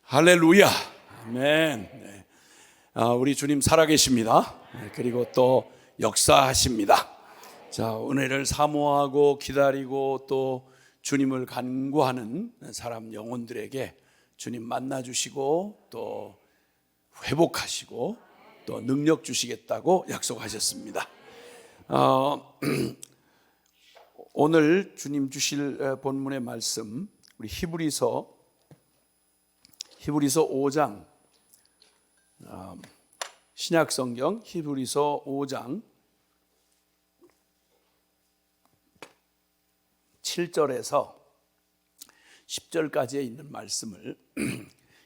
할렐루야. 아멘. 네. 우리 주님 살아계십니다. 그리고 또 역사하십니다. 자, 은혜를 사모하고 기다리고 또 주님을 간구하는 사람 영혼들에게 주님 만나주시고 또 회복하시고 또 능력 주시겠다고 약속하셨습니다. 오늘 주님 주실 본문의 말씀, 우리 히브리서 5장, 신약성경 히브리서 5장 7절에서 10절까지에 있는 말씀을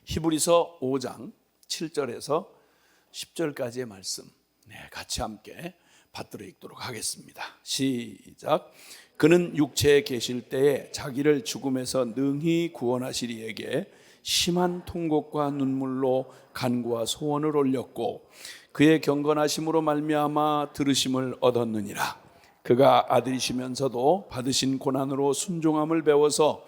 히브리서 5장 7절에서 10절까지의 말씀 같이 함께 받들어 읽도록 하겠습니다. 시작. 그는 육체에 계실 때에 자기를 죽음에서 능히 구원하시리에게 심한 통곡과 눈물로 간구와 소원을 올렸고 그의 경건하심으로 말미암아 들으심을 얻었느니라. 그가 아들이시면서도 받으신 고난으로 순종함을 배워서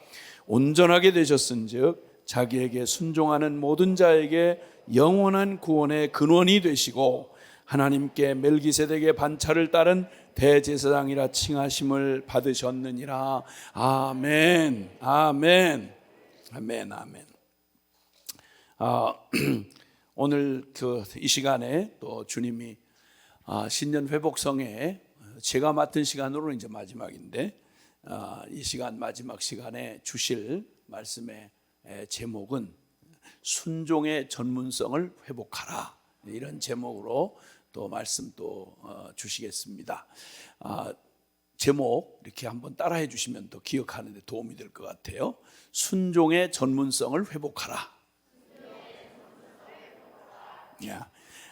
온전하게 되셨은즉 자기에게 순종하는 모든 자에게 영원한 구원의 근원이 되시고 하나님께 멜기세덱의 반차를 따른 대제사장이라 칭하심을 받으셨느니라. 아멘. 아멘. 아멘. 아멘. 오늘 이 시간에 또 주님이 신년 회복성에 제가 맡은 시간으로 이제 마지막인데 이 시간 마지막 시간에 주실 말씀의 제목은 순종의 전문성을 회복하라, 이런 제목으로 또 말씀 또 주시겠습니다. 제목 이렇게 한번 따라해 주시면 더 기억하는 데 도움이 될 것 같아요. 순종의 전문성을 회복하라.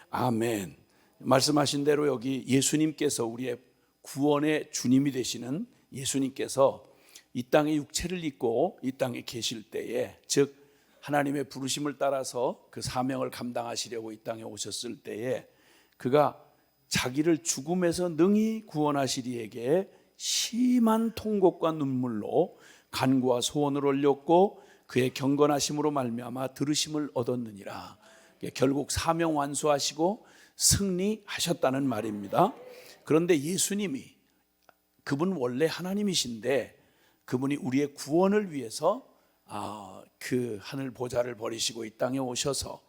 아멘. 말씀하신 대로 여기 예수님께서 우리의 구원의 주님이 되시는 예수님께서 이 땅에 육체를 입고 이 땅에 계실 때에, 즉 하나님의 부르심을 따라서 그 사명을 감당하시려고 이 땅에 오셨을 때에 그가 자기를 죽음에서 능히 구원하시리에게 심한 통곡과 눈물로 간구와 소원을 올렸고 그의 경건하심으로 말미암아 들으심을 얻었느니라. 결국 사명 완수하시고 승리하셨다는 말입니다. 그런데 예수님이, 그분 원래 하나님이신데 그분이 우리의 구원을 위해서 그 하늘 보좌를 버리시고 이 땅에 오셔서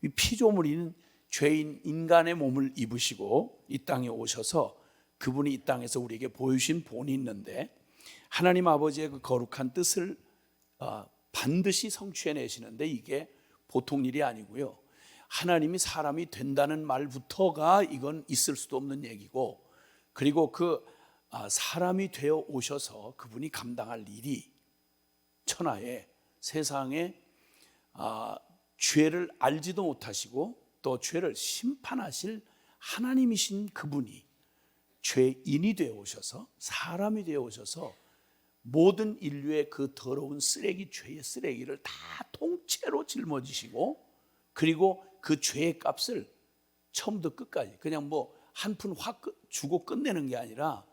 이 피조물인 죄인 인간의 몸을 입으시고 이 땅에 오셔서 그분이 이 땅에서 우리에게 보여주신 본이 있는데 하나님 아버지의 그 거룩한 뜻을 반드시 성취해내시는데 이게 보통 일이 아니고요. 하나님이 사람이 된다는 말부터가 이건 있을 수도 없는 얘기고, 그리고 그 사람이 되어 오셔서 그분이 감당할 일이 천하에 세상에 죄를 알지도 못하시고 또 죄를 심판하실 하나님이신 그분이 죄인이 되어 오셔서 사람이 되어 오셔서 모든 인류의 그 더러운 쓰레기, 죄의 쓰레기를 다 통째로 짊어지시고, 그리고 그 죄의 값을 처음부터 끝까지 그냥 한 푼 확 주고 끝내는 게 아니라,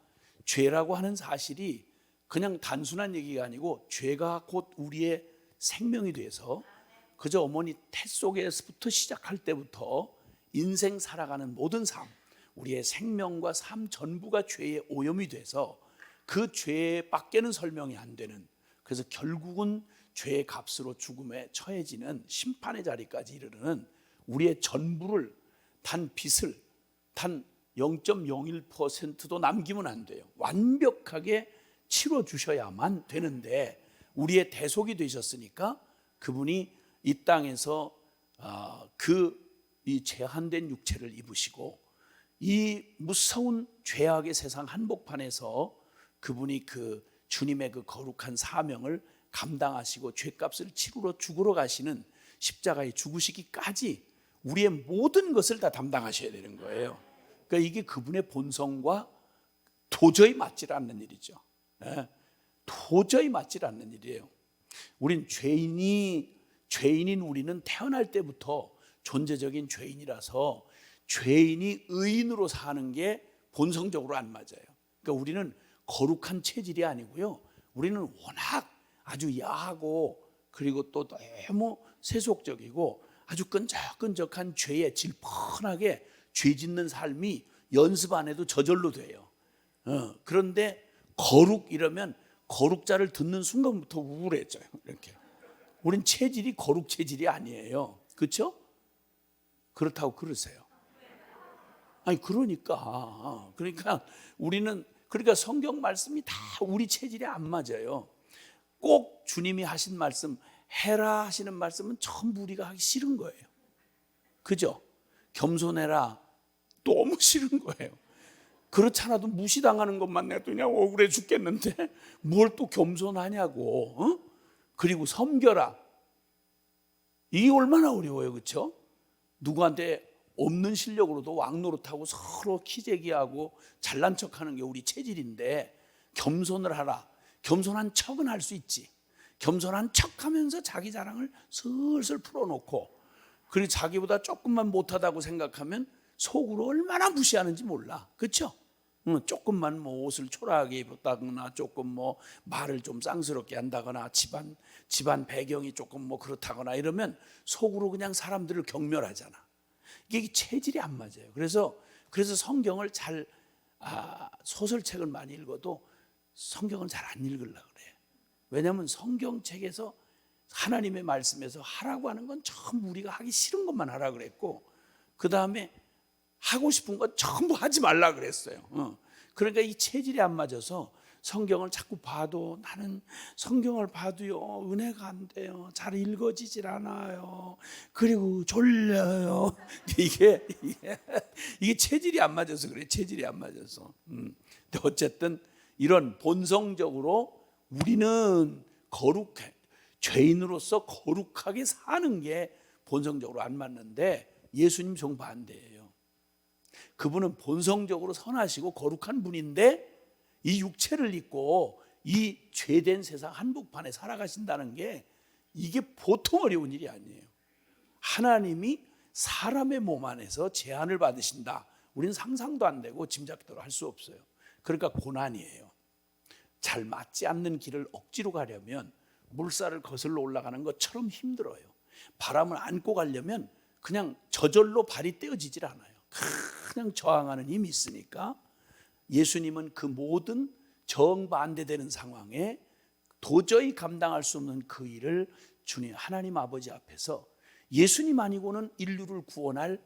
죄라고 하는 사실이 그냥 단순한 얘기가 아니고 죄가 곧 우리의 생명이 돼서 그저 어머니 태 속에서부터 시작할 때부터 인생 살아가는 모든 삶, 우리의 생명과 삶 전부가 죄의 오염이 돼서 그 죄밖에는 설명이 안 되는, 그래서 결국은 죄의 값으로 죽음에 처해지는 심판의 자리까지 이르는 우리의 전부를, 단 빚을 단 0.01%도 남기면 안 돼요. 완벽하게 치러 주셔야만 되는데 우리의 대속이 되셨으니까 그분이 이 땅에서 이 제한된 육체를 입으시고 이 무서운 죄악의 세상 한복판에서 그분이 그 주님의 그 거룩한 사명을 감당하시고 죄값을 치르러 죽으러 가시는 십자가에 죽으시기까지 우리의 모든 것을 다 담당하셔야 되는 거예요. 그러니까 이게 그분의 본성과 도저히 맞질 않는 일이죠. 도저히 맞질 않는 일이에요. 우린 죄인인 우리는 태어날 때부터 존재적인 죄인이라서 죄인이 의인으로 사는 게 본성적으로 안 맞아요. 그러니까 우리는 거룩한 체질이 아니고요. 우리는 워낙 아주 야하고 그리고 또 너무 세속적이고 아주 끈적끈적한 죄에 질펀하게 죄 짓는 삶이 연습 안 해도 저절로 돼요. 그런데 거룩 이러면 거룩자를 듣는 순간부터 우울해져요. 이렇게. 우린 체질이 거룩 체질이 아니에요. 그렇죠? 그렇다고 그러세요. 아니 그러니까 우리는 그러니까 성경 말씀이 다 우리 체질에 안 맞아요. 꼭 주님이 하신 말씀 해라 하시는 말씀은 전부 우리가 하기 싫은 거예요. 그죠? 겸손해라 너무 싫은 거예요. 그렇지 않아도 무시당하는 것만 내가 그냥 억울해 죽겠는데 뭘 또 겸손하냐고. 그리고 섬겨라. 이게 얼마나 어려워요. 그렇죠? 누구한테 없는 실력으로도 왕노릇하고 서로 키재기하고 잘난 척하는 게 우리 체질인데 겸손을 하라. 겸손한 척은 할 수 있지. 겸손한 척하면서 자기 자랑을 슬슬 풀어놓고 그리고 자기보다 조금만 못하다고 생각하면 속으로 얼마나 무시하는지 몰라. 그렇죠? 조금만 뭐 옷을 초라하게 입었다거나 조금 뭐 말을 좀 쌍스럽게 한다거나 집안 배경이 조금 뭐 그렇다거나 이러면 속으로 그냥 사람들을 경멸하잖아. 이게 체질이 안 맞아요. 그래서 성경을 잘 소설책을 많이 읽어도 성경을 잘 안 읽으려고 그래요. 왜냐하면 성경책에서 하나님의 말씀에서 하라고 하는 건 전부 우리가 하기 싫은 것만 하라 그랬고 그 다음에 하고 싶은 건 전부 하지 말라 그랬어요. 그러니까 이 체질이 안 맞아서 성경을 자꾸 봐도 나는 성경을 봐도요 은혜가 안 돼요. 잘 읽어지질 않아요. 그리고 졸려요. 이게 체질이 안 맞아서 그래. 체질이 안 맞아서. 근데 어쨌든 이런 본성적으로 우리는 거룩해 죄인으로서 거룩하게 사는 게 본성적으로 안 맞는데 예수님 정반대예요. 그분은 본성적으로 선하시고 거룩한 분인데 이 육체를 입고 이 죄된 세상 한복판에 살아가신다는 게 이게 보통 어려운 일이 아니에요. 하나님이 사람의 몸 안에서 제한을 받으신다. 우리는 상상도 안 되고 짐작도 할 수 없어요. 그러니까 고난이에요. 잘 맞지 않는 길을 억지로 가려면 물살을 거슬러 올라가는 것처럼 힘들어요. 바람을 안고 가려면 그냥 저절로 발이 떼어지질 않아요. 그냥 저항하는 힘이 있으니까 예수님은 그 모든 정반대되는 상황에 도저히 감당할 수 없는 그 일을 주님 하나님 아버지 앞에서 예수님 아니고는 인류를 구원할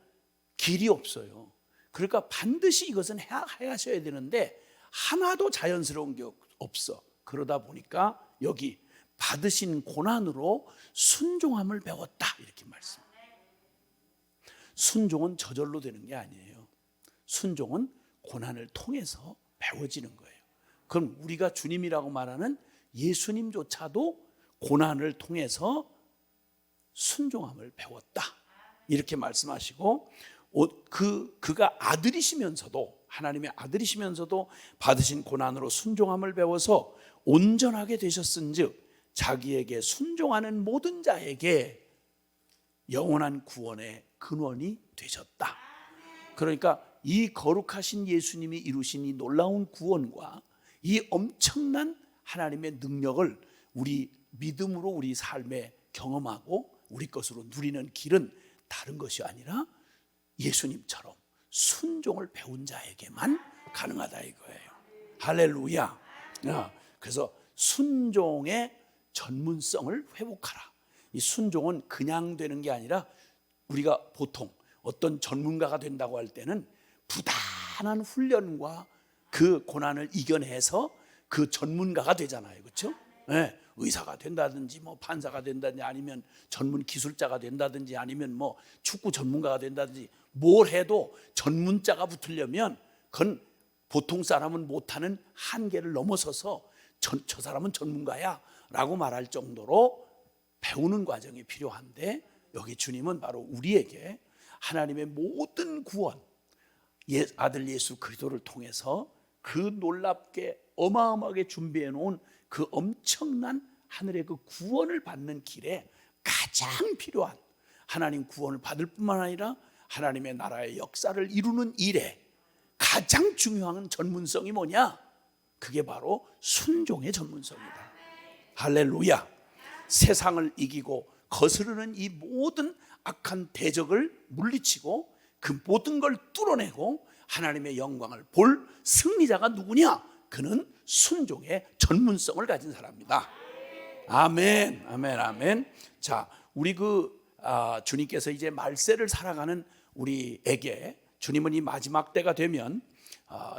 길이 없어요. 그러니까 반드시 이것은 해야 하셔야 되는데 하나도 자연스러운 게 없어. 그러다 보니까 여기 받으신 고난으로 순종함을 배웠다 이렇게 말씀. 순종은 저절로 되는 게 아니에요. 순종은 고난을 통해서 배워지는 거예요. 그럼 우리가 주님이라고 말하는 예수님조차도 고난을 통해서 순종함을 배웠다 이렇게 말씀하시고 그가 아들이시면서도 하나님의 아들이시면서도 받으신 고난으로 순종함을 배워서 온전하게 되셨은즉 자기에게 순종하는 모든 자에게 영원한 구원의 근원이 되셨다. 그러니까 이 거룩하신 예수님이 이루신 이 놀라운 구원과 이 엄청난 하나님의 능력을 우리 믿음으로 우리 삶에 경험하고 우리 것으로 누리는 길은 다른 것이 아니라 예수님처럼 순종을 배운 자에게만 가능하다 이거예요. 할렐루야. 그래서 순종의 전문성을 회복하라. 이 순종은 그냥 되는 게 아니라 우리가 보통 어떤 전문가가 된다고 할 때는 부단한 훈련과 그 고난을 이겨내서 그 전문가가 되잖아요. 그렇죠? 네, 의사가 된다든지 뭐 판사가 된다든지 아니면 전문 기술자가 된다든지 아니면 뭐 축구 전문가가 된다든지 뭘 해도 전문자가 붙으려면 그건 보통 사람은 못하는 한계를 넘어서서 저 사람은 전문가야 라고 말할 정도로 배우는 과정이 필요한데 여기 주님은 바로 우리에게 하나님의 모든 구원 아들 예수 그리스도를 통해서 그 놀랍게 어마어마하게 준비해 놓은 그 엄청난 하늘의 그 구원을 받는 길에 가장 필요한 하나님 구원을 받을 뿐만 아니라 하나님의 나라의 역사를 이루는 일에 가장 중요한 전문성이 뭐냐? 그게 바로 순종의 전문성이다. 할렐루야. 세상을 이기고 거스르는 이 모든 악한 대적을 물리치고 그 모든 걸 뚫어내고 하나님의 영광을 볼 승리자가 누구냐? 그는 순종의 전문성을 가진 사람입니다. 아멘, 아멘, 아멘. 자, 우리 주님께서 이제 말세를 살아가는 우리에게 주님은 이 마지막 때가 되면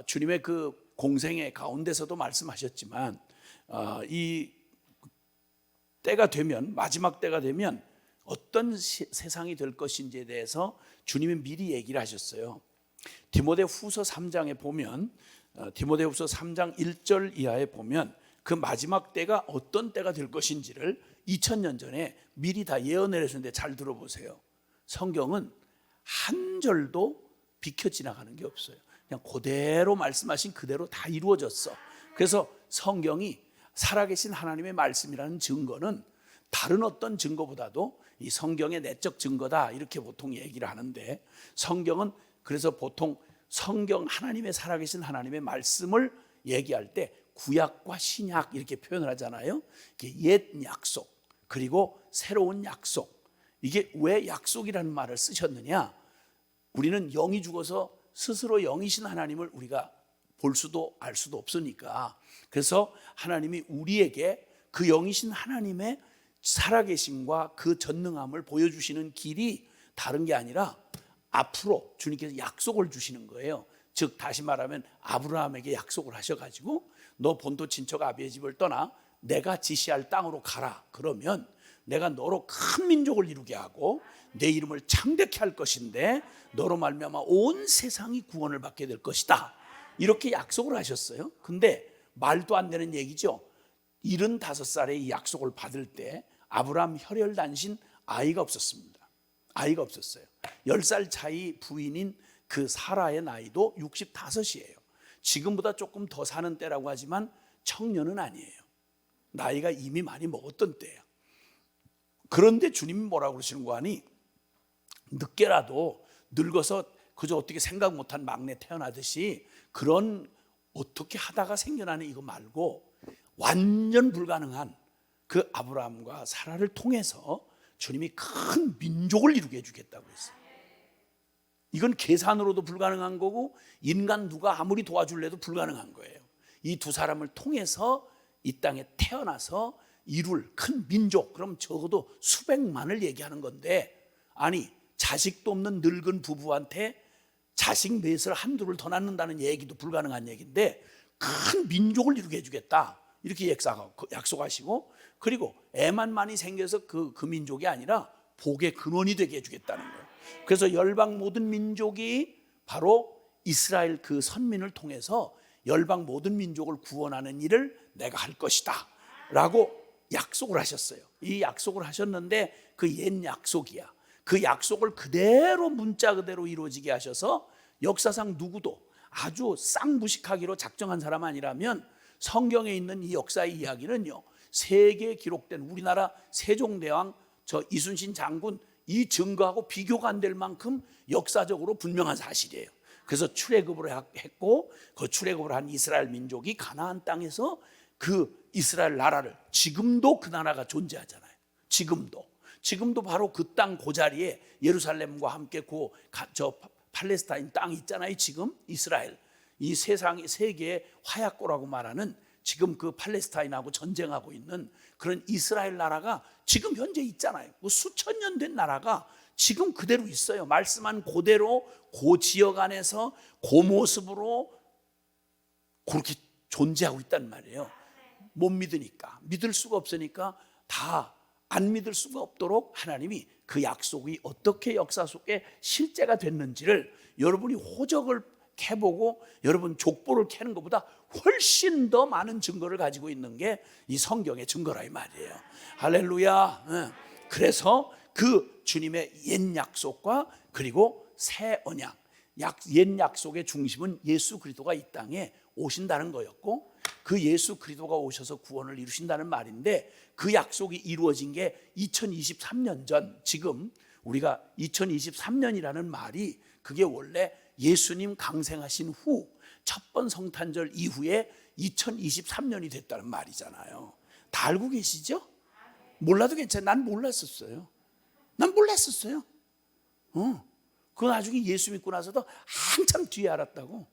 주님의 그 공생의 가운데서도 말씀하셨지만 이 때가 되면, 마지막 때가 되면 어떤 세상이 될 것인지에 대해서 주님이 미리 얘기를 하셨어요. 디모데후서 3장에 보면, 디모데후서 3장 1절 이하에 보면 그 마지막 때가 어떤 때가 될 것인지를 2000년 전에 미리 다 예언을 해주는데 잘 들어보세요. 성경은 한 절도 비켜 지나가는 게 없어요. 그냥 그대로 말씀하신 그대로 다 이루어졌어. 그래서 성경이 살아계신 하나님의 말씀이라는 증거는 다른 어떤 증거보다도 이 성경의 내적 증거다, 이렇게 보통 얘기를 하는데, 성경은 그래서 보통 성경, 하나님의 살아계신 하나님의 말씀을 얘기할 때 구약과 신약 이렇게 표현을 하잖아요. 옛 약속 그리고 새로운 약속. 이게 왜 약속이라는 말을 쓰셨느냐? 우리는 영이 죽어서 스스로 영이신 하나님을 우리가 볼 수도 알 수도 없으니까, 그래서 하나님이 우리에게 그 영이신 하나님의 살아계심과 그 전능함을 보여주시는 길이 다른 게 아니라 앞으로 주님께서 약속을 주시는 거예요. 즉 다시 말하면 아브라함에게 약속을 하셔가지고 너 본토 친척 아비의 집을 떠나 내가 지시할 땅으로 가라. 그러면 내가 너로 큰 민족을 이루게 하고 내 이름을 창대케 할 것인데 너로 말미암아 온 세상이 구원을 받게 될 것이다. 이렇게 약속을 하셨어요. 근데 말도 안 되는 얘기죠. 75살에 이 약속을 받을 때 아브라함 혈혈단신 아이가 없었습니다. 아이가 없었어요. 10살 차이 부인인 그 사라의 나이도 65이에요. 지금보다 조금 더 사는 때라고 하지만 청년은 아니에요. 나이가 이미 많이 먹었던 때예요. 그런데 주님이 뭐라고 그러시는 거 아니? 늦게라도 늙어서 그저 어떻게 생각 못한 막내 태어나듯이 그런 어떻게 하다가 생겨나는 이거 말고 완전 불가능한 그 아브라함과 사라를 통해서 주님이 큰 민족을 이루게 해주겠다고 했어요. 이건 계산으로도 불가능한 거고 인간 누가 아무리 도와줄래도 불가능한 거예요. 이 두 사람을 통해서 이 땅에 태어나서 이룰 큰 민족, 그럼 적어도 수백만을 얘기하는 건데, 아니 자식도 없는 늙은 부부한테 자식 넷을 한둘을 더 낳는다는 얘기도 불가능한 얘기인데 큰 민족을 이루게 해주겠다 이렇게 약속하시고, 그리고 애만 많이 생겨서 그 민족이 아니라 복의 근원이 되게 해주겠다는 거예요. 그래서 열방 모든 민족이 바로 이스라엘 그 선민을 통해서 열방 모든 민족을 구원하는 일을 내가 할 것이다 라고 약속을 하셨어요. 이 약속을 하셨는데 그 옛 약속이야. 그 약속을 그대로 문자 그대로 이루어지게 하셔서 역사상 누구도 아주 쌍무식하기로 작정한 사람 아니라면 성경에 있는 이 역사의 이야기는요, 세계에 기록된 우리나라 세종대왕 저 이순신 장군 이 증거하고 비교가 안 될 만큼 역사적으로 분명한 사실이에요. 그래서 출애굽을 했고 그 출애굽을 한 이스라엘 민족이 가나안 땅에서 그 이스라엘 나라를, 지금도 그 나라가 존재하잖아요. 지금도 바로 그 땅 고자리에 예루살렘과 함께 저 팔레스타인 땅이 있잖아요. 지금 이스라엘, 이 세상의 세계의 화약고라고 말하는 지금 그 팔레스타인하고 전쟁하고 있는 그런 이스라엘 나라가 지금 현재 있잖아요. 그 수천 년 된 나라가 지금 그대로 있어요. 말씀한 그대로 그 지역 안에서 그 모습으로 그렇게 존재하고 있단 말이에요. 못 믿으니까, 믿을 수가 없으니까 다 안 믿을 수가 없도록 하나님이 그 약속이 어떻게 역사 속에 실제가 됐는지를 여러분이 호적을 캐보고 여러분 족보를 캐는 것보다 훨씬 더 많은 증거를 가지고 있는 게 이 성경의 증거라 이 말이에요. 할렐루야. 그래서 그 주님의 옛 약속과 그리고 새 언약, 옛 약속의 중심은 예수 그리스도가 이 땅에 오신다는 거였고, 그 예수 그리스도가 오셔서 구원을 이루신다는 말인데, 그 약속이 이루어진 게 2023년 전, 지금 우리가 2023년이라는 말이 그게 원래 예수님 강생하신 후 첫 번 성탄절 이후에 2023년이 됐다는 말이잖아요. 다 알고 계시죠? 몰라도 괜찮아. 난 몰랐었어요. 난 몰랐었어요. 그거 나중에 예수 믿고 나서도 한참 뒤에 알았다고.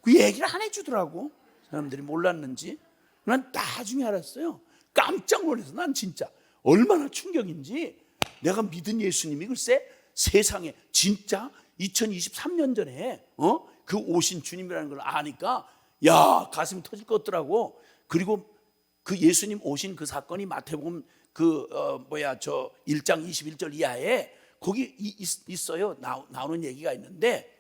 그 얘기를 안 해주더라고. 사람들이 몰랐는지. 난 나중에 알았어요. 깜짝 놀라서. 난 진짜 얼마나 충격인지. 내가 믿은 예수님이 글쎄 세상에 진짜 2023년 전에 그 오신 주님이라는 걸 아니까 야, 가슴이 터질 것 같더라고. 그리고 그 예수님 오신 그 사건이 마태복음 1장 21절 이하에 거기 있어요. 나오는 얘기가 있는데,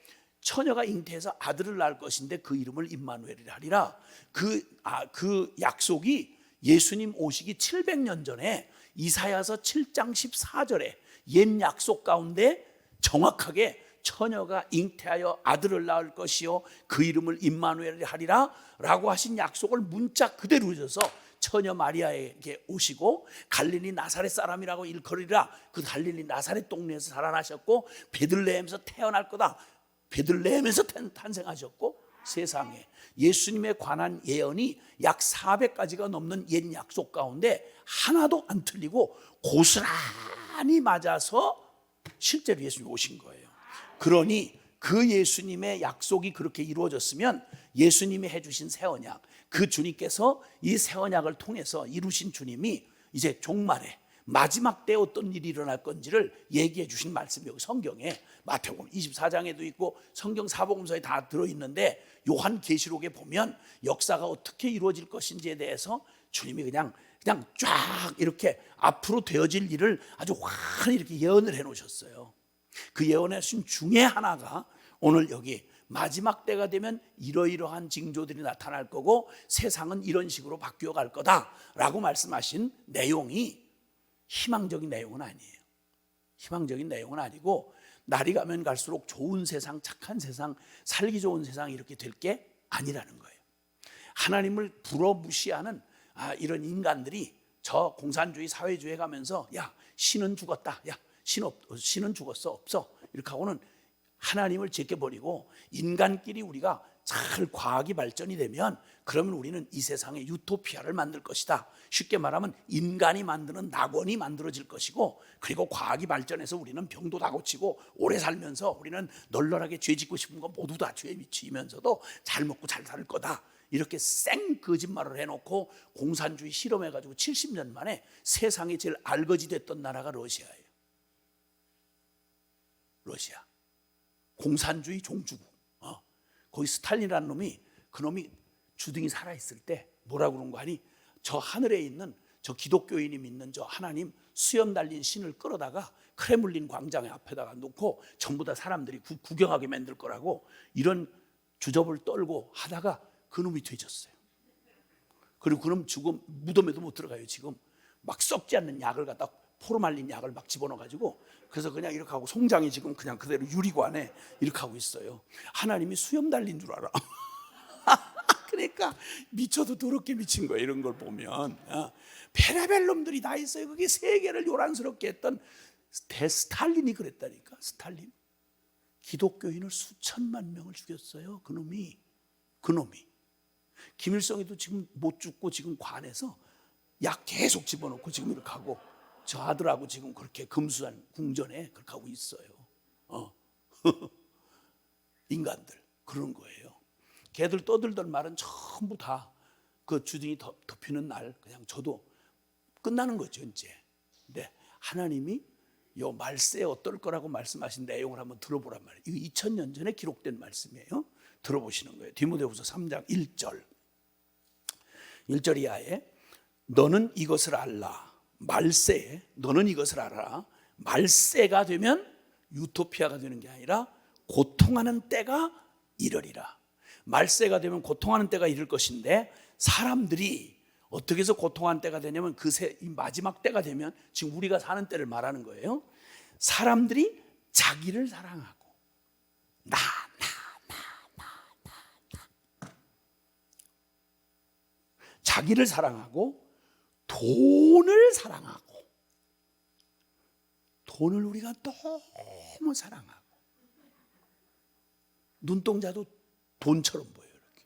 처녀가 잉태해서 아들을 낳을 것인데 그 이름을 임마누엘이라 하리라. 그 약속이 예수님 오시기 700년 전에 이사야서 7장 14절에 옛 약속 가운데 정확하게 처녀가 잉태하여 아들을 낳을 것이요 그 이름을 임마누엘이라 하리라 라고 하신 약속을 문자 그대로 줘서 처녀 마리아에게 오시고 갈릴리 나사렛 사람이라고 일컬으리라. 그 갈릴리 나사렛 동네에서 살아나셨고 베들레헴에서 태어날 거다. 베들레헴에서 탄생하셨고, 세상에 예수님에 관한 예언이 약 400가지가 넘는 옛 약속 가운데 하나도 안 틀리고 고스란히 맞아서 실제로 예수님이 오신 거예요. 그러니 그 예수님의 약속이 그렇게 이루어졌으면 예수님이 해주신 새 언약, 그 주님께서 이 새 언약을 통해서 이루신 주님이 이제 종말에 마지막 때 어떤 일이 일어날 건지를 얘기해 주신 말씀이 여기 성경에 마태복음 24장에도 있고 성경 사복음서에 다 들어있는데, 요한계시록에 보면 역사가 어떻게 이루어질 것인지에 대해서 주님이 그냥 쫙 이렇게 앞으로 되어질 일을 아주 환히 이렇게 예언을 해 놓으셨어요. 그 예언하신 중에 하나가 오늘 여기 마지막 때가 되면 이러이러한 징조들이 나타날 거고 세상은 이런 식으로 바뀌어 갈 거다라고 말씀하신 내용이 희망적인 내용은 아니에요. 희망적인 내용은 아니고 날이 가면 갈수록 좋은 세상, 착한 세상, 살기 좋은 세상이 이렇게 될 게 아니라는 거예요. 하나님을 부러무시하는 이런 인간들이 저 공산주의 사회주의에 가면서 야, 신은 죽었다, 야, 신은 죽었어, 없어, 이렇게 하고는 하나님을 제껴버리고 인간끼리 우리가 잘 과학이 발전이 되면 그러면 우리는 이 세상에 유토피아를 만들 것이다. 쉽게 말하면 인간이 만드는 낙원이 만들어질 것이고, 그리고 과학이 발전해서 우리는 병도 다 고치고 오래 살면서 우리는 널널하게 죄 짓고 싶은 거 모두 다 죄에 미치면서도 잘 먹고 잘 살 거다. 이렇게 생 거짓말을 해놓고 공산주의 실험해가지고 70년 만에 세상에 제일 알거지 됐던 나라가 러시아예요. 러시아. 공산주의 종주국. 거기 스탈린이라는 놈이, 그놈이 주둥이 살아있을 때 뭐라고 그런 거 아니? 저 하늘에 있는 저 기독교인이 믿는 저 하나님 수염 달린 신을 끌어다가 크레물린 광장에 앞에다가 놓고 전부 다 사람들이 구경하게 만들 거라고 이런 주접을 떨고 하다가 그놈이 되졌어요. 그리고 그놈 죽음 무덤에도 못 들어가요. 지금 막 썩지 않는 약을 갖다 포르말린 약을 막 집어넣어가지고, 그래서 그냥 이렇게 하고 송장이 지금 그냥 그대로 유리관에 이렇게 하고 있어요. 하나님이 수염 달린 줄 알아. 그러니까 미쳐도 더럽게 미친 거예요. 이런 걸 보면 베레벨 놈들이 다 있어요. 그게 세계를 요란스럽게 했던 스탈린이 그랬다니까. 스탈린 기독교인을 수천만 명을 죽였어요. 그놈이. 김일성이도 지금 못 죽고 지금 관에서 약 계속 집어넣고 지금 이렇게 하고, 저 아들하고 지금 그렇게 금수산 궁전에 그렇게 하고 있어요. 인간들 그런 거예요. 걔들 떠들던 말은 전부 다 그 주둥이 덮이는 날 그냥 저도 끝나는 거죠 이제. 근데 하나님이 요 말세에 어떨 거라고 말씀하신 내용을 한번 들어보란 말이에요. 이거 2000년 전에 기록된 말씀이에요. 들어보시는 거예요. 디모데후서 3장 1절 이하에 너는 이것을 알라. 말세에 너는 이것을 알아. 말세가 되면 유토피아가 되는 게 아니라 고통하는 때가 이르리라. 말세가 되면 고통하는 때가 이를 것인데, 사람들이 어떻게 해서 고통하는 때가 되냐면 이 마지막 때가 되면 지금 우리가 사는 때를 말하는 거예요. 사람들이 자기를 사랑하고 나 자기를 사랑하고 돈을 사랑하고, 돈을 우리가 너무 사랑하고, 눈동자도 돈처럼 보여요. 이렇게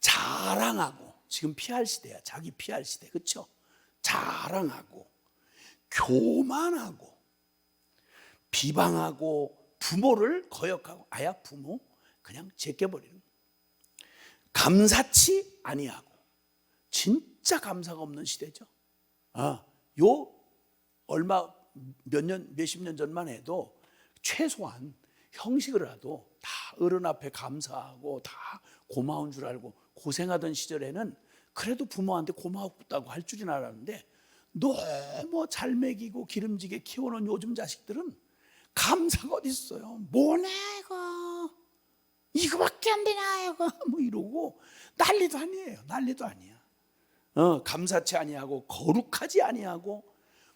자랑하고, 지금 피할 시대야. 자기 피할 시대. 그렇죠? 자랑하고 교만하고 비방하고 부모를 거역하고 아야 부모 그냥 제껴버리는 거예요. 감사치 아니하고 진짜 감사가 없는 시대죠. 요 얼마 몇십 년 전만 해도 최소한 형식을라도 다 어른 앞에 감사하고 다 고마운 줄 알고 고생하던 시절에는 그래도 부모한테 고맙다고 할 줄이나 알았는데 너무 잘 먹이고 기름지게 키워놓은 요즘 자식들은 감사가 어디 있어요. 뭐네 이거밖에 안 되냐 이거 뭐 이러고 난리도 아니에요. 난리도 아니야. 감사치 아니하고 거룩하지 아니하고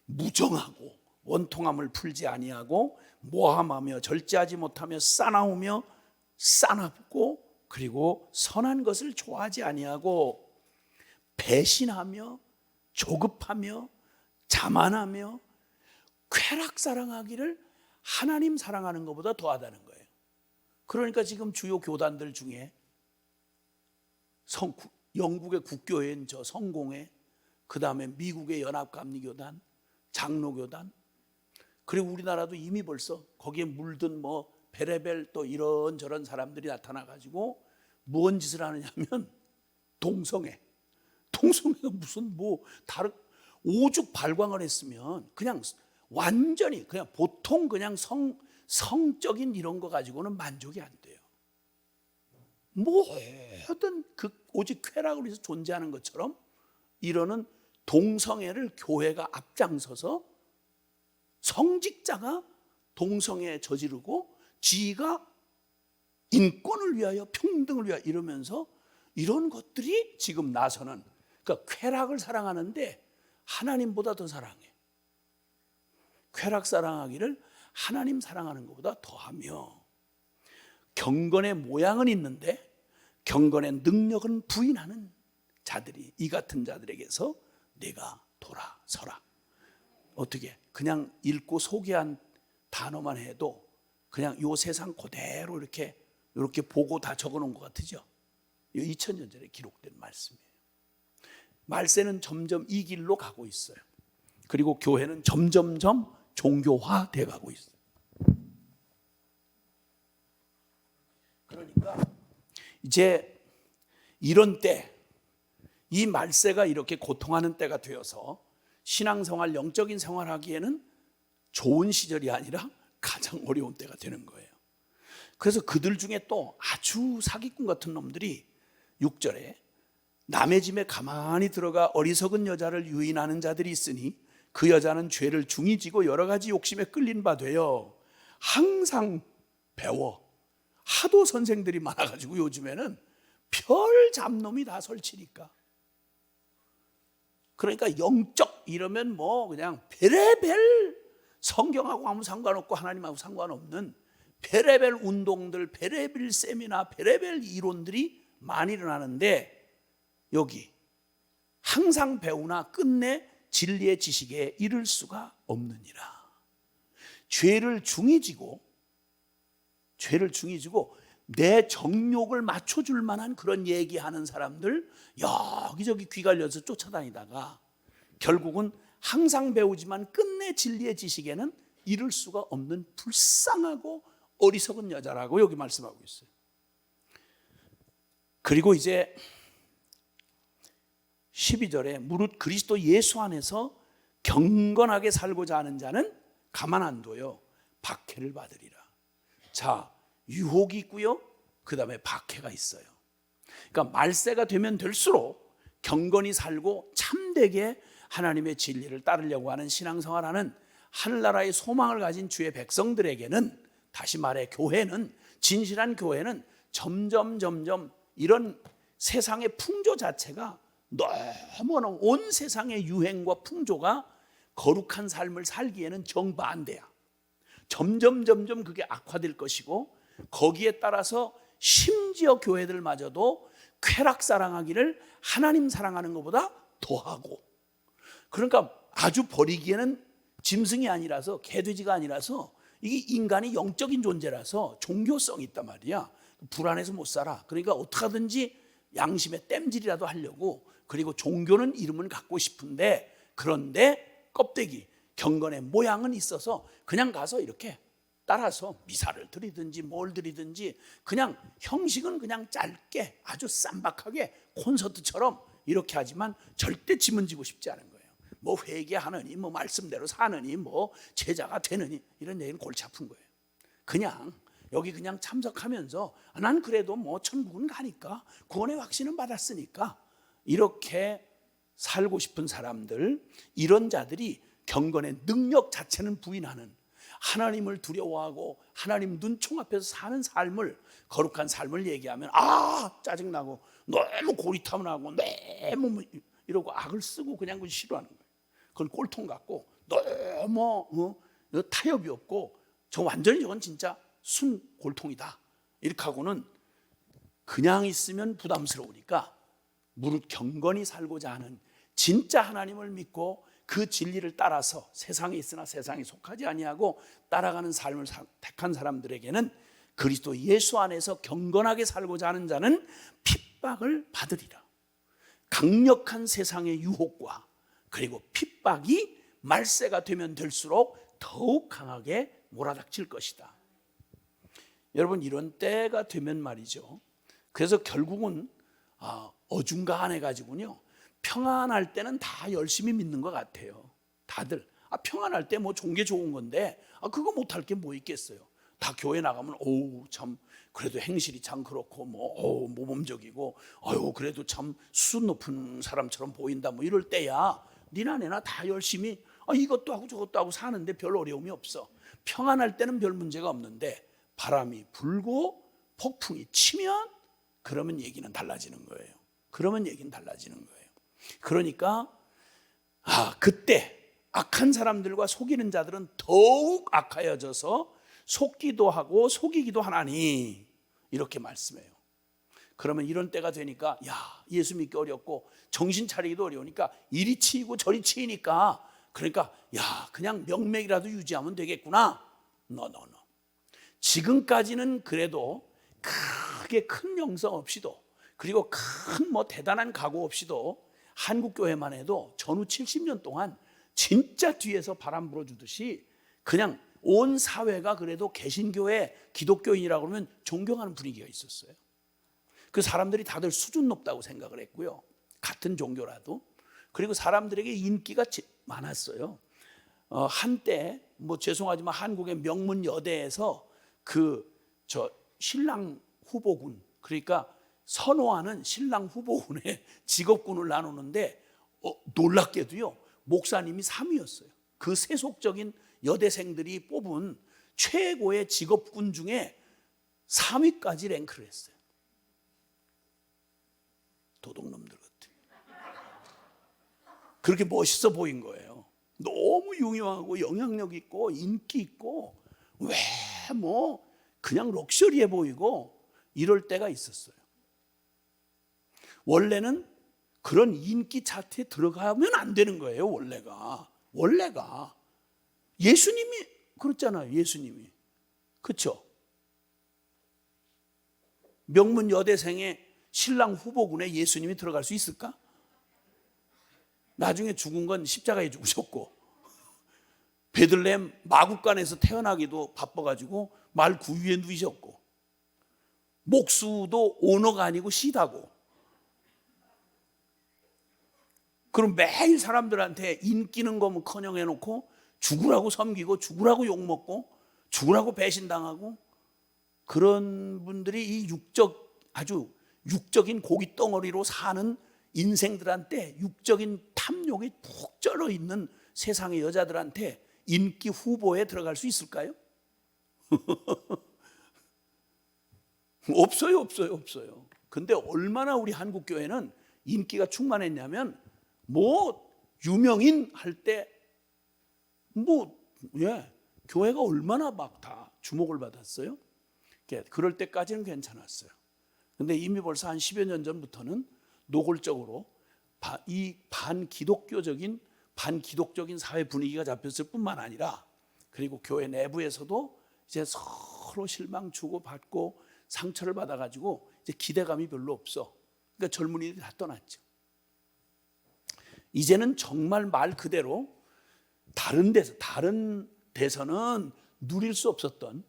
무정하고 원통함을 풀지 아니하고 모함하며 절제하지 못하며 싸나우며 싸납고 그리고 선한 것을 좋아하지 아니하고 배신하며 조급하며 자만하며 쾌락 사랑하기를 하나님 사랑하는 것보다 더하다는 거예요. 그러니까 지금 주요 교단들 중에 영국의 국교회인 저 성공회, 그 다음에 미국의 연합감리교단, 장로교단, 그리고 우리나라도 이미 벌써 거기에 물든 뭐 베레벨 또 이런저런 사람들이 나타나가지고 무언 짓을 하느냐면 동성애가 무슨 뭐 다른 오죽 발광을 했으면 그냥 완전히 그냥 보통 그냥 성적인 이런 거 가지고는 만족이 안 돼요. 뭐든 오직 쾌락을 위해서 존재하는 것처럼 이러는 동성애를 교회가 앞장서서 성직자가 동성애 저지르고 지가 인권을 위하여 평등을 위하여 이러면서 이런 것들이 지금 나서는 그러니까 쾌락을 사랑하는데 하나님보다 더 사랑해. 쾌락 사랑하기를 하나님 사랑하는 것보다 더하며 경건의 모양은 있는데 경건의 능력은 부인하는 자들이 이 같은 자들에게서 내가 돌아서라. 어떻게 그냥 읽고 소개한 단어만 해도 그냥 요 세상 그대로 이렇게 보고 다 적어놓은 것 같으죠. 2000년 전에 기록된 말씀이에요. 말세는 점점 이 길로 가고 있어요. 그리고 교회는 점점점 종교화돼 가고 있어요. 그러니까 이제 이런 때, 이 말세가 이렇게 고통하는 때가 되어서 신앙생활, 영적인 생활하기에는 좋은 시절이 아니라 가장 어려운 때가 되는 거예요. 그래서 그들 중에 또 아주 사기꾼 같은 놈들이 6절에 남의 집에 가만히 들어가 어리석은 여자를 유인하는 자들이 있으니 그 여자는 죄를 중히 지고 여러 가지 욕심에 끌린 바 되어 항상 배워. 하도 선생들이 많아가지고 요즘에는 별 잡놈이 다 설치니까. 그러니까 영적 이러면 뭐 그냥 별의별 성경하고 아무 상관없고 하나님하고 상관없는 별의별 운동들, 별의별 세미나, 별의별 이론들이 많이 일어나는데 여기 항상 배우나 끝내 진리의 지식에 이를 수가 없느니라. 죄를 중히 지고 내 정욕을 맞춰줄 만한 그런 얘기하는 사람들 여기저기 귀 갈려서 쫓아다니다가 결국은 항상 배우지만 끝내 진리의 지식에는 이를 수가 없는 불쌍하고 어리석은 여자라고 여기 말씀하고 있어요. 그리고 이제 12절에 무릇 그리스도 예수 안에서 경건하게 살고자 하는 자는 가만 안 둬요. 박해를 받으리라. 자, 유혹이 있고요. 그 다음에 박해가 있어요. 그러니까 말세가 되면 될수록 경건히 살고 참되게 하나님의 진리를 따르려고 하는 신앙생활하는 하늘나라의 소망을 가진 주의 백성들에게는, 다시 말해 교회는, 진실한 교회는 점점 이런 세상의 풍조 자체가 너무 온 세상의 유행과 풍조가 거룩한 삶을 살기에는 정반대야. 점점 그게 악화될 것이고, 거기에 따라서 심지어 교회들마저도 쾌락 사랑하기를 하나님 사랑하는 것보다 더하고, 그러니까 아주 버리기에는 짐승이 아니라서, 개돼지가 아니라서, 이게 인간이 영적인 존재라서 종교성이 있단 말이야. 불안해서 못 살아. 그러니까 어떻게 하든지 양심의 땜질이라도 하려고, 그리고 종교는 이름은 갖고 싶은데, 그런데 껍데기 경건의 모양은 있어서 그냥 가서 이렇게 따라서 미사를 드리든지 뭘 드리든지 그냥 형식은 그냥 짧게 아주 쌈박하게 콘서트처럼 이렇게 하지만 절대 짐은 지고 싶지 않은 거예요. 뭐 회개하느니 뭐 말씀대로 사느니 뭐 제자가 되느니 이런 얘기는 골치 아픈 거예요. 그냥 여기 그냥 참석하면서 난 그래도 뭐 천국은 가니까 구원의 확신은 받았으니까 이렇게 살고 싶은 사람들, 이런 자들이 경건의 능력 자체는 부인하는, 하나님을 두려워하고 하나님 눈총 앞에서 사는 삶을, 거룩한 삶을 얘기하면 짜증나고 너무 고리타분하고 너무 이러고 악을 쓰고 그냥 그걸 싫어하는 거예요. 그건 꼴통 같고 너무 타협이 없고 완전히 저건 진짜 순 골통이다 이렇게 하고는 그냥 있으면 부담스러우니까 무릇 경건히 살고자 하는, 진짜 하나님을 믿고 그 진리를 따라서 세상에 있으나 세상에 속하지 아니하고 따라가는 삶을 택한 사람들에게는 그리스도 예수 안에서 경건하게 살고자 하는 자는 핍박을 받으리라. 강력한 세상의 유혹과 그리고 핍박이 말세가 되면 될수록 더욱 강하게 몰아닥칠 것이다. 여러분, 이런 때가 되면 말이죠, 그래서 결국은 어중간해 가지고요, 평안할 때는 다 열심히 믿는 것 같아요. 다들 평안할 때 뭐 좋은 게 좋은 건데 그거 못할 게 뭐 있겠어요. 다 교회 나가면 참 그래도 행실이 참 그렇고 뭐 모범적이고 그래도 참 수준 높은 사람처럼 보인다 뭐 이럴 때야 니나 내나 다 열심히 이것도 하고 저것도 하고 사는데 별 어려움이 없어. 평안할 때는 별 문제가 없는데 바람이 불고 폭풍이 치면 그러면 얘기는 달라지는 거예요. 그러니까 그때 악한 사람들과 속이는 자들은 더욱 악하여져서 속기도 하고 속이기도 하나니 이렇게 말씀해요. 그러면 이런 때가 되니까 예수 믿기 어렵고 정신 차리기도 어려우니까 이리 치이고 저리 치이니까 그러니까 그냥 명맥이라도 유지하면 되겠구나. No. 지금까지는 그래도 크게 큰 영성 없이도 그리고 큰 대단한 각오 없이도 한국교회만 해도 전후 70년 동안 진짜 뒤에서 바람 불어주듯이 그냥 온 사회가 그래도 개신교회 기독교인이라고 그러면 존경하는 분위기가 있었어요. 그 사람들이 다들 수준 높다고 생각을 했고요. 같은 종교라도. 그리고 사람들에게 인기가 많았어요. 한때 죄송하지만 한국의 명문 여대에서 신랑 후보군, 그러니까 선호하는 신랑 후보군의 직업군을 나누는데 놀랍게도요 목사님이 3위였어요. 그 세속적인 여대생들이 뽑은 최고의 직업군 중에 3위까지 랭크를 했어요. 도둑놈들 같아. 그렇게 멋있어 보인 거예요. 너무 유명하고 영향력 있고 인기 있고 그냥 럭셔리해 보이고 이럴 때가 있었어요. 원래는 그런 인기 차트에 들어가면 안 되는 거예요. 원래가 예수님이 그렇잖아요. 예수님이 그렇죠. 명문 여대생의 신랑 후보군에 예수님이 들어갈 수 있을까? 나중에 죽은 건 십자가에 죽으셨고 베들레헴 마구간에서 태어나기도 바빠가지고 말 구유에 누이셨고 목수도 오너가 아니고 시다고, 그럼 매일 사람들한테 인기는 거면커녕 해놓고 죽으라고 섬기고 죽으라고 욕먹고 죽으라고 배신당하고, 그런 분들이 이 아주 육적인 고기 덩어리로 사는 인생들한테, 육적인 탐욕이 푹 쩔어 있는 세상의 여자들한테 인기 후보에 들어갈 수 있을까요? 없어요. 근데 얼마나 우리 한국 교회는 인기가 충만했냐면 유명인 할 때 교회가 얼마나 막 다 주목을 받았어요. 그럴 때까지는 괜찮았어요. 근데 이미 벌써 한 10여 년 전부터는 노골적으로 이 반기독적인 사회 분위기가 잡혔을 뿐만 아니라, 그리고 교회 내부에서도 이제 서로 실망 주고 받고 상처를 받아가지고 이제 기대감이 별로 없어. 그러니까 젊은이들이 다 떠났죠. 이제는 정말 말 그대로 다른 데서는 누릴 수 없었던,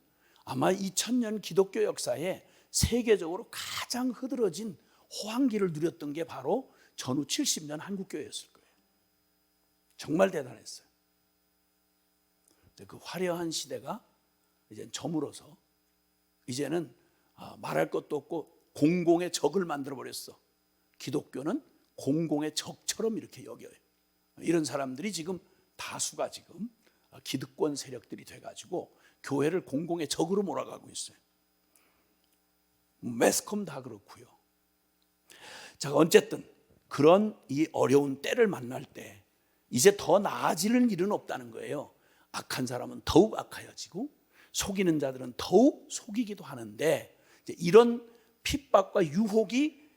아마 2000년 기독교 역사에 세계적으로 가장 흐드러진 호황기를 누렸던 게 바로 전후 70년 한국교회였을 거예요. 정말 대단했어요. 그 화려한 시대가 이제 저물어서 이제는 말할 것도 없고 공공의 적을 만들어 버렸어. 기독교는 공공의 적처럼 이렇게 여겨요. 이런 사람들이 지금 다수가 지금 기득권 세력들이 돼가지고 교회를 공공의 적으로 몰아가고 있어요. 매스컴 다 그렇고요. 자, 어쨌든 그런 이 어려운 때를 만날 때 이제 더 나아지는 일은 없다는 거예요. 악한 사람은 더욱 악하여지고 속이는 자들은 더욱 속이기도 하는데, 이제 이런 핍박과 유혹이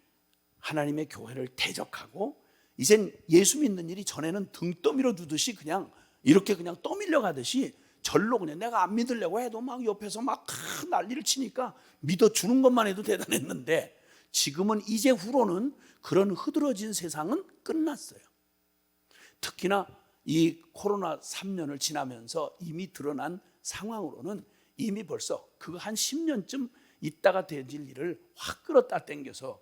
하나님의 교회를 대적하고, 이젠 예수 믿는 일이 전에는 등 떠밀어 두듯이 그냥 이렇게 그냥 떠밀려 가듯이 절로 그냥 내가 안 믿으려고 해도 막 옆에서 막 난리를 치니까 믿어주는 것만 해도 대단했는데, 지금은 이제 후로는 그런 흐드러진 세상은 끝났어요. 특히나 이 코로나 3년을 지나면서 이미 드러난 상황으로는 이미 벌써 그거 한 10년쯤 있다가 되질 일을 확 끌었다 당겨서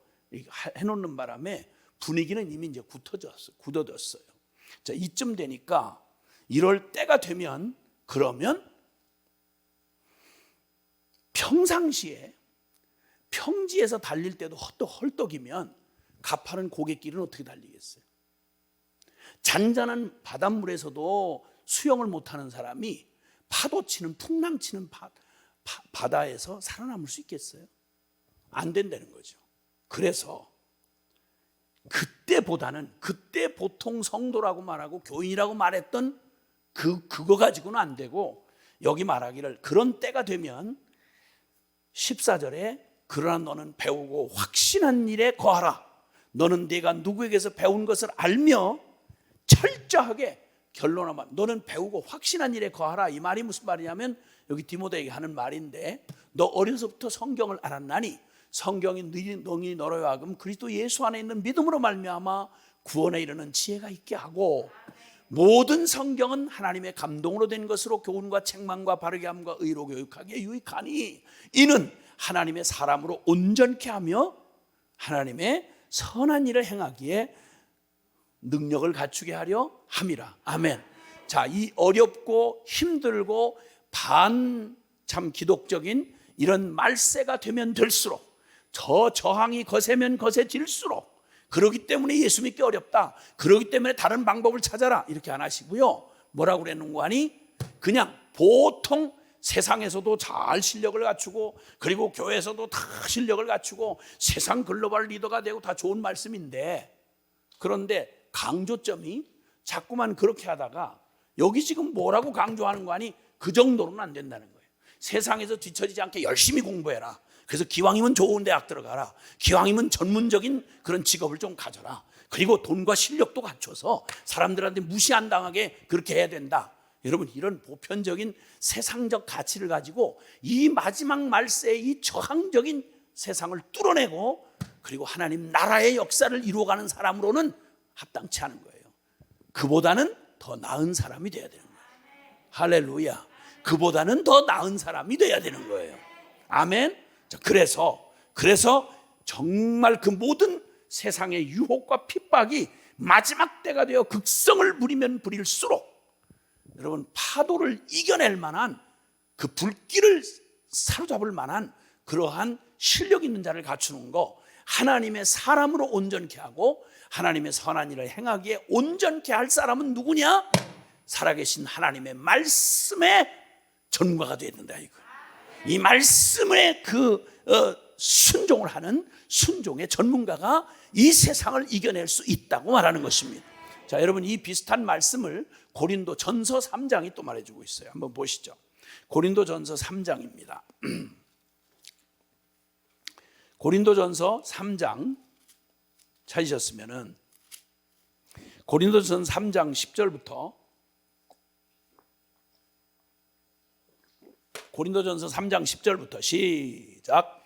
해놓는 바람에 분위기는 이미 이제 굳어졌어요. 자, 이쯤 되니까 이럴 때가 되면, 그러면 평상시에 평지에서 달릴 때도 헐떡이면 가파른 고갯길은 어떻게 달리겠어요? 잔잔한 바닷물에서도 수영을 못하는 사람이 파도 치는 풍랑 치는 바다에서 살아남을 수 있겠어요? 안 된다는 거죠. 그래서 그때보다는, 그때 보통 성도라고 말하고 교인이라고 말했던 그거 가지고는 안 되고, 여기 말하기를 그런 때가 되면 14절에 그러나 너는 배우고 확신한 일에 거하라. 너는 네가 누구에게서 배운 것을 알며 철저하게 결론하면 너는 배우고 확신한 일에 거하라. 이 말이 무슨 말이냐면 여기 디모데에게 하는 말인데, 너 어려서부터 성경을 알았나니 성경이 너희 너로 하여금 그리스도 예수 안에 있는 믿음으로 말미암아 구원에 이르는 지혜가 있게 하고, 모든 성경은 하나님의 감동으로 된 것으로 교훈과 책망과 바르게 함과 의로 교육하기에 유익하니 이는 하나님의 사람으로 온전케 하며 하나님의 선한 일을 행하기에 능력을 갖추게 하려 함이라. 아멘. 자, 이 어렵고 힘들고 참 기독적인 이런 말세가 되면 될수록, 저항이 거세면 거세질수록, 그러기 때문에 예수 믿기 어렵다, 그러기 때문에 다른 방법을 찾아라, 이렇게 안 하시고요. 뭐라고 그랬는고 하니, 그냥 보통 세상에서도 잘 실력을 갖추고, 그리고 교회에서도 다 실력을 갖추고 세상 글로벌 리더가 되고 다 좋은 말씀인데, 그런데 강조점이 자꾸만 그렇게 하다가 여기 지금 뭐라고 강조하는 거 아니, 그 정도로는 안 된다는 거예요. 세상에서 뒤처지지 않게 열심히 공부해라. 그래서 기왕이면 좋은 대학 들어가라. 기왕이면 전문적인 그런 직업을 좀 가져라. 그리고 돈과 실력도 갖춰서 사람들한테 무시 안 당하게 그렇게 해야 된다. 여러분, 이런 보편적인 세상적 가치를 가지고 이 마지막 말세의 이 저항적인 세상을 뚫어내고, 그리고 하나님 나라의 역사를 이루어가는 사람으로는 합당치 않은 거예요. 그보다는 더 나은 사람이 돼야 되는 거예요. 할렐루야. 그보다는 더 나은 사람이 돼야 되는 거예요. 아멘. 자, 그래서 정말 그 모든 세상의 유혹과 핍박이 마지막 때가 되어 극성을 부리면 부릴수록, 여러분, 파도를 이겨낼 만한, 그 불길을 사로잡을 만한 그러한 실력 있는 자를 갖추는 거, 하나님의 사람으로 온전케 하고 하나님의 선한 일을 행하기에 온전케 할 사람은 누구냐? 살아계신 하나님의 말씀의 전문가가 되어야 된다, 이거. 이 말씀에 순종을 하는 순종의 전문가가 이 세상을 이겨낼 수 있다고 말하는 것입니다. 자, 여러분, 이 비슷한 말씀을 고린도 전서 3장이 또 말해주고 있어요. 한번 보시죠. 고린도 전서 3장입니다. 고린도 전서 3장 찾으셨으면은 고린도 전서 3장 10절부터, 고린도전서 3장 10절부터 시작.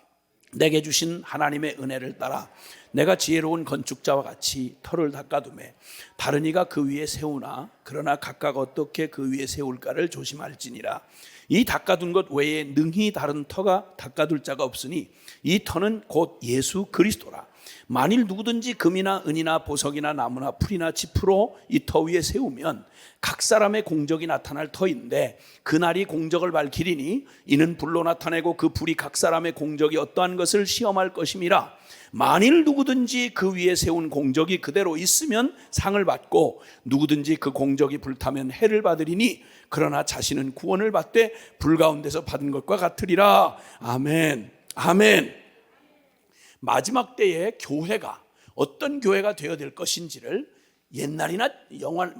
내게 주신 하나님의 은혜를 따라 내가 지혜로운 건축자와 같이 터를 닦아두매 다른 이가 그 위에 세우나 그러나 각각 어떻게 그 위에 세울까를 조심할지니라. 이 닦아둔 것 외에 능히 다른 터가 닦아둘 자가 없으니 이 터는 곧 예수 그리스도라. 만일 누구든지 금이나 은이나 보석이나 나무나 풀이나 짚으로 이 터 위에 세우면 각 사람의 공적이 나타날 터인데 그날이 공적을 밝히리니 이는 불로 나타내고 그 불이 각 사람의 공적이 어떠한 것을 시험할 것임이라. 만일 누구든지 그 위에 세운 공적이 그대로 있으면 상을 받고 누구든지 그 공적이 불타면 해를 받으리니 그러나 자신은 구원을 받되 불 가운데서 받은 것과 같으리라. 아멘. 아멘. 마지막 때에 교회가 어떤 교회가 되어야 될 것인지를 옛날이나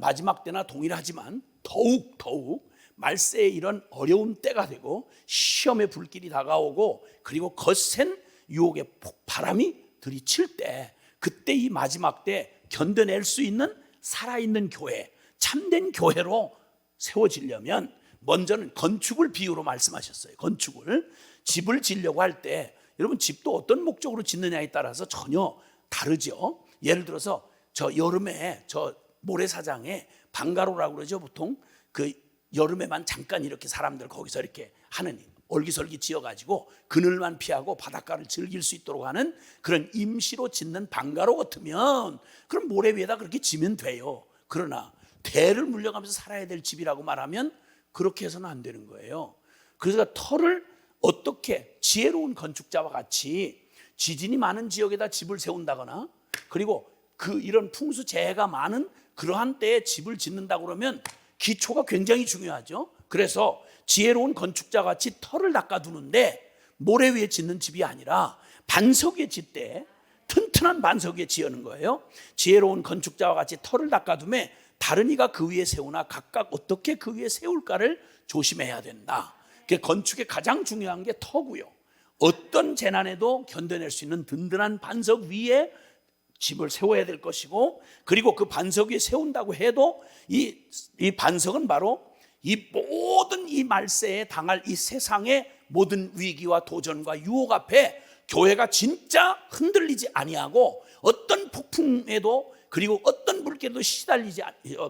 마지막 때나 동일하지만 더욱 말세의 이런 어려운 때가 되고 시험의 불길이 다가오고 그리고 거센 유혹의 바람이 들이칠 때, 그때 이 마지막 때 견뎌낼 수 있는 살아있는 교회, 참된 교회로 세워지려면 먼저는 건축을 비유로 말씀하셨어요. 건축을, 집을 지으려고 할 때 여러분 집도 어떤 목적으로 짓느냐에 따라서 전혀 다르죠. 예를 들어서 저 여름에 저 모래사장에 방가로라고 그러죠. 보통 그 여름에만 잠깐 이렇게 사람들 거기서 이렇게 하는 얼기설기 지어가지고 그늘만 피하고 바닷가를 즐길 수 있도록 하는 그런 임시로 짓는 방가로 같으면 그럼 모래 위에다 그렇게 지면 돼요. 그러나 대를 물려가면서 살아야 될 집이라고 말하면 그렇게 해서는 안 되는 거예요. 그래서 터를 어떻게 지혜로운 건축자와 같이 지진이 많은 지역에다 집을 세운다거나 그리고 그 이런 풍수재해가 많은 그러한 때에 집을 짓는다고 그러면 기초가 굉장히 중요하죠. 그래서 지혜로운 건축자 같이 터를 닦아두는데 모래 위에 짓는 집이 아니라 반석 위에 짓되 튼튼한 반석 위에 지으는 거예요. 지혜로운 건축자와 같이 터를 닦아두매 다른 이가 그 위에 세우나 각각 어떻게 그 위에 세울까를 조심해야 된다. 건축의 가장 중요한 게 터고요. 어떤 재난에도 견뎌낼 수 있는 든든한 반석 위에 집을 세워야 될 것이고, 그리고 그 반석 위에 세운다고 해도 이 반석은 바로 이 모든 이 말세에 당할 이 세상의 모든 위기와 도전과 유혹 앞에 교회가 진짜 흔들리지 아니하고 어떤 폭풍에도 그리고 어떤 불길에도 시달리지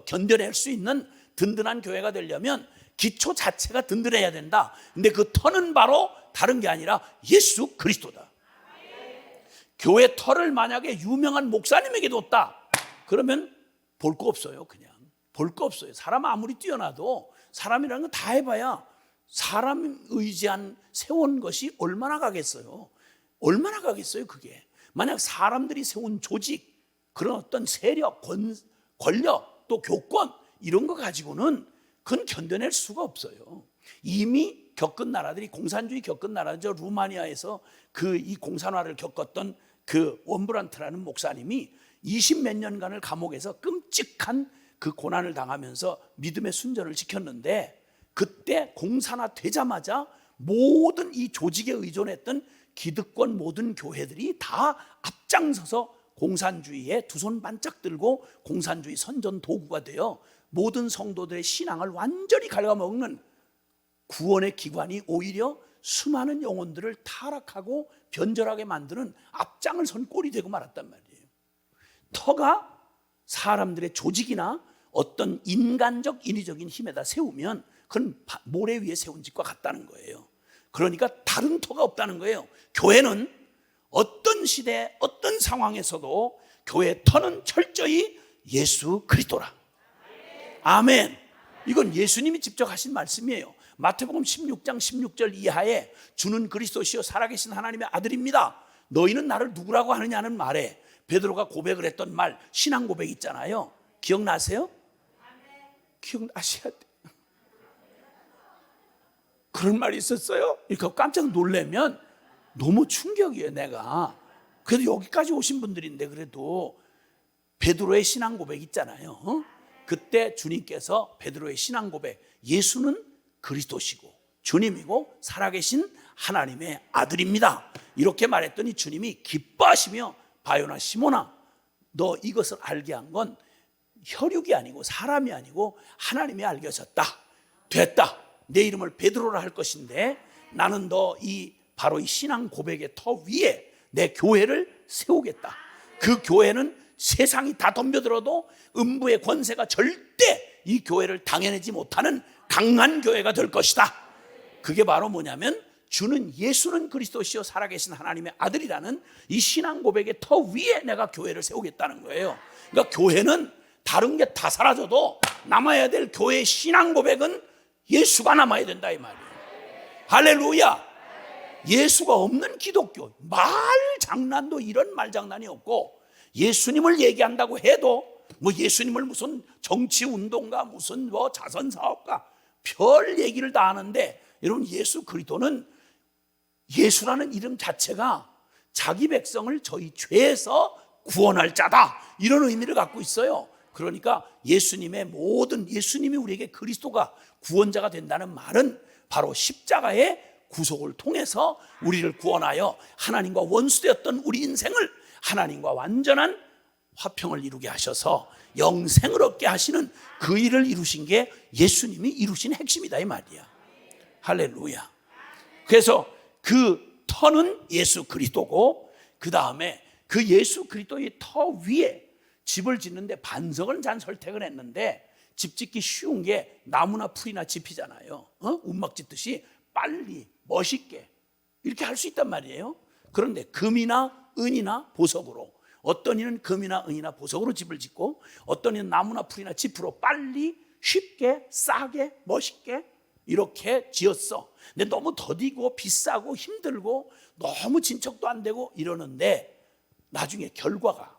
견뎌낼 수 있는 든든한 교회가 되려면 기초 자체가 든든해야 된다. 근데 그 터는 바로 다른 게 아니라 예수 그리스도다. 교회 터를 만약에 유명한 목사님에게 뒀다 그러면 볼 거 없어요. 그냥 볼 거 없어요. 사람 아무리 뛰어나도 사람이라는 건 다 해봐야 사람 의지한 세운 것이 얼마나 가겠어요. 얼마나 가겠어요. 그게 만약 사람들이 세운 조직, 그런 어떤 세력, 권력, 또 교권 이런 거 가지고는 그건 견뎌낼 수가 없어요. 이미 겪은 나라들이, 공산주의 겪은 나라죠. 루마니아에서 이 공산화를 겪었던 그 원브란트라는 목사님이 20몇 년간을 감옥에서 끔찍한 그 고난을 당하면서 믿음의 순전을 지켰는데, 그때 공산화 되자마자 모든 이 조직에 의존했던 기득권 모든 교회들이 다 앞장서서 공산주의에 두 손 반짝 들고 공산주의 선전 도구가 되어 모든 성도들의 신앙을 완전히 갉아먹는 구원의 기관이 오히려 수많은 영혼들을 타락하고 변절하게 만드는 앞장을 선 꼴이 되고 말았단 말이에요. 터가 사람들의 조직이나 어떤 인간적 인위적인 힘에다 세우면 그건 모래 위에 세운 집과 같다는 거예요. 그러니까 다른 터가 없다는 거예요. 교회는 어떤 시대 어떤 상황에서도 교회의 터는 철저히 예수 그리스도라. 아멘. 이건 예수님이 직접 하신 말씀이에요. 마태복음 16장 16절 이하에 주는 그리스도시요 살아계신 하나님의 아들입니다. 너희는 나를 누구라고 하느냐는 말에 베드로가 고백을 했던 말, 신앙 고백 있잖아요. 기억나세요? 기억나셔야 돼. 그런 말이 있었어요. 이렇게 깜짝 놀라면 너무 충격이에요. 내가 그래도 여기까지 오신 분들인데 그래도 베드로의 신앙 고백 있잖아요. 그때 주님께서 베드로의 신앙 고백, 예수는 그리스도시고 주님이고 살아계신 하나님의 아들입니다, 이렇게 말했더니 주님이 기뻐하시며 바요나 시몬아, 너 이것을 알게 한 건 혈육이 아니고 사람이 아니고 하나님이 알게 하셨다. 됐다. 내 이름을 베드로라 할 것인데 나는 너 이 바로 이 신앙 고백의 터 위에 내 교회를 세우겠다. 그 교회는 세상이 다 덤벼들어도 음부의 권세가 절대 이 교회를 당해내지 못하는 강한 교회가 될 것이다. 그게 바로 뭐냐면 주는 예수는 그리스도시요 살아계신 하나님의 아들이라는 이 신앙 고백의 터 위에 내가 교회를 세우겠다는 거예요. 그러니까 교회는 다른 게 다 사라져도 남아야 될 교회의 신앙 고백은 예수가 남아야 된다 이 말이에요. 할렐루야. 예수가 없는 기독교, 말 장난도 이런 말 장난이 없고, 예수님을 얘기한다고 해도 뭐 예수님을 무슨 정치운동가 무슨 뭐 자선사업가 별 얘기를 다 하는데, 여러분 예수 그리스도는 예수라는 이름 자체가 자기 백성을 저희 죄에서 구원할 자다 이런 의미를 갖고 있어요. 그러니까 예수님의 모든, 예수님이 우리에게 그리스도가 구원자가 된다는 말은 바로 십자가의 구속을 통해서 우리를 구원하여 하나님과 원수되었던 우리 인생을 하나님과 완전한 화평을 이루게 하셔서 영생을 얻게 하시는 그 일을 이루신 게 예수님이 이루신 핵심이다 이 말이야. 할렐루야. 그래서 그 터는 예수 그리스도고, 그 다음에 그 예수 그리스도의 터 위에 집을 짓는데 반석을 잘 선택을 했는데, 집 짓기 쉬운 게 나무나 풀이나 짚이잖아요. 움막 짓듯이 빨리 멋있게 이렇게 할 수 있단 말이에요. 그런데 금이나 은이나 보석으로, 어떤 이는 금이나 은이나 보석으로 집을 짓고, 어떤 이는 나무나 풀이나 짚으로 빨리 쉽게 싸게 멋있게 이렇게 지었어. 근데 너무 더디고 비싸고 힘들고 너무 진척도 안 되고 이러는데, 나중에 결과가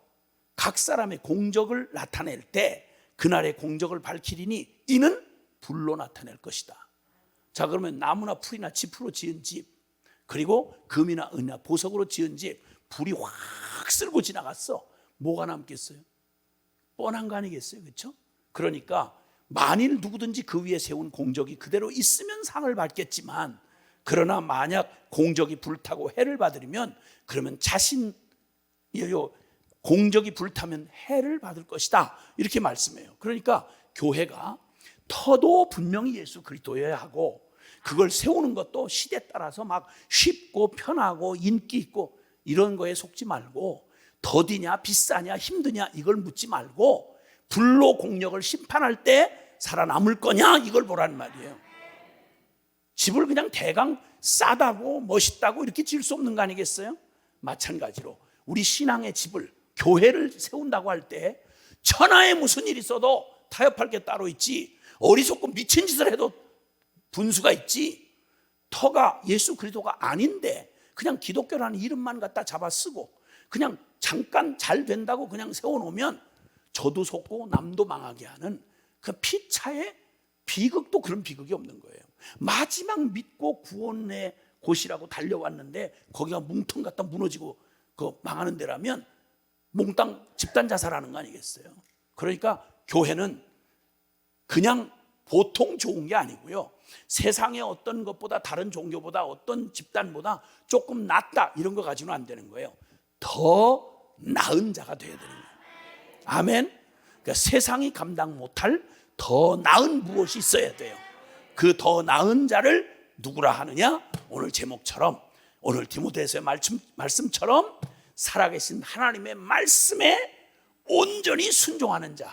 각 사람의 공적을 나타낼 때 그날의 공적을 밝히리니 이는 불로 나타낼 것이다. 자, 그러면 나무나 풀이나 짚으로 지은 집, 그리고 금이나 은이나 보석으로 지은 집, 불이 확 쓸고 지나갔어. 뭐가 남겠어요? 뻔한 거 아니겠어요? 그렇죠? 그러니까 만일 누구든지 그 위에 세운 공적이 그대로 있으면 상을 받겠지만, 그러나 만약 공적이 불타고 해를 받으면, 그러면 공적이 불타면 해를 받을 것이다 이렇게 말씀해요. 그러니까 교회가 터도 분명히 예수 그리스도여야 하고, 그걸 세우는 것도 시대에 따라서 막 쉽고 편하고 인기 있고 이런 거에 속지 말고, 더디냐 비싸냐 힘드냐 이걸 묻지 말고, 불로 공력을 심판할 때 살아남을 거냐 이걸 보란 말이에요. 집을 그냥 대강 싸다고 멋있다고 이렇게 지을 수 없는 거 아니겠어요? 마찬가지로 우리 신앙의 집을, 교회를 세운다고 할 때 천하에 무슨 일이 있어도 타협할 게 따로 있지, 어리석고 미친 짓을 해도 분수가 있지, 터가 예수 그리스도가 아닌데 그냥 기독교라는 이름만 갖다 잡아 쓰고 그냥 잠깐 잘 된다고 그냥 세워놓으면 저도 속고 남도 망하게 하는 그 피차의 비극도 그런 비극이 없는 거예요. 마지막 믿고 구원의 곳이라고 달려왔는데 거기가 뭉텅 갖다 무너지고 그 망하는 데라면 몽땅 집단 자살하는 거 아니겠어요? 그러니까 교회는 그냥 보통 좋은 게 아니고요, 세상의 어떤 것보다, 다른 종교보다, 어떤 집단보다 조금 낫다 이런 거 가지고는 안 되는 거예요. 더 나은 자가 되어야 되는 거예요. 아멘. 그러니까 세상이 감당 못할 더 나은 무엇이 있어야 돼요. 그 더 나은 자를 누구라 하느냐? 오늘 제목처럼, 오늘 디모데서의 말씀처럼 살아계신 하나님의 말씀에 온전히 순종하는 자.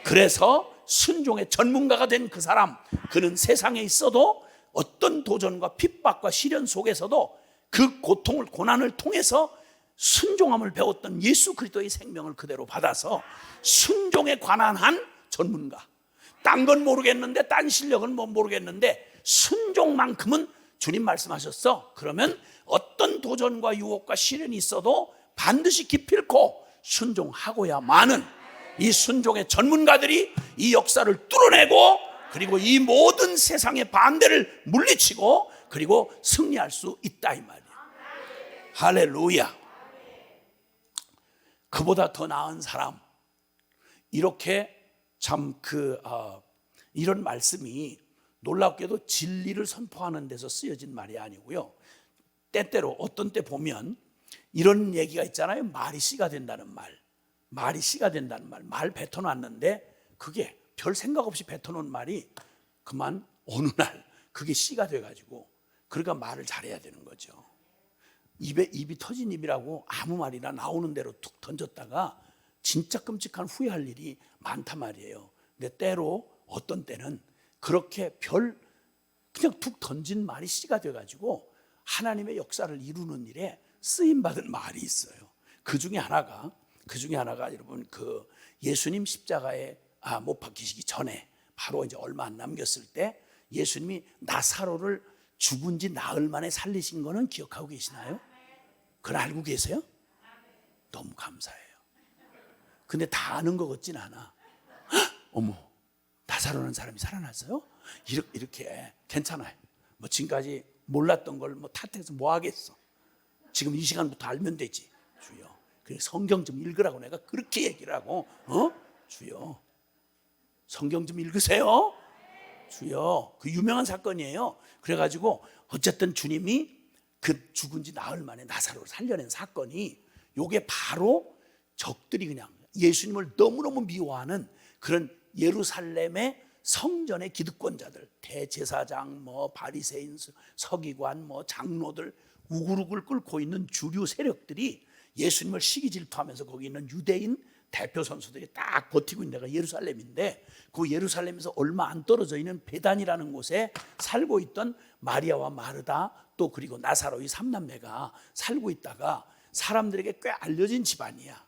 그래서 순종의 전문가가 된 그 사람, 그는 세상에 있어도 어떤 도전과 핍박과 시련 속에서도 그 고통을, 고난을 통해서 순종함을 배웠던 예수 그리스도의 생명을 그대로 받아서 순종에 관한 한 전문가. 딴 건 모르겠는데, 딴 실력은 뭐 모르겠는데 순종만큼은 주님 말씀하셨어. 그러면 어떤 도전과 유혹과 시련이 있어도 반드시 기필코 순종하고야만은 이 순종의 전문가들이 이 역사를 뚫어내고, 그리고 이 모든 세상의 반대를 물리치고, 그리고 승리할 수 있다 이 말이에요. 할렐루야. 그보다 더 나은 사람, 이렇게 참 이런 말씀이 놀랍게도 진리를 선포하는 데서 쓰여진 말이 아니고요, 때때로 어떤 때 보면 이런 얘기가 있잖아요. 말이 씨가 된다는 말. 말이 씨가 된다는 말. 말 뱉어놨는데 그게 별 생각 없이 뱉어놓은 말이 그만 어느 날 그게 씨가 돼가지고 그러니까 말을 잘해야 되는 거죠. 입이 터진 입이라고 아무 말이나 나오는 대로 툭 던졌다가 진짜 끔찍한 후회할 일이 많단 말이에요. 근데 때로 어떤 때는 그렇게 그냥 툭 던진 말이 씨가 돼가지고 하나님의 역사를 이루는 일에 쓰임 받은 말이 있어요. 그 중에 하나가 여러분 그 예수님 십자가에 못 박히시기 전에 바로 이제 얼마 안 남겼을 때 예수님이 나사로를 죽은 지 나흘 만에 살리신 거는 기억하고 계시나요? 그걸 알고 계세요? 너무 감사해요. 근데 다 아는 것 같진 않아. 헉, 어머, 나사로라는 사람이 살아났어요? 이렇게 괜찮아요. 뭐 지금까지 몰랐던 걸 뭐 탓해서 뭐 하겠어. 지금 이 시간부터 알면 되지. 주여, 그래 성경 좀 읽으라고 내가 그렇게 얘기를 하고, 주여 성경 좀 읽으세요. 주여, 그 유명한 사건이에요. 그래가지고 어쨌든 주님이 그 죽은 지 나흘 만에 나사로를 살려낸 사건이, 요게 바로 적들이 그냥 예수님을 너무너무 미워하는 그런 예루살렘의 성전의 기득권자들, 대제사장, 뭐 바리새인, 서기관, 뭐 장로들, 우글우글 끓고 있는 주류 세력들이 예수님을 시기 질투하면서 거기 있는 유대인 대표 선수들이 딱 버티고 있는 데가 예루살렘인데, 그 예루살렘에서 얼마 안 떨어져 있는 베단이라는 곳에 살고 있던 마리아와 마르다, 또 그리고 나사로 이 삼남매가 살고 있다가 사람들에게 꽤 알려진 집안이야.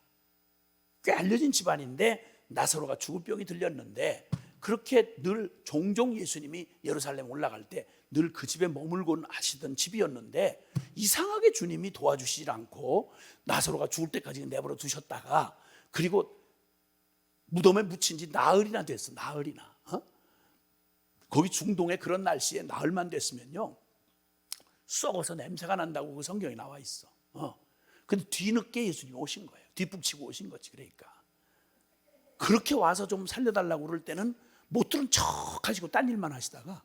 꽤 알려진 집안인데 나사로가 죽을 병이 들렸는데, 그렇게 늘 종종 예수님이 예루살렘 올라갈 때 늘 그 집에 머물곤 하시던 집이었는데, 이상하게 주님이 도와주시지 않고 나사로가 죽을 때까지 내버려 두셨다가, 그리고 무덤에 묻힌 지 나흘이나 됐어. 나흘이나. 거기 중동의 그런 날씨에 나흘만 됐으면요 썩어서 냄새가 난다고 그 성경에 나와 있어. 근데 뒤늦게 예수님이 오신 거예요. 뒷북치고 오신 거지. 그러니까 그렇게 와서 좀 살려달라고 그럴 때는 못 들은 척 하시고 딴 일만 하시다가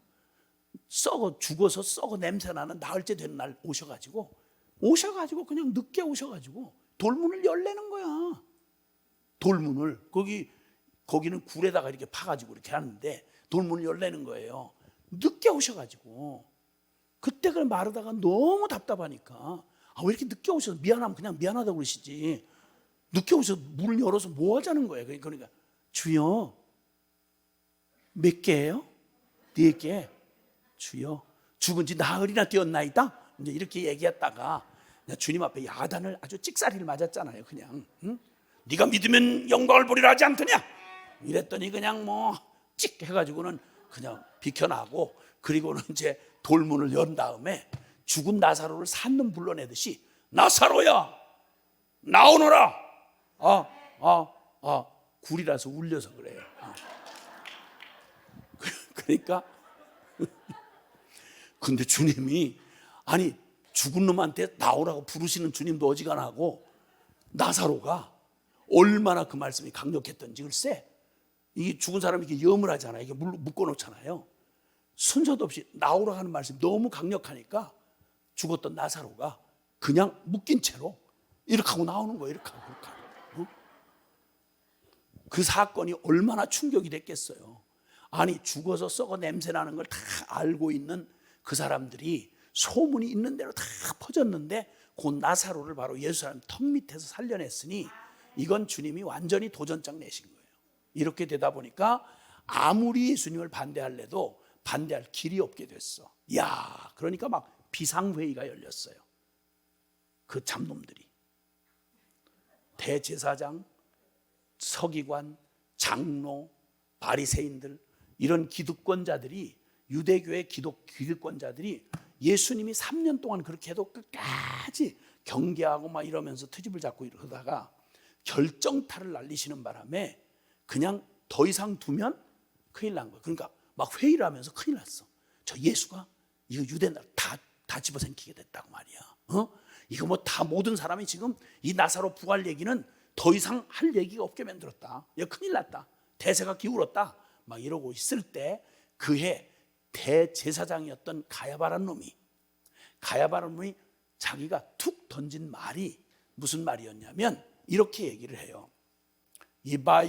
죽어서 썩어 냄새 나는 나흘째 되는 날 오셔가지고 그냥 늦게 오셔가지고 돌문을 열래는 거야. 돌문을 거기는 굴에다가 이렇게 파가지고 이렇게 하는데 돌문을 열래는 거예요. 늦게 오셔가지고. 그때 그 마르다가 너무 답답하니까, 왜 이렇게 늦게 오셔서 미안하면 그냥 미안하다고 그러시지, 늦게 오셔서 문을 열어서 뭐 하자는 거예요. 그러니까 주여 몇 개예요? 4개. 주여 죽은 지 나흘이나 되었나이다. 이제 이렇게 얘기했다가 주님 앞에 야단을 아주 찍사리를 맞았잖아요. 그냥 네가 믿으면 영광을 보리라 하지 않더냐 이랬더니 그냥 뭐 찍 해가지고는 그냥 비켜나고, 그리고는 이제 돌문을 연 다음에 죽은 나사로를 산놈 불러내듯이 나사로야 나오너라. 굴이라서 울려서 그래요. 그러니까 근데 주님이, 아니 죽은 놈한테 나오라고 부르시는 주님도 어지간하고 나사로가 얼마나 그 말씀이 강력했던지 글쎄, 이 죽은 사람이 이렇게 염을 하잖아요. 이게 물로 묶어놓잖아요. 순서도 없이 나오라 하는 말씀이 너무 강력하니까 죽었던 나사로가 그냥 묶인 채로 이렇게 하고 나오는 거예요. 이렇게 하고. 그 사건이 얼마나 충격이 됐겠어요. 아니 죽어서 썩어 냄새 나는 걸 다 알고 있는 그 사람들이 소문이 있는 대로 다 퍼졌는데, 그 나사로를 바로 예루살렘 턱 밑에서 살려냈으니 이건 주님이 완전히 도전장 내신 거예요. 이렇게 되다 보니까 아무리 예수님을 반대할래도 반대할 길이 없게 됐어. 그러니까 막 비상회의가 열렸어요. 그 잡놈들이, 대제사장, 서기관, 장로, 바리새인들, 이런 기득권자들이, 유대교의 기득권자들이 예수님이 3년 동안 그렇게 해도 끝까지 경계하고 막 이러면서 트집을 잡고 이러다가 결정타를 날리시는 바람에 그냥 더 이상 두면 큰일 난 거예요. 그러니까 막 회의를 하면서 큰일 났어. 저 예수가 이거 유대 나라 다 집어삼키게 됐다고 말이야. 이거 뭐 다 모든 사람이 지금 이 나사로 부활 얘기는 더 이상 할 얘기가 없게 만들었다. 이거 큰일 났다. 대세가 기울었다. 막 이러고 있을 때 그해 대제사장이었던 가야바라는 놈이 자기가 툭 던진 말이 무슨 말이었냐면 이렇게 얘기를 해요. 이봐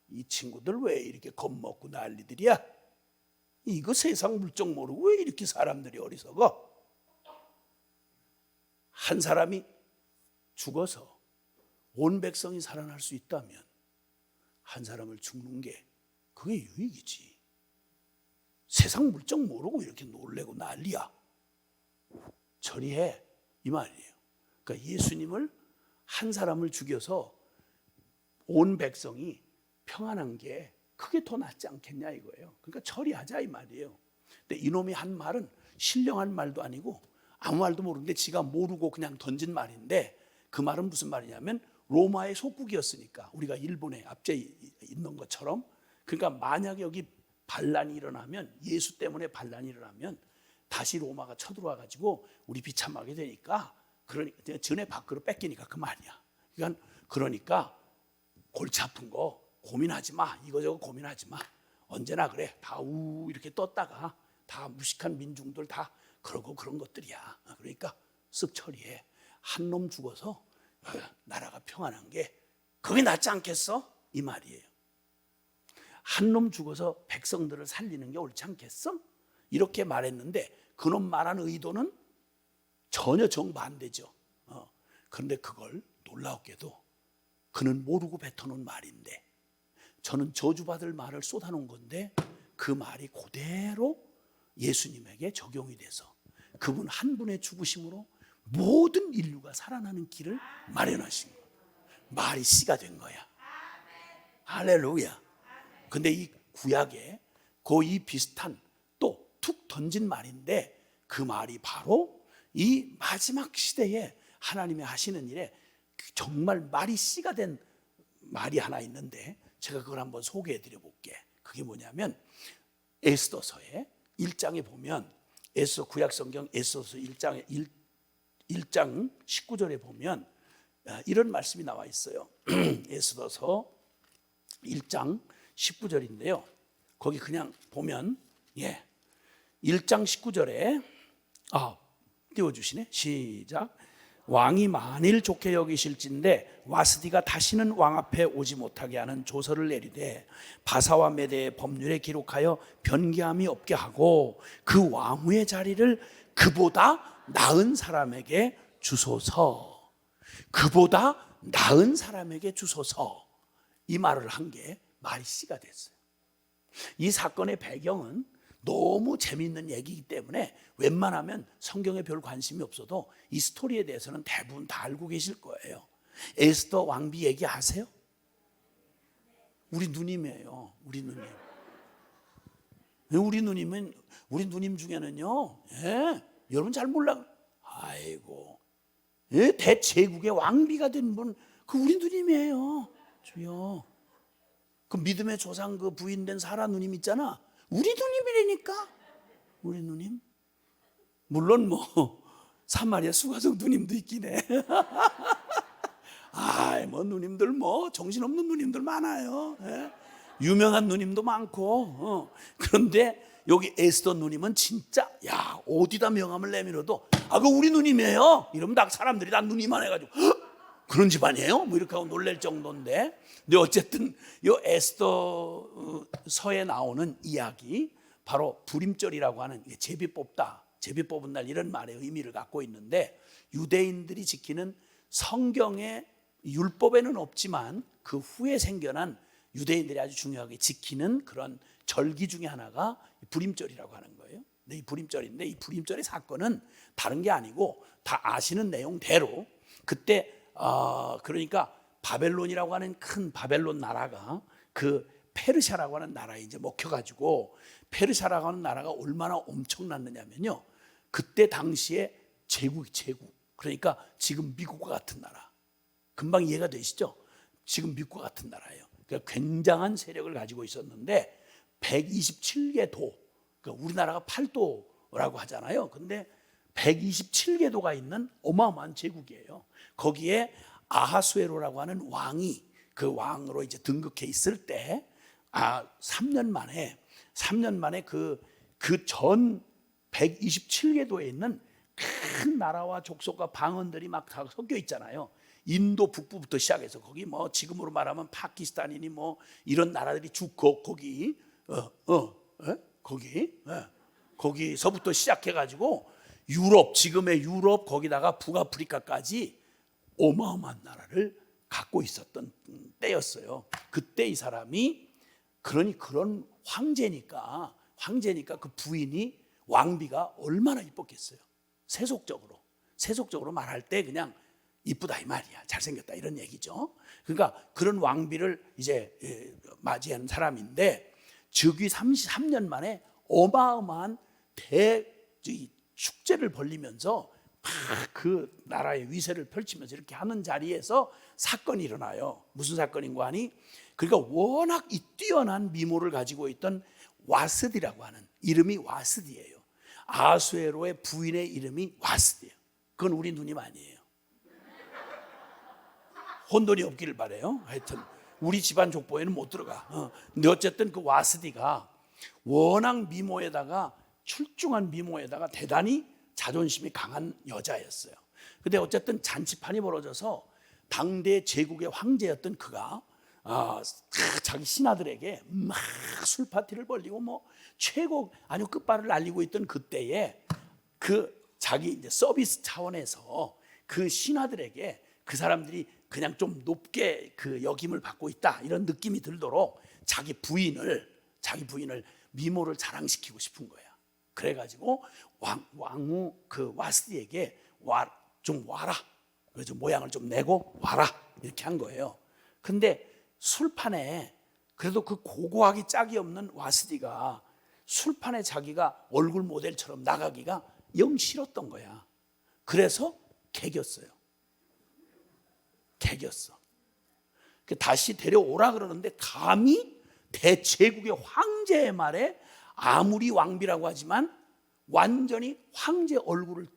이 친구들 왜 이렇게 겁먹고 난리들이야? 이거 세상 물정 모르고 왜 이렇게 사람들이 어리석어? 한 사람이 죽어서 온 백성이 살아날 수 있다면 한 사람을 죽는 게 그게 유익이지. 세상 물정 모르고 이렇게 놀래고 난리야. 처리해, 이 말이에요. 그러니까 예수님을 한 사람을 죽여서 온 백성이 평안한 게 그게 더 낫지 않겠냐 이거예요. 그러니까 처리하자 이 말이에요. 근데 이놈이 한 말은 신령한 말도 아니고 아무 말도 모르는데 지가 모르고 그냥 던진 말인데, 그 말은 무슨 말이냐면 로마의 속국이었으니까, 우리가 일본에 앞에 있는 것처럼, 그러니까 만약에 여기 반란이 일어나면, 예수 때문에 반란이 일어나면 다시 로마가 쳐들어와 가지고 우리 비참하게 되니까, 그러니까 전에 밖으로 뺏기니까 그 말이야. 그러니까 골치 아픈 거 고민하지 마. 이거저거 고민하지 마. 언제나 그래. 다 이렇게 떴다가 다 무식한 민중들 다 그러고 그런 것들이야. 그러니까 쓱 처리해. 한 놈 죽어서 나라가 평안한 게 그게 낫지 않겠어? 이 말이에요. 한 놈 죽어서 백성들을 살리는 게 옳지 않겠어? 이렇게 말했는데 그놈 말한 의도는 전혀 정반대죠. 그런데 그걸 놀라웠게도 그는 모르고 뱉어놓은 말인데, 저는 저주받을 말을 쏟아놓은 건데 그 말이 그대로 예수님에게 적용이 돼서 그분 한 분의 죽으심으로 모든 인류가 살아나는 길을 마련하신 거예요. 말이 씨가 된 거야. 할렐루야. 근데 이 구약에 이 비슷한 또 툭 던진 말인데, 그 말이 바로 이 마지막 시대에 하나님이 하시는 일에 정말 말이 씨가 된 말이 하나 있는데, 제가 그걸 한번 소개해 드려 볼게. 그게 뭐냐면 에스더서의 1장에 보면, 에스더 구약 성경 에스더서 1장 19절에 보면 이런 말씀이 나와 있어요. 에스더서 1장 19절인데요. 거기 그냥 보면 1장 19절에 띄워주시네. 시작. 왕이 만일 좋게 여기실진데 와스디가 다시는 왕 앞에 오지 못하게 하는 조서를 내리되 바사와 메대의 법률에 기록하여 변개함이 없게 하고 그 왕후의 자리를 그보다 나은 사람에게 주소서. 그보다 나은 사람에게 주소서. 이 말을 한 게 말이 씨가 됐어요. 이 사건의 배경은 너무 재미있는 얘기이기 때문에 웬만하면 성경에 별 관심이 없어도 이 스토리에 대해서는 대부분 다 알고 계실 거예요. 에스더 왕비 얘기 아세요? 우리 누님이에요. 우리 누님. 우리 누님 중에는요, 여러분 잘 몰라. 아이고, 대제국의 왕비가 된 분, 그 우리 누님이에요. 주여. 그 믿음의 조상 그 부인된 사라 누님 있잖아. 우리 누님이라니까. 우리 누님. 물론 사마리아 수가성 누님도 있긴 해. 누님들 정신없는 누님들 많아요. 유명한 누님도 많고. 그런데 여기 에스더 누님은 진짜 어디다 명함을 내밀어도 그 우리 누님이에요. 이러면 사람들이 다 누님만 해가지고 그런 집안이에요? 이렇게 하고 놀랄 정도인데. 근데 어쨌든 이 에스더서에 나오는 이야기, 바로 불임절이라고 하는, 제비 뽑다, 제비 뽑은 날, 이런 말의 의미를 갖고 있는데, 유대인들이 지키는 성경의 율법에는 없지만 그 후에 생겨난 유대인들이 아주 중요하게 지키는 그런 절기 중에 하나가 불임절이라고 하는 거예요. 근데 이 불임절인데, 이 불임절의 사건은 다른 게 아니고 다 아시는 내용대로, 그때 그러니까 바벨론이라고 하는 큰 바벨론 나라가 그 페르시아라고 하는 나라에 이제 먹혀가지고, 페르시아라고 하는 나라가 얼마나 엄청났느냐면요, 그때 당시에 제국, 그러니까 지금 미국과 같은 나라, 금방 이해가 되시죠? 지금 미국과 같은 나라예요. 그러니까 굉장한 세력을 가지고 있었는데 127개 도, 그러니까 우리나라가 8도라고 하잖아요. 근데 127개 도가 있는 어마어마한 제국이에요. 거기에 아하수에로라고 하는 왕이 그 왕으로 이제 등극해 있을 때 3년 만에 그 전 127개 도에 있는 큰 나라와 족속과 방언들이 막 다 섞여 있잖아요. 인도 북부부터 시작해서 거기 지금으로 말하면 파키스탄이니 이런 나라들이 거기 거기서부터 시작해가지고 유럽, 지금의 유럽, 거기다가 북아프리카까지 어마어마한 나라를 갖고 있었던 때였어요. 그때 이 사람이 그런 황제니까 그 부인이 왕비가 얼마나 이뻤겠어요. 세속적으로 말할 때 그냥 이쁘다 이 말이야. 잘생겼다 이런 얘기죠. 그러니까 그런 왕비를 이제 맞이하는 사람인데 즉위 33년 만에 어마어마한 축제를 벌리면서 막 그 나라의 위세를 펼치면서 이렇게 하는 자리에서 사건이 일어나요. 무슨 사건인가 하니, 그러니까 워낙 이 뛰어난 미모를 가지고 있던 와스디라고 하는, 이름이 와스디예요. 아수에로의 부인의 이름이 와스디예요. 그건 우리 누님 아니에요. 혼돈이 없기를 바라요. 하여튼 우리 집안 족보에는 못 들어가. 근데 어쨌든 그 와스디가 워낙 미모에다가, 출중한 미모에다가 대단히 자존심이 강한 여자였어요. 근데 어쨌든 잔치판이 벌어져서 당대 제국의 황제였던 그가 자기 신하들에게 막 술 파티를 벌리고 뭐 최고 아주 끝발을 날리고 있던 그때에 그 자기 이제 서비스 차원에서 그 신하들에게 그 사람들이 그냥 좀 높게 그 역임을 받고 있다 이런 느낌이 들도록 자기 부인을 미모를 자랑시키고 싶은 거야. 그래가지고 왕후 그 와스디에게 좀 와라. 그래서 모양을 좀 내고 와라 이렇게 한 거예요. 근데 술판에 그래도 그 고고하기 짝이 없는 와스디가 술판에 자기가 얼굴 모델처럼 나가기가 영 싫었던 거야. 그래서 개겼어. 다시 데려오라 그러는데 감히 대제국의 황제의 말에 아무리 왕비라고 하지만 완전히 황제 얼굴을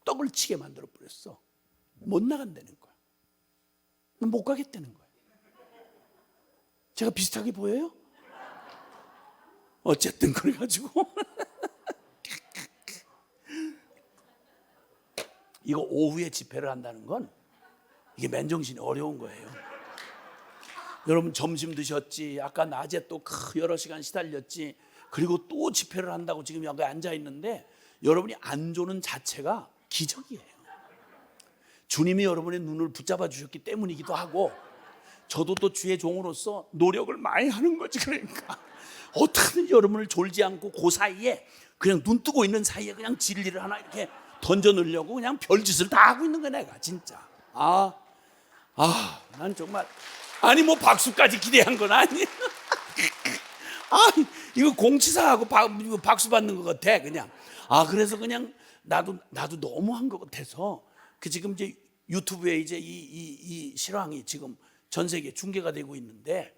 떡을 치게 만들어 버렸어. 못 나간다는 거야. 못 가겠다는 거야. 제가 비슷하게 보여요? 어쨌든 그래가지고 이거 오후에 집회를 한다는 건 이게 맨정신이 어려운 거예요. 여러분 점심 드셨지, 아까 낮에 또 여러 시간 시달렸지, 그리고 또 집회를 한다고 지금 여기 앉아 있는데 여러분이 안 조는 자체가 기적이에요. 주님이 여러분의 눈을 붙잡아 주셨기 때문이기도 하고, 저도 또 주의 종으로서 노력을 많이 하는 거지. 그러니까 어떻게든 여러분을 졸지 않고 그 사이에 그냥 눈 뜨고 있는 사이에 그냥 진리를 하나 이렇게 던져 넣으려고 그냥 별짓을 다 하고 있는 거야 내가 진짜. 난 정말 아니 뭐 박수까지 기대한 건 아니에요. 이거 공치사하고 박수 받는 것 같아 그냥. 그래서 그냥 나도 너무한 것 같아서 그 지금 이제 유튜브에 이제 이 실황이 지금 전 세계 중계가 되고 있는데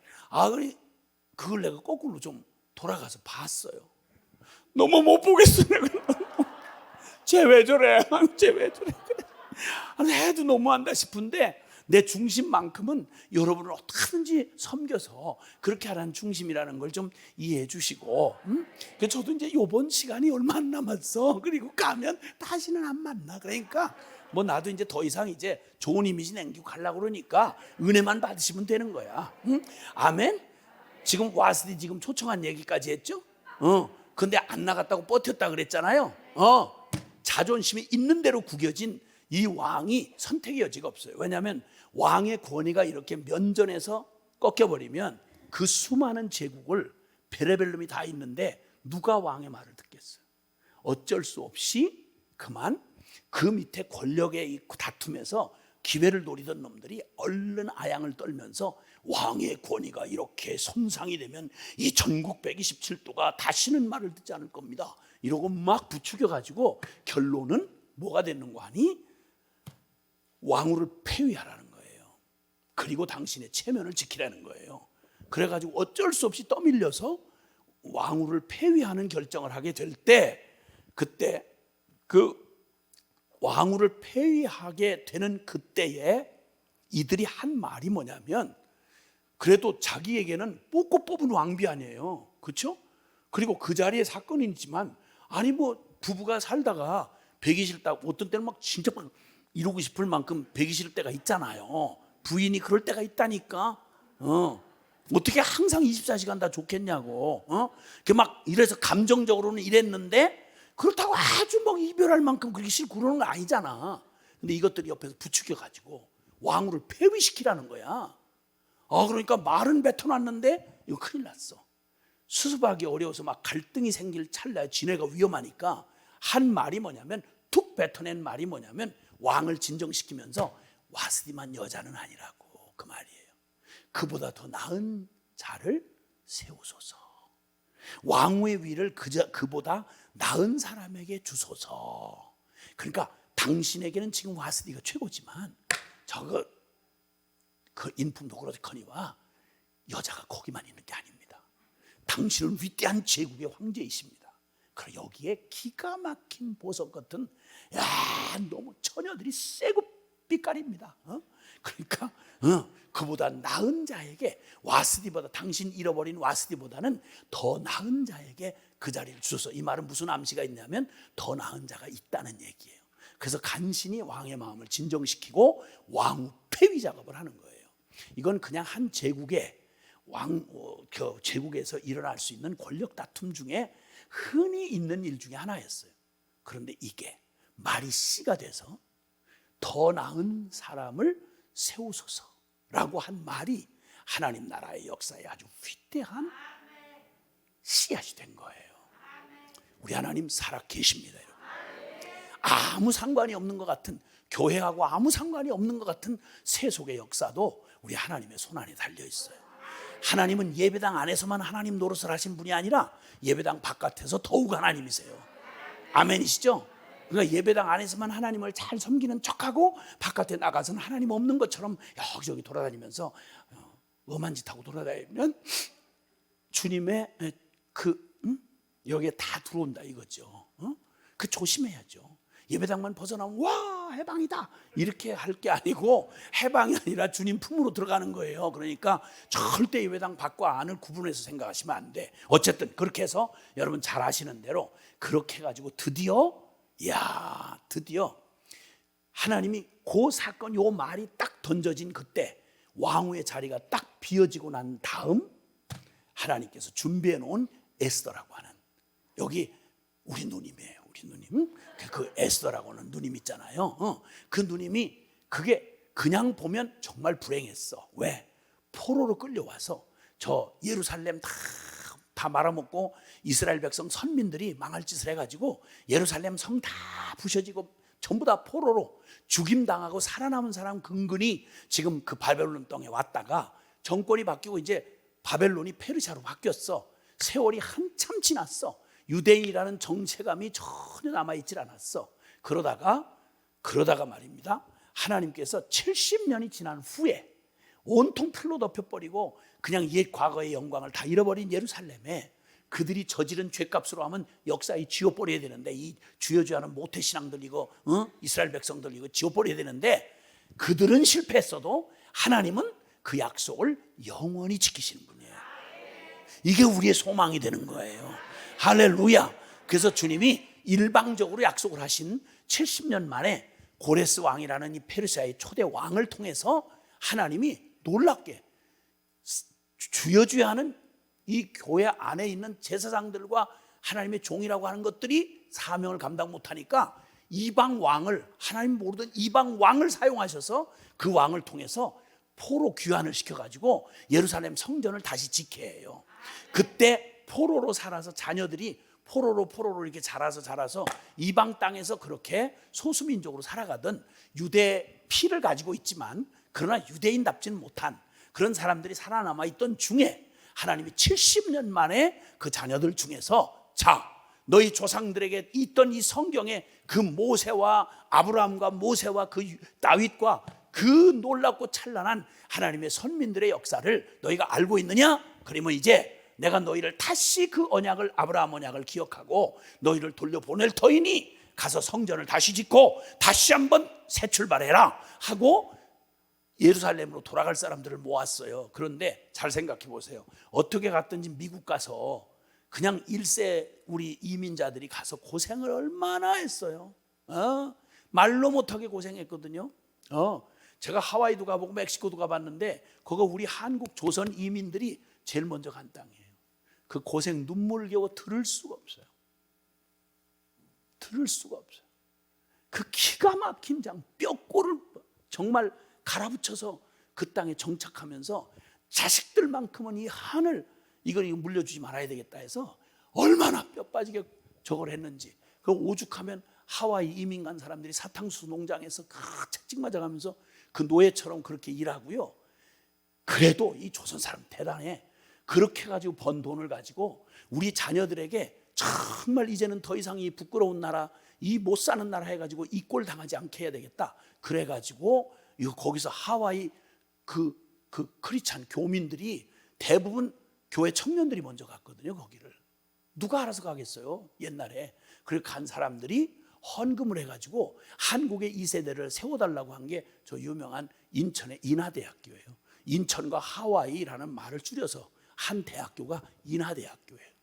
그걸 내가 거꾸로 좀 돌아가서 봤어요. 너무 못 보겠어 내가. 쟤 왜 저래? 쟤 왜 저래? 해도 너무한다 싶은데 내 중심만큼은 여러분을 어떻게든지 섬겨서 그렇게 하라는 중심이라는 걸 좀 이해해 주시고, 그래서 저도 이제 요번 시간이 얼마 안 남았어. 그리고 가면 다시는 안 만나. 그러니까 뭐 나도 이제 더 이상 이제 좋은 이미지 남기고 가려고 그러니까 은혜만 받으시면 되는 거야. 아멘. 지금 와스디 지금 초청한 얘기까지 했죠. 근데 안 나갔다고 버텼다 그랬잖아요. 자존심이 있는 대로 구겨진 이 왕이 선택의 여지가 없어요. 왜냐하면 왕의 권위가 이렇게 면전에서 꺾여버리면 그 수많은 제국을 베레벨름이 다 있는데 누가 왕의 말을 듣겠어요. 어쩔 수 없이 그만 그 밑에 권력의 다툼에서 기회를 노리던 놈들이 얼른 아양을 떨면서 왕의 권위가 이렇게 손상이 되면 이 전국 127도가 다시는 말을 듣지 않을 겁니다. 이러고 막 부추겨가지고 결론은 뭐가 되는 거 아니? 왕후를 폐위하라는 거예요. 그리고 당신의 체면을 지키라는 거예요. 그래가지고 어쩔 수 없이 떠밀려서 왕후를 폐위하는 결정을 하게 될 때, 그때 그 왕후를 폐위하게 되는 그때에 이들이 한 말이 뭐냐면, 그래도 자기에게는 뽑고 뽑은 왕비 아니에요. 그렇죠? 그리고 그 자리에 사건이 있지만 아니 뭐 부부가 살다가 배기 싫다, 어떤 때는 막 진짜 막 이루고 싶을 만큼 배기 싫을 때가 있잖아요. 부인이 그럴 때가 있다니까. 어떻게 항상 24시간 다 좋겠냐고. 막 이래서 감정적으로는 이랬는데 그렇다고 아주 막 이별할 만큼 그렇게 싫고 그러는 거 아니잖아. 근데 이것들이 옆에서 부추겨 가지고 왕후를 폐위시키라는 거야. 그러니까 말은 뱉어놨는데 이거 큰일 났어. 수습하기 어려워서 막 갈등이 생길 찰나에 지네가 위험하니까 한 말이 뭐냐면, 툭 뱉어낸 말이 뭐냐면, 왕을 진정시키면서 와스디만 여자는 아니라고, 그 말이에요. 그보다 더 나은 자를 세우소서. 왕후의 위를 그보다 나은 사람에게 주소서. 그러니까 당신에게는 지금 와스디가 최고지만 그 인품도 그렇거니와 여자가 거기만 있는 게 아닙니다. 당신은 위대한 제국의 황제이십니다. 그리고 여기에 기가 막힌 보석 같은 너무 처녀들이 세고 빛깔입니다. 그러니까 그보다 나은 자에게, 와스디보다, 당신 잃어버린 와스디보다는 더 나은 자에게 그 자리를 주소서. 이 말은 무슨 암시가 있냐면 더 나은 자가 있다는 얘기예요. 그래서 간신히 왕의 마음을 진정시키고 왕후 폐위 작업을 하는 거예요. 이건 그냥 한 제국의 제국에서 일어날 수 있는 권력 다툼 중에 흔히 있는 일 중에 하나였어요. 그런데 이게 말이 씨가 돼서 더 나은 사람을 세우소서라고 한 말이 하나님 나라의 역사에 아주 위대한 씨앗이 된 거예요. 우리 하나님 살아 계십니다, 여러분. 아무 상관이 없는 것 같은, 교회하고 아무 상관이 없는 것 같은 세속의 역사도 우리 하나님의 손안에 달려 있어요. 하나님은 예배당 안에서만 하나님 노릇을 하신 분이 아니라 예배당 바깥에서 더욱 하나님이세요. 아멘이시죠? 그러니까 예배당 안에서만 하나님을 잘 섬기는 척하고 바깥에 나가서는 하나님 없는 것처럼 여기저기 돌아다니면서 엄한 짓 하고 돌아다니면 주님의 여기에 다 들어온다 이거죠. 그 조심해야죠. 예배당만 벗어나면 와 해방이다 이렇게 할 게 아니고, 해방이 아니라 주님 품으로 들어가는 거예요. 그러니까 절대 예배당 밖과 안을 구분해서 생각하시면 안 돼. 어쨌든 그렇게 해서 여러분 잘 아시는 대로 그렇게 해가지고 드디어 하나님이 그 사건, 요 말이 딱 던져진 그때 왕후의 자리가 딱 비어지고 난 다음 하나님께서 준비해 놓은 에스더라고 하는, 여기 우리 누님이에요. 우리 누님, 그 에스더라고 하는 누님 있잖아요. 그 누님이 그게 그냥 보면 정말 불행했어. 왜? 포로로 끌려와서 저 예루살렘 다 말아먹고 이스라엘 백성 선민들이 망할 짓을 해가지고 예루살렘 성 다 부셔지고 전부 다 포로로 죽임당하고 살아남은 사람 근근히 지금 그 바벨론 땅에 왔다가 정권이 바뀌고 이제 바벨론이 페르시아로 바뀌었어. 세월이 한참 지났어. 유대인이라는 정체감이 전혀 남아있질 않았어. 그러다가 말입니다, 하나님께서 70년이 지난 후에 온통 풀로 덮여버리고 그냥 옛 과거의 영광을 다 잃어버린 예루살렘에 그들이 저지른 죄값으로 하면 역사에 지워버려야 되는데, 이 주여주하는 모태신앙들 이거 이스라엘 백성들 이거 지워버려야 되는데, 그들은 실패했어도 하나님은 그 약속을 영원히 지키시는 분이에요. 이게 우리의 소망이 되는 거예요. 할렐루야. 그래서 주님이 일방적으로 약속을 하신 70년 만에 고레스 왕이라는 이 페르시아의 초대 왕을 통해서 하나님이 놀랍게 주여주여하는 이 교회 안에 있는 제사장들과 하나님의 종이라고 하는 것들이 사명을 감당 못하니까 이방 왕을, 하나님 모르던 이방 왕을 사용하셔서 그 왕을 통해서 포로 귀환을 시켜가지고 예루살렘 성전을 다시 지게 해요. 그때 포로로 살아서 자녀들이 포로로 이렇게 자라서 이방 땅에서 그렇게 소수민족으로 살아가던 유대 피를 가지고 있지만 그러나 유대인답지는 못한 그런 사람들이 살아남아 있던 중에 하나님이 70년 만에 그 자녀들 중에서, 자, 너희 조상들에게 있던 이 성경에 그 모세와 아브라함과 모세와 그 다윗과 그 놀랍고 찬란한 하나님의 선민들의 역사를 너희가 알고 있느냐? 그러면 이제 내가 너희를 다시 그 언약을, 아브라함 언약을 기억하고 너희를 돌려보낼 터이니 가서 성전을 다시 짓고 다시 한번 새 출발해라 하고 예루살렘으로 돌아갈 사람들을 모았어요. 그런데 잘 생각해 보세요. 어떻게 갔든지 미국 가서 그냥 일세 우리 이민자들이 가서 고생을 얼마나 했어요. 말로 못하게 고생했거든요. 제가 하와이도 가보고 멕시코도 가봤는데 거기 우리 한국 조선 이민들이 제일 먼저 간 땅이에요. 그 고생 눈물겨워 들을 수가 없어요. 들을 수가 없어요. 그 기가 막힌 뼈골을 정말 갈아붙여서 그 땅에 정착하면서 자식들만큼은 이 한을 이거 물려주지 말아야 되겠다 해서 얼마나 뼈 빠지게 저걸 했는지. 그 오죽하면 하와이 이민 간 사람들이 사탕수수 농장에서 채찍 맞아가면서 그 노예처럼 그렇게 일하고요. 그래도 이 조선 사람 대단해. 그렇게 해가지고 번 돈을 가지고 우리 자녀들에게 정말 이제는 더 이상 이 부끄러운 나라, 이 못 사는 나라 해가지고 이 꼴 당하지 않게 해야 되겠다. 그래가지고 이거 거기서 하와이 그 크리스찬 교민들이 대부분 교회 청년들이 먼저 갔거든요. 거기를 누가 알아서 가겠어요 옛날에. 그리고 간 사람들이 헌금을 해가지고 한국의 2세대를 세워달라고 한 게 저 유명한 인천의 인하대학교예요. 인천과 하와이라는 말을 줄여서 한 대학교가 인하대학교예요.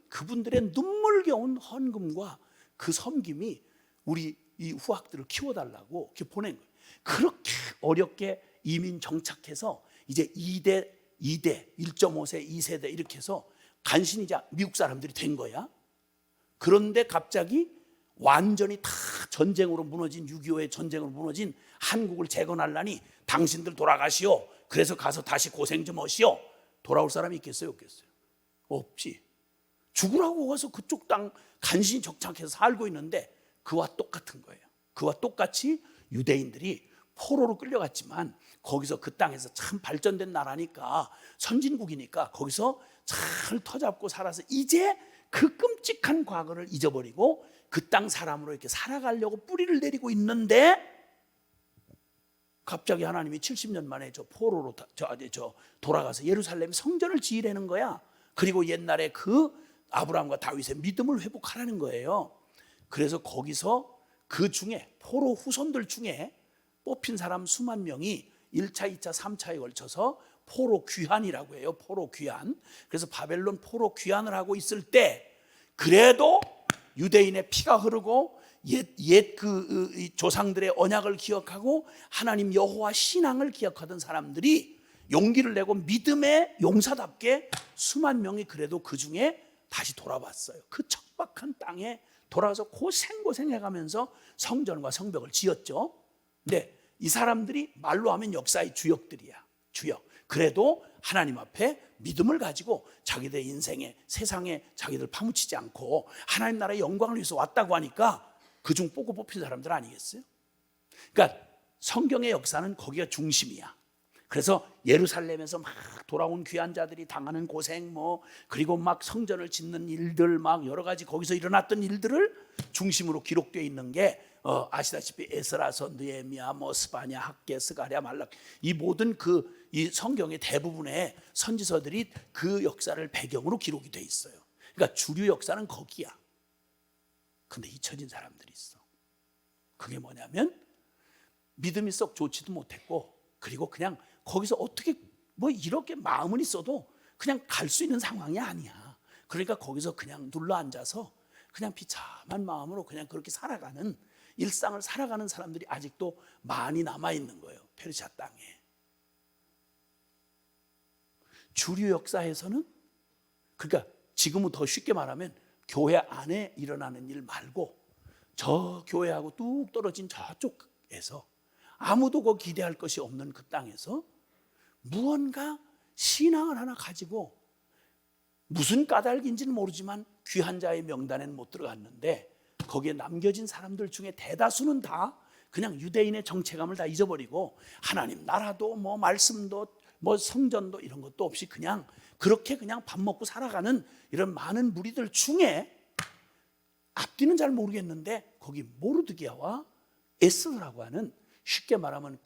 그분들의 눈물겨운 헌금과 그 섬김이 우리 이 후학들을 키워달라고 이렇게 보낸 거예요. 그렇게 어렵게 이민 정착해서 이제 2대, 1.5세, 2세대 이렇게 해서 간신히 이제 미국 사람들이 된 거야. 그런데 갑자기 완전히 다 전쟁으로 무너진 6.25의 전쟁으로 무너진 한국을 재건하려니 당신들 돌아가시오. 그래서 가서 다시 고생 좀 하시오. 돌아올 사람이 있겠어요? 없겠어요? 없지. 죽으라고 가서 그쪽 땅 간신히 정착해서 살고 있는데 그와 똑같은 거예요. 그와 똑같이 유대인들이 포로로 끌려갔지만 거기서 그 땅에서 참 발전된 나라니까 선진국이니까 거기서 잘 터잡고 살아서 이제 그 끔찍한 과거를 잊어버리고 그 땅 사람으로 이렇게 살아가려고 뿌리를 내리고 있는데 갑자기 하나님이 70년 만에 저 포로로 돌아가서 예루살렘 성전을 지으려는 거야. 그리고 옛날에 그 아브라함과 다윗의 믿음을 회복하라는 거예요. 그래서 거기서 그 중에 포로 후손들 중에 뽑힌 사람 수만 명이 1차, 2차, 3차에 걸쳐서 포로 귀환이라고 해요. 포로 귀환. 그래서 바벨론 포로 귀환을 하고 있을 때 그래도 유대인의 피가 흐르고 옛 그 조상들의 언약을 기억하고 하나님 여호와 신앙을 기억하던 사람들이 용기를 내고 믿음의 용사답게 수만 명이 그래도 그 중에 다시 돌아왔어요. 그 척박한 땅에 돌아와서 고생해가면서 성전과 성벽을 지었죠. 근데 이 사람들이 말로 하면 역사의 주역들이야. 주역. 그래도 하나님 앞에 믿음을 가지고 자기들 인생에 세상에 자기들 파묻히지 않고 하나님 나라의 영광을 위해서 왔다고 하니까 그중 뽑힌 사람들 아니겠어요? 그러니까 성경의 역사는 거기가 중심이야. 그래서 예루살렘에서 막 돌아온 귀한 자들이 당하는 고생 그리고 막 성전을 짓는 일들 막 여러 가지 거기서 일어났던 일들을 중심으로 기록되어 있는 게 아시다시피 에스라서, 느헤미야, 스바냐, 학개, 스가랴, 말락 이 모든 이 성경의 대부분의 선지서들이 그 역사를 배경으로 기록이 돼 있어요. 그러니까 주류 역사는 거기야. 근데 잊혀진 사람들이 있어. 그게 뭐냐면 믿음이 썩 좋지도 못했고 그리고 그냥 거기서 어떻게 이렇게 마음은 있어도 그냥 갈 수 있는 상황이 아니야. 그러니까 거기서 그냥 눌러 앉아서 그냥 비참한 마음으로 그냥 그렇게 살아가는 일상을 살아가는 사람들이 아직도 많이 남아있는 거예요. 페르시아 땅에. 주류 역사에서는 그러니까 지금은 더 쉽게 말하면 교회 안에 일어나는 일 말고 저 교회하고 뚝 떨어진 저쪽에서 아무도 거 기대할 것이 없는 그 땅에서 무언가 신앙을 하나 가지고 무슨 까닭인지는 모르지만 귀한 자의 명단에는 못 들어갔는데 거기에 남겨진 사람들 중에 대다수는 다 그냥 유대인의 정체감을 다 잊어버리고 하나님 나라도 말씀도 성전도 이런 것도 없이 그냥 그렇게 그냥 밥 먹고 살아가는 이런 많은 무리들 중에 앞뒤는 잘 모르겠는데 거기 모르드게와 에스더라고 하는 쉽게 말하면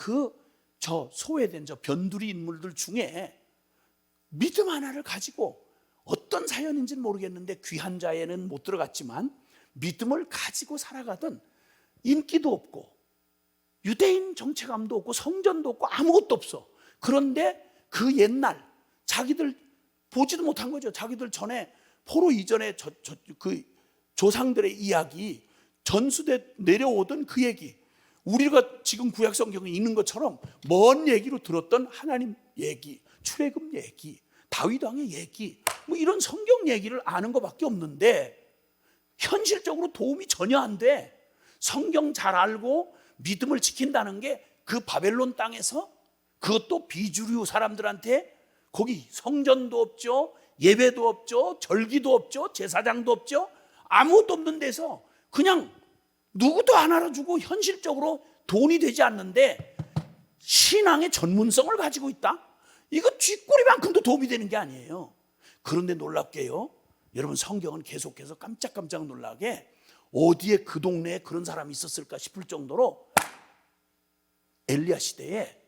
저 소외된 저 변두리 인물들 중에 믿음 하나를 가지고 어떤 사연인지는 모르겠는데 귀한 자에는 못 들어갔지만 믿음을 가지고 살아가던 인기도 없고 유대인 정체감도 없고 성전도 없고 아무것도 없어. 그런데 그 옛날 자기들 보지도 못한 거죠. 자기들 전에 포로 이전에 그 조상들의 이야기 전수돼 내려오던 그 얘기 우리가 지금 구약 성경에 있는 것처럼 먼 얘기로 들었던 하나님 얘기, 출애굽 얘기, 다윗 왕의 얘기, 뭐 이런 성경 얘기를 아는 것밖에 없는데 현실적으로 도움이 전혀 안 돼. 성경 잘 알고 믿음을 지킨다는 게 그 바벨론 땅에서, 그것도 비주류 사람들한테, 거기 성전도 없죠, 예배도 없죠, 절기도 없죠, 제사장도 없죠, 아무것도 없는 데서 그냥 누구도 안 알아주고 현실적으로 돈이 되지 않는데 신앙의 전문성을 가지고 있다? 이거 쥐꼬리만큼도 도움이 되는 게 아니에요. 그런데 놀랍게요, 여러분, 성경은 계속해서 깜짝깜짝 놀라게 어디에 그 동네에 그런 사람이 있었을까 싶을 정도로 엘리야 시대에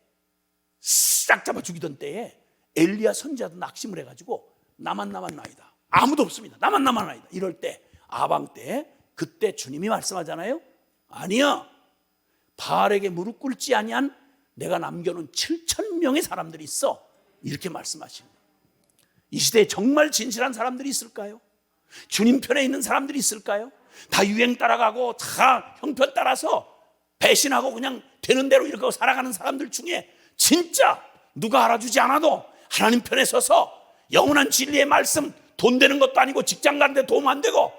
싹 잡아 죽이던 때에 엘리야 선지자도 낙심을 해가지고 나만 남았나이다, 아무도 없습니다, 나만 남았나이다, 이럴 때 아방 때, 그때 주님이 말씀하잖아요. 아니야, 바알에게 무릎 꿇지 아니한 내가 남겨놓은 7,000명의 사람들이 있어, 이렇게 말씀하십니다. 이 시대에 정말 진실한 사람들이 있을까요? 주님 편에 있는 사람들이 있을까요? 다 유행 따라가고 다 형편 따라서 배신하고 그냥 되는 대로 이렇게 살아가는 사람들 중에 진짜 누가 알아주지 않아도 하나님 편에 서서 영원한 진리의 말씀, 돈 되는 것도 아니고 직장 가는데 도움 안 되고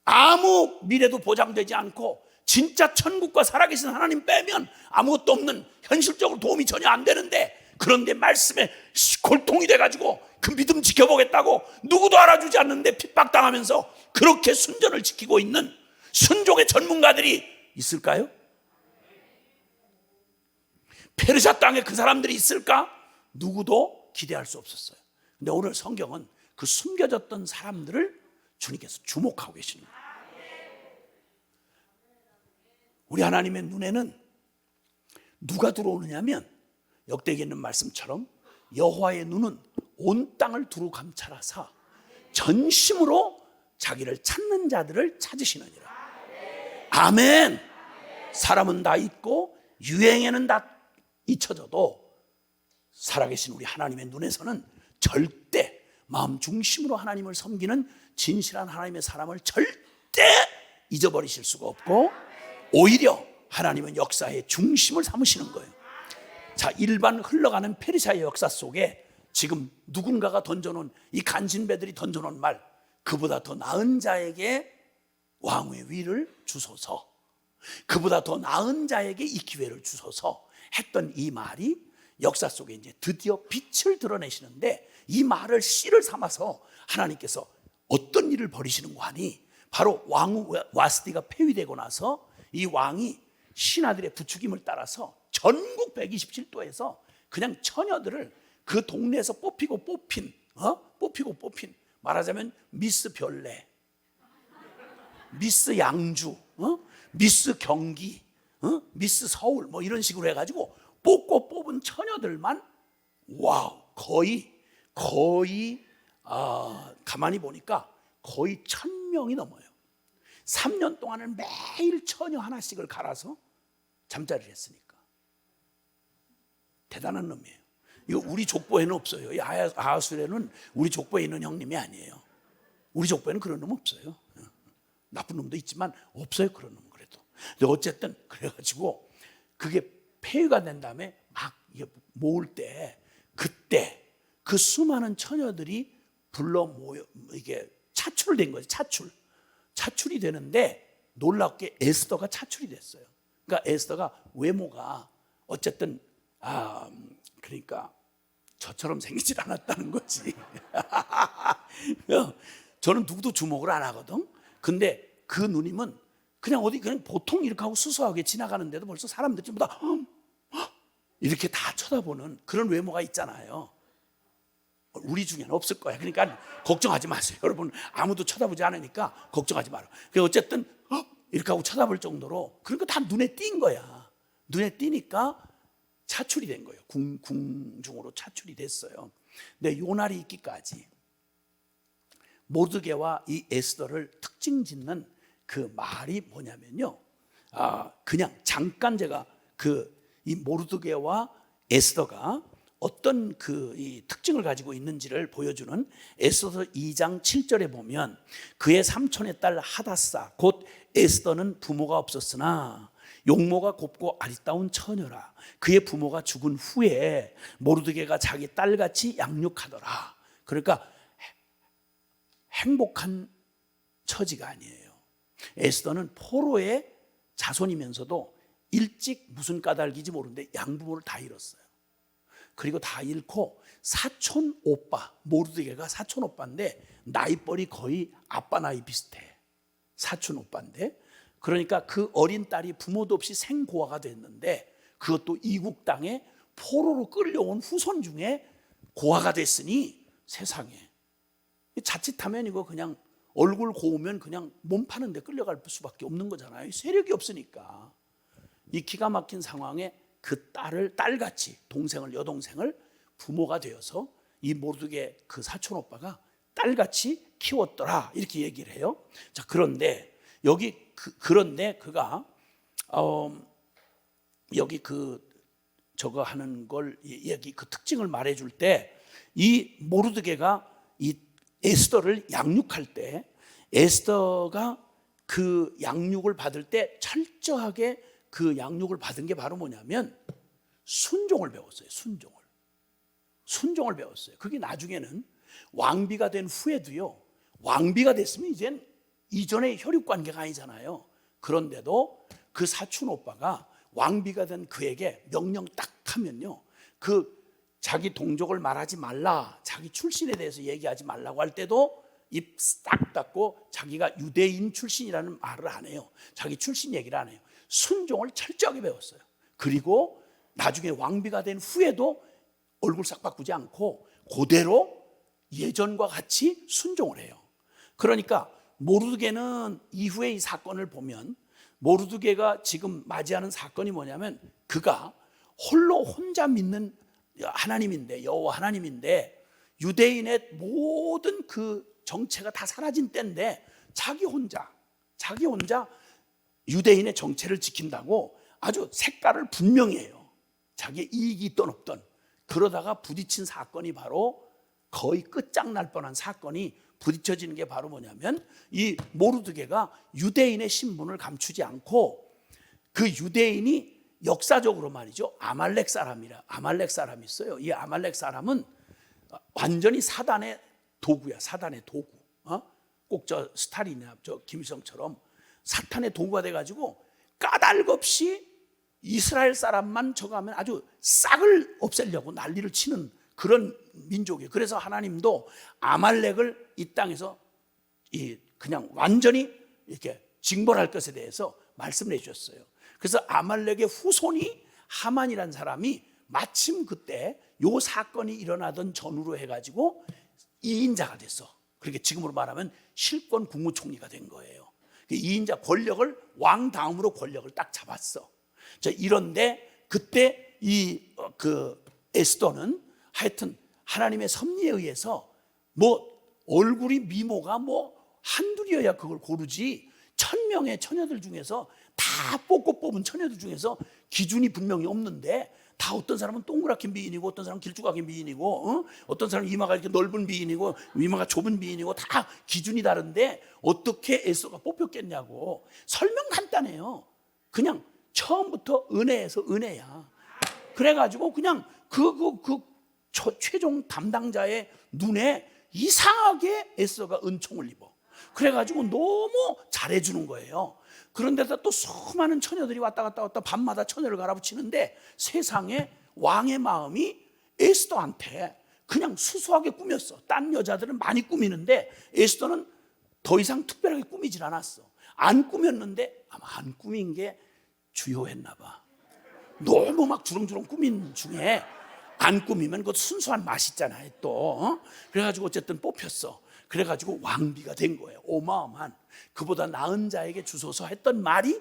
아무 미래도 보장되지 않고 진짜 천국과 살아계신 하나님 빼면 아무것도 없는, 현실적으로 도움이 전혀 안 되는데, 그런데 말씀에 골통이 돼가지고 그 믿음 지켜보겠다고 누구도 알아주지 않는데 핍박당하면서 그렇게 순전을 지키고 있는 순종의 전문가들이 있을까요? 페르시아 땅에 그 사람들이 있을까? 누구도 기대할 수 없었어요. 근데 오늘 성경은 그 숨겨졌던 사람들을 주님께서 주목하고 계십니다. 우리 하나님의 눈에는 누가 들어오느냐면, 역대기에 있는 말씀처럼 여호와의 눈은 온 땅을 두루 감찰하사 전심으로 자기를 찾는 자들을 찾으시느니라. 아멘. 사람은 다 있고 유행에는 다 잊혀져도 살아계신 우리 하나님의 눈에서는 절대 마음 중심으로 하나님을 섬기는 진실한 하나님의 사람을 절대 잊어버리실 수가 없고, 오히려 하나님은 역사의 중심을 삼으시는 거예요. 자, 일반 흘러가는 페르시아의 역사 속에 지금 누군가가 던져놓은, 이 간신배들이 던져놓은 말, 그보다 더 나은 자에게 왕의 위를 주소서, 그보다 더 나은 자에게 이 기회를 주소서 했던 이 말이 역사 속에 이제 드디어 빛을 드러내시는데, 이 말을 씨를 삼아서 하나님께서 어떤 일을 벌이시는가 하니, 바로 왕후 와스디가 폐위되고 나서 이 왕이 신하들의 부추김을 따라서 전국 127도에서 그냥 처녀들을 그 동네에서 뽑히고 뽑힌 말하자면 미스 별내, 미스 양주, 미스 경기, 미스 서울 뭐 이런 식으로 해가지고 뽑은 처녀들만 와우, 거의 가만히 보니까 거의 1,000명이 넘어요. 3년 동안은 매일 처녀 하나씩을 갈아서 잠자리를 했으니까 대단한 놈이에요. 이거 우리 족보에는 없어요. 이 아하수에는 우리 족보에 있는 형님이 아니에요. 우리 족보에는 그런 놈 없어요. 나쁜 놈도 있지만 없어요, 그런 놈. 그래도 근데 어쨌든 그래가지고 그게 폐위가 된 다음에 막 모을 때, 그때 그 수많은 처녀들이 불러 모여 이게 차출을 된 거죠. 차출이 되는데 놀랍게 에스더가 차출이 됐어요. 그러니까 에스더가 외모가 어쨌든 그러니까 저처럼 생기질 않았다는 거지. 저는 누구도 주목을 안 하거든. 근데 그 누님은 그냥 어디 그냥 보통 이렇게 하고 수수하게 지나가는데도 벌써 사람들이 전부 다 이렇게 다 쳐다보는 그런 외모가 있잖아요. 우리 중에는 없을 거야. 그러니까 걱정하지 마세요. 여러분, 아무도 쳐다보지 않으니까 걱정하지 마라. 어쨌든 이렇게 하고 쳐다볼 정도로, 그러니까 다 눈에 띈 거야. 눈에 띄니까 차출이 된 거예요. 궁중으로 차출이 됐어요. 근데 요 날이 있기까지 모르드게와 이 에스더를 특징 짓는 그 말이 뭐냐면요, 그냥 잠깐 제가 이 모르드게와 에스더가 어떤 이 특징을 가지고 있는지를 보여주는 에스더 2장 7절에 보면, 그의 삼촌의 딸 하다사 곧 에스더는 부모가 없었으나 용모가 곱고 아리따운 처녀라. 그의 부모가 죽은 후에 모르드게가 자기 딸같이 양육하더라. 그러니까 행복한 처지가 아니에요. 에스더는 포로의 자손이면서도 일찍 무슨 까닭인지 모르는데 양부모를 다 잃었어요. 그리고 다 잃고 사촌 오빠, 모르드게가 사촌 오빠인데 나이벌이 거의 아빠 나이 비슷해. 사촌 오빠인데, 그러니까 그 어린 딸이 부모도 없이 생고아가 됐는데, 그것도 이국 땅에 포로로 끌려온 후손 중에 고아가 됐으니 세상에 자칫하면 이거 그냥 얼굴 고우면 그냥 몸 파는 데 끌려갈 수밖에 없는 거잖아요. 세력이 없으니까. 이 기가 막힌 상황에 그 딸을 딸같이, 동생을, 여동생을 부모가 되어서 이 모르드게 그 사촌 오빠가 딸같이 키웠더라, 이렇게 얘기를 해요. 자, 그런데 여기 그런데 그가 여기 저거 하는 걸 얘기, 그 특징을 말해줄 때, 이 모르드게가 이 에스더를 양육할 때, 에스더가 그 양육을 받을 때 철저하게 그 양육을 받은 게 바로 뭐냐면 순종을 배웠어요. 순종을 배웠어요. 그게 나중에는 왕비가 된 후에도요, 왕비가 됐으면 이젠 이전의 혈육 관계가 아니잖아요. 그런데도 그 사촌 오빠가 왕비가 된 그에게 명령 딱 하면요, 그 자기 동족을 말하지 말라, 자기 출신에 대해서 얘기하지 말라고 할 때도 입 딱 닫고 자기가 유대인 출신이라는 말을 안 해요. 자기 출신 얘기를 안 해요. 순종을 철저하게 배웠어요. 그리고 나중에 왕비가 된 후에도 얼굴 싹 바꾸지 않고 그대로 예전과 같이 순종을 해요. 그러니까 모르드게는 이후에 이 사건을 보면, 모르드게가 지금 맞이하는 사건이 뭐냐면, 그가 혼자 믿는 하나님인데, 여호와 하나님인데, 유대인의 모든 그 정체가 다 사라진 때인데 자기 혼자 유대인의 정체를 지킨다고 아주 색깔을 분명히 해요. 자기의 이익이 있던 없던. 그러다가 부딪힌 사건이 바로, 거의 끝장날 뻔한 사건이 부딪혀지는 게 바로 뭐냐면, 이 모르드게가 유대인의 신분을 감추지 않고, 그 유대인이 역사적으로 말이죠, 아말렉 사람이 있어요. 이 아말렉 사람은 완전히 사단의 도구야. 사단의 도구. 꼭 저 스탈린이나 저 김일성처럼 사탄의 도구가 돼가지고 까닭 없이 이스라엘 사람만 저거 하면 아주 싹을 없애려고 난리를 치는 그런 민족이에요. 그래서 하나님도 아말렉을 이 땅에서 그냥 완전히 이렇게 징벌할 것에 대해서 말씀을 해주셨어요. 그래서 아말렉의 후손이 하만이라는 사람이 마침 그때 요 사건이 일어나던 전후로 해가지고 2인자가 됐어. 그렇게 지금으로 말하면 실권 국무총리가 된 거예요. 2인자 권력을, 왕 다음으로 권력을 딱 잡았어. 자, 이런데 그때 그 에스더는 하여튼 하나님의 섭리에 의해서 뭐 얼굴이 미모가 뭐 한둘이어야 그걸 고르지, 1000명의 처녀들 중에서 다 뽑은 처녀들 중에서 기준이 분명히 없는데, 다 어떤 사람은 동그랗게 미인이고, 어떤 사람은 길쭉하게 미인이고, 어떤 사람은 이마가 이렇게 넓은 미인이고, 이마가 좁은 미인이고, 다 기준이 다른데 어떻게 에스더가 뽑혔겠냐고. 설명 간단해요. 그냥 처음부터 은혜에서 은혜야. 그래가지고 그냥 최종 담당자의 눈에 이상하게 에스더가 은총을 입어. 그래가지고 너무 잘해주는 거예요. 그런데다 또 수많은 처녀들이 왔다 갔다 밤마다 처녀를 갈아붙이는데, 세상에 왕의 마음이 에스더한테 그냥 수수하게 꾸몄어. 딴 여자들은 많이 꾸미는데 에스더는 더 이상 특별하게 꾸미질 않았어. 안 꾸몄는데 아마 안 꾸민 게 주요했나 봐. 너무 막 주렁주렁 꾸민 중에 안 꾸미면 그것 순수한 맛있잖아요 또. 그래가지고 어쨌든 뽑혔어. 그래가지고 왕비가 된 거예요. 어마어마한, 그보다 나은 자에게 주소서 했던 말이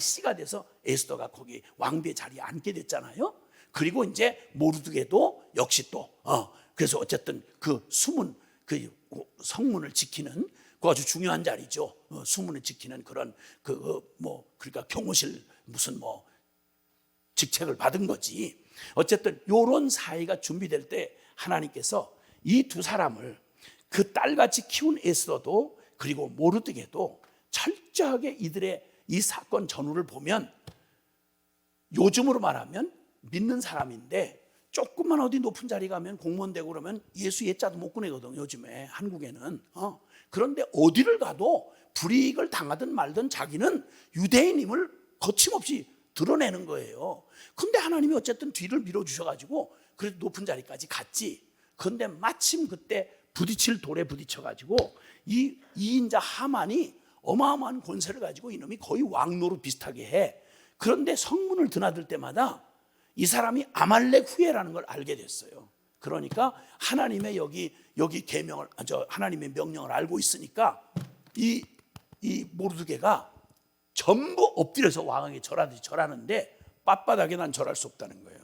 씨가 돼서 에스더가 거기 왕비의 자리에 앉게 됐잖아요. 그리고 이제 모르드게도 역시 또 그래서 어쨌든 그 수문, 그 성문을 지키는 그 아주 중요한 자리죠. 수문을 지키는 그런 그러니까 경호실 무슨 직책을 받은 거지. 어쨌든 요런 사이가 준비될 때 하나님께서 이 두 사람을, 그 딸같이 키운 에스더도 그리고 모르드게도 철저하게 이들의 이 사건 전후를 보면 요즘으로 말하면 믿는 사람인데 조금만 어디 높은 자리 가면 공무원 되고 그러면 예수 예자도 못 꺼내거든 요즘에 한국에는. 그런데 어디를 가도 불이익을 당하든 말든 자기는 유대인임을 거침없이 드러내는 거예요. 근데 하나님이 어쨌든 뒤를 밀어주셔가지고 그래도 높은 자리까지 갔지. 그런데 마침 그때 부딪힐 돌에 부딪혀가지고 이 이인자 하만이 어마어마한 권세를 가지고 이놈이 거의 왕노로 비슷하게 해. 그런데 성문을 드나들 때마다 이 사람이 아말렉 후예라는 걸 알게 됐어요. 그러니까 하나님의 여기 계명을, 하나님의 명령을 알고 있으니까 이 모르드게가 전부 엎드려서 왕에게 절하듯이 절하는데 빳빳하게 난 절할 수 없다는 거예요.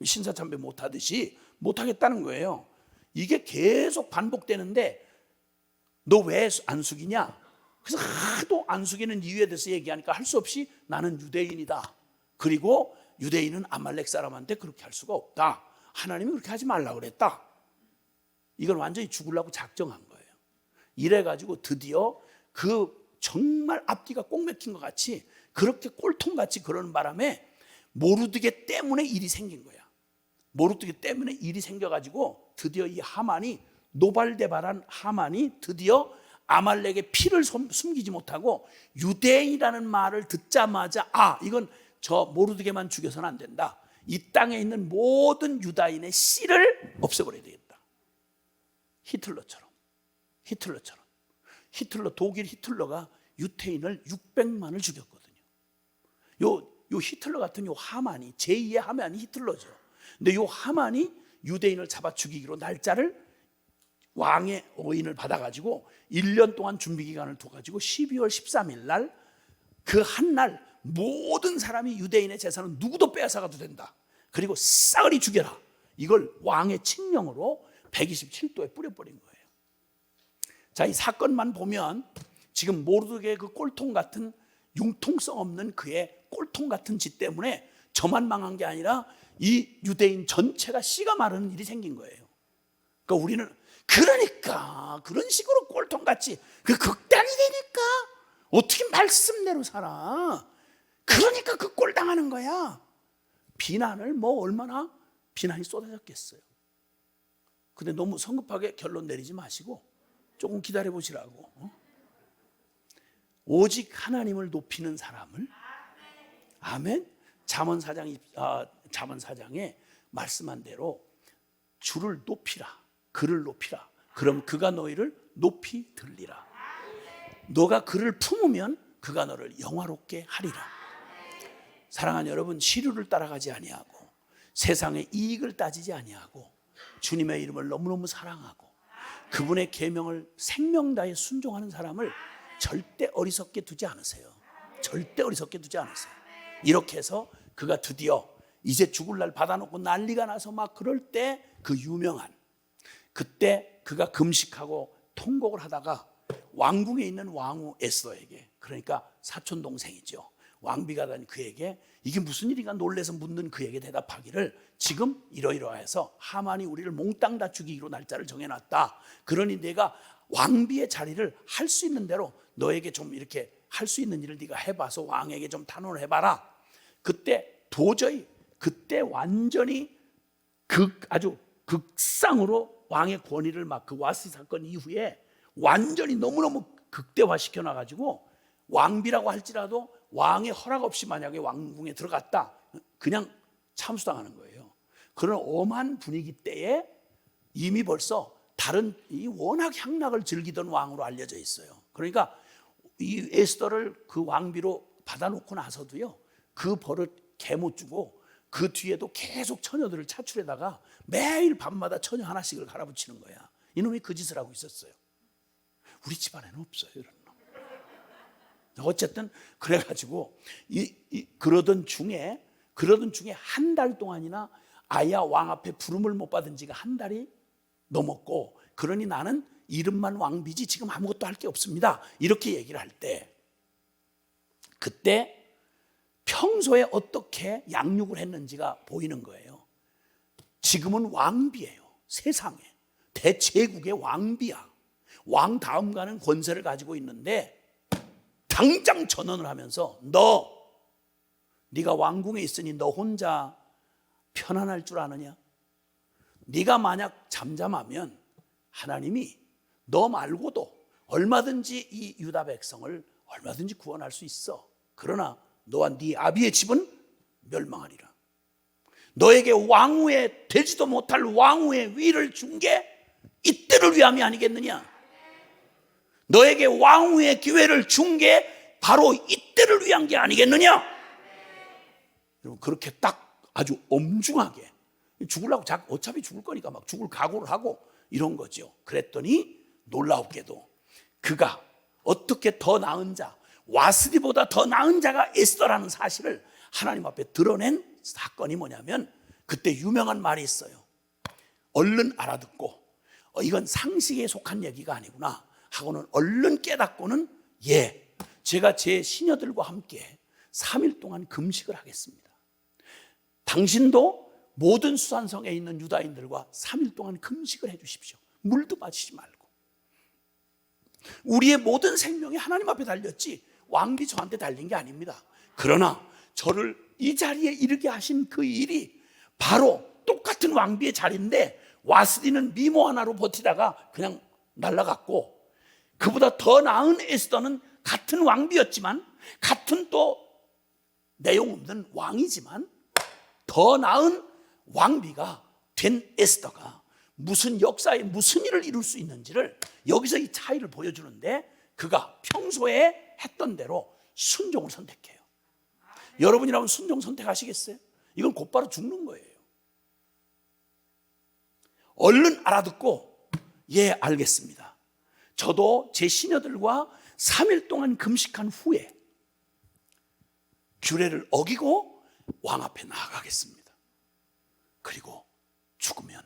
신사참배 못하듯이 못하겠다는 거예요. 이게 계속 반복되는데 너 왜 안 숙이냐? 그래서 하도 안 숙이는 이유에 대해서 얘기하니까 할 수 없이 나는 유대인이다. 그리고 유대인은 아말렉 사람한테 그렇게 할 수가 없다. 하나님이 그렇게 하지 말라고 그랬다. 이걸 완전히 죽으려고 작정한 거예요. 이래가지고 드디어 그 정말 앞뒤가 꼭 맥힌 것 같이 그렇게 꼴통같이 그러는 바람에 모르드게 때문에 일이 생긴 거야. 모르드게 때문에 일이 생겨가지고 드디어 이 하만이, 노발대발한 하만이 드디어 아말렉의 피를 숨기지 못하고 유대인이라는 말을 듣자마자 이건 저 모르드게만 죽여서는 안 된다. 이 땅에 있는 모든 유다인의 씨를 없애버려야 되겠다. 히틀러처럼 독일 히틀러가 유태인을 600만을 죽였거든요. 요 히틀러 같은 요 하만이, 제2의 하만이 히틀러죠. 근데 요 하만이 유대인을 잡아 죽이기로 날짜를 왕의 어인을 받아가지고 1년 동안 준비기간을 둬가지고 12월 13일 날 그 한 날 모든 사람이 유대인의 재산은 누구도 빼앗아가도 된다. 그리고 싸그리 죽여라. 이걸 왕의 칙령으로 127도에 뿌려버린 거예요. 자, 이 사건만 보면 지금 모르드게 그 꼴통 같은 융통성 없는 그의 꼴통 같은 짓 때문에 저만 망한 게 아니라 이 유대인 전체가 씨가 마르는 일이 생긴 거예요. 그러니까 우리는 그런 식으로 꼴통같이 그 극단이 되니까 어떻게 말씀대로 살아. 그러니까 그 꼴 당하는 거야. 비난을 얼마나 비난이 쏟아졌겠어요. 근데 너무 성급하게 결론 내리지 마시고 조금 기다려 보시라고. 오직 하나님을 높이는 사람을, 아멘. 잠언 4장에 말씀한 대로 주를 높이라, 그를 높이라. 그럼 그가 너희를 높이 들리라. 너가 그를 품으면 그가 너를 영화롭게 하리라. 사랑하는 여러분, 시류를 따라가지 아니하고 세상의 이익을 따지지 아니하고 주님의 이름을 너무너무 사랑하고 그분의 계명을 생명 다해 순종하는 사람을 절대 어리석게 두지 않으세요. 절대 어리석게 두지 않으세요. 이렇게 해서 그가 드디어 이제 죽을 날 받아놓고 난리가 나서 막 그럴 때 그 유명한, 그때 그가 금식하고 통곡을 하다가 왕궁에 있는 왕후 에스더에게, 그러니까 사촌 동생이죠, 왕비가 된 그에게 이게 무슨 일인가 놀래서 묻는 그에게 대답하기를, 지금 이러이러해서 하만이 우리를 몽땅 다 죽이기로 날짜를 정해놨다. 그러니 내가 왕비의 자리를 할 수 있는 대로 너에게 좀 이렇게 할 수 있는 일을 네가 해봐서 왕에게 좀 탄원을 해봐라. 그때 완전히 아주 극상으로 왕의 권위를 막 그 와시 사건 이후에 완전히 너무너무 극대화시켜 놔가지고 왕비라고 할지라도 왕의 허락 없이 만약에 왕궁에 들어갔다 그냥 참수당하는 거예요. 그런 엄한 분위기 때에 이미 벌써 다른 워낙 향락을 즐기던 왕으로 알려져 있어요. 그러니까 이 에스더를 그 왕비로 받아놓고 나서도요, 그 버릇 개 못 주고 그 뒤에도 계속 처녀들을 차출해다가 매일 밤마다 처녀 하나씩을 갈아붙이는 거야. 이놈이 그 짓을 하고 있었어요. 우리 집안에는 없어요, 이런 놈. 어쨌든 그래가지고 그러던 중에 한 달 동안이나 아야 왕 앞에 부름을 못 받은 지가 한 달이 넘었고, 그러니 나는 이름만 왕비지 지금 아무것도 할 게 없습니다, 이렇게 얘기를 할 때, 그때 평소에 어떻게 양육을 했는지가 보이는 거예요. 지금은 왕비예요. 세상에 대제국의 왕비야. 왕 다음 가는 권세를 가지고 있는데 당장 전언을 하면서 네가 왕궁에 있으니 너 혼자 편안할 줄 아느냐? 네가 만약 잠잠하면 하나님이 너 말고도 얼마든지 이 유다 백성을 얼마든지 구원할 수 있어. 그러나 너와 네 아비의 집은 멸망하리라. 너에게 왕후에 되지도 못할 왕후의 위를 준 게 이때를 위함이 아니겠느냐? 너에게 왕후의 기회를 준 게 바로 이때를 위한 게 아니겠느냐? 여러분, 그렇게 딱 아주 엄중하게 죽으려고 어차피 죽을 거니까 막 죽을 각오를 하고 이런 거죠. 그랬더니 놀랍게도 그가 어떻게 더 나은 자, 와스디보다 더 나은 자가 에스더라는 사실을 하나님 앞에 드러낸 사건이 뭐냐면, 그때 유명한 말이 있어요. 얼른 알아듣고 이건 상식에 속한 얘기가 아니구나 하고는 얼른 깨닫고는 제가 제 시녀들과 함께 3일 동안 금식을 하겠습니다. 당신도 모든 수산성에 있는 유다인들과 3일 동안 금식을 해 주십시오. 물도 마시지 말고. 우리의 모든 생명이 하나님 앞에 달렸지 왕비 저한테 달린 게 아닙니다. 그러나 저를 이 자리에 이르게 하신 그 일이 바로 똑같은 왕비의 자리인데 와스디는 미모 하나로 버티다가 그냥 날아갔고, 그보다 더 나은 에스더는 같은 왕비였지만, 같은 또 내용 없는 왕이지만 더 나은 왕비가 된 에스더가 무슨 역사에 무슨 일을 이룰 수 있는지를 여기서 이 차이를 보여주는데, 그가 평소에 했던 대로 순종을 선택해요. 여러분이라면 순종 선택하시겠어요? 이건 곧바로 죽는 거예요. 얼른 알아듣고 알겠습니다. 저도 제 시녀들과 3일 동안 금식한 후에 규례를 어기고 왕 앞에 나아가겠습니다. 그리고 죽으면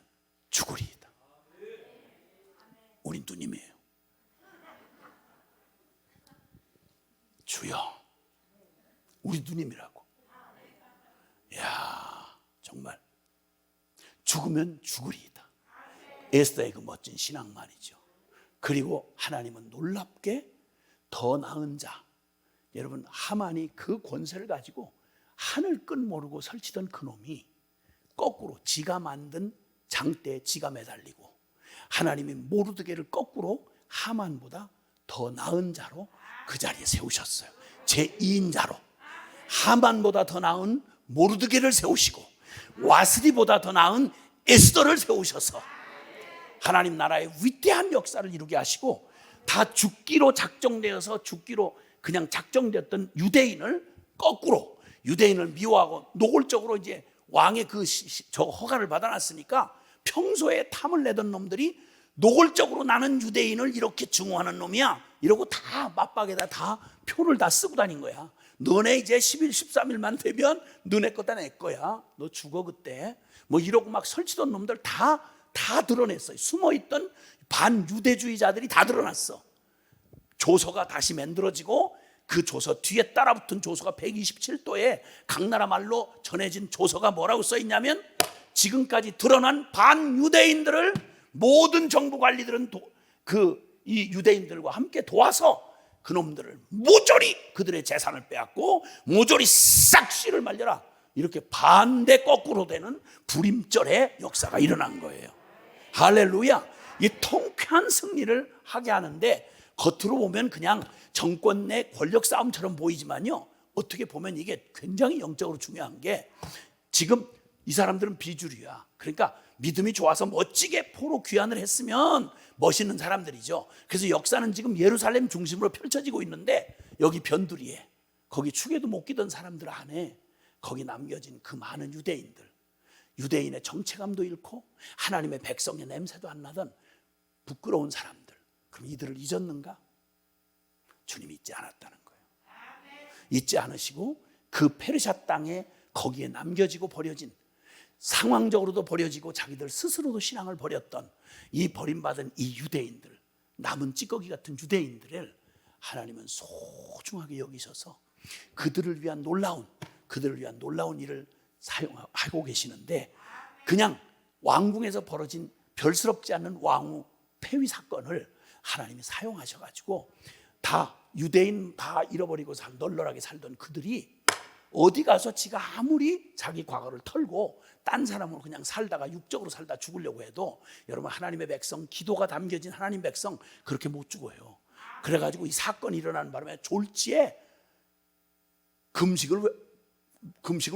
죽으리이다. 우린 누님이에요. 주여, 우리 누님이라고. 정말 죽으면 죽으리이다. 에스더의 그 멋진 신앙만이죠. 그리고 하나님은 놀랍게 더 나은 자, 여러분, 하만이 그 권세를 가지고 하늘 끝 모르고 설치던 그놈이 거꾸로 지가 만든 장대에 지가 매달리고, 하나님이 모르드게를 거꾸로 하만보다 더 나은 자로 그 자리에 세우셨어요. 제2인자로 하만보다 더 나은 모르드게를 세우시고 와스디보다 더 나은 에스더를 세우셔서 하나님 나라의 위대한 역사를 이루게 하시고, 다 죽기로 작정되어서 죽기로 그냥 작정되었던 유대인을 거꾸로, 유대인을 미워하고 노골적으로 이제 왕의 저 허가를 받아놨으니까 평소에 탐을 내던 놈들이 노골적으로 나는 유대인을 이렇게 증오하는 놈이야 이러고 다 맞박에다 다 표를 다 쓰고 다닌 거야. 너네 이제 10일 13일만 되면 너네 거다 내 거야, 너 죽어 그때, 뭐 이러고 막 설치던 놈들 다 드러냈어요. 숨어있던 반유대주의자들이 다 드러났어. 조서가 다시 만들어지고 그 조서 뒤에 따라붙은 조서가 127도에 각나라 말로 전해진 조서가 뭐라고 써있냐면, 지금까지 드러난 반유대인들을 모든 정부 관리들은 이 유대인들과 함께 도와서 그놈들을 모조리 그들의 재산을 빼앗고 모조리 싹 씨를 말려라, 이렇게 반대 거꾸로 되는 불임절의 역사가 일어난 거예요. 할렐루야. 이 통쾌한 승리를 하게 하는데, 겉으로 보면 그냥 정권 내 권력 싸움처럼 보이지만요, 어떻게 보면 이게 굉장히 영적으로 중요한 게, 지금 이 사람들은 비주류야. 그러니까 믿음이 좋아서 멋지게 포로 귀환을 했으면 멋있는 사람들이죠. 그래서 역사는 지금 예루살렘 중심으로 펼쳐지고 있는데, 여기 변두리에 거기 축에도 못 끼던 사람들 안에 거기 남겨진 그 많은 유대인들, 유대인의 정체감도 잃고 하나님의 백성의 냄새도 안 나던 부끄러운 사람들, 그럼 이들을 잊었는가? 주님이 잊지 않았다는 거예요. 잊지 않으시고 그 페르시아 땅에 거기에 남겨지고 버려진, 상황적으로도 버려지고 자기들 스스로도 신앙을 버렸던 이 버림받은 이 유대인들, 남은 찌꺼기 같은 유대인들을 하나님은 소중하게 여기셔서 그들을 위한 놀라운 일을 사용하고 계시는데, 그냥 왕궁에서 벌어진 별스럽지 않은 왕후 폐위 사건을 하나님이 사용하셔가지고 다 유대인 다 잃어버리고 널널하게 살던 그들이 어디 가서 지가 아무리 자기 과거를 털고 딴 사람으로 그냥 살다가 육적으로 살다 죽으려고 해도 여러분 하나님의 백성, 기도가 담겨진 하나님 백성 그렇게 못 죽어요. 그래가지고 이 사건이 일어나는 바람에 졸지에 금식을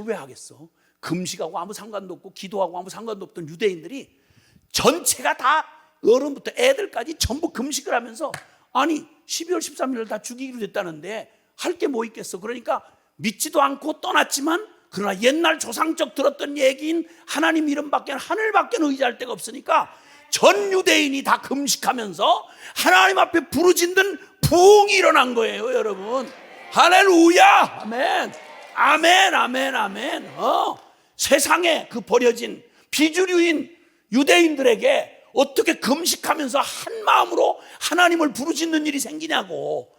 왜 하겠어? 금식하고 아무 상관도 없고 기도하고 아무 상관도 없던 유대인들이 전체가 다 어른부터 애들까지 전부 금식을 하면서 아니 12월 13일을 다 죽이기로 됐다는데 할 게 뭐 있겠어. 그러니까 믿지도 않고 떠났지만 그러나 옛날 조상적 들었던 얘기인 하나님 이름밖에 하늘밖에 의지할 데가 없으니까 전 유대인이 다 금식하면서 하나님 앞에 부르짖는 부흥이 일어난 거예요. 여러분 할렐루야. 아멘 아멘 아멘 아멘. 세상에 그 버려진 비주류인 유대인들에게 어떻게 금식하면서 한 마음으로 하나님을 부르짖는 일이 생기냐고.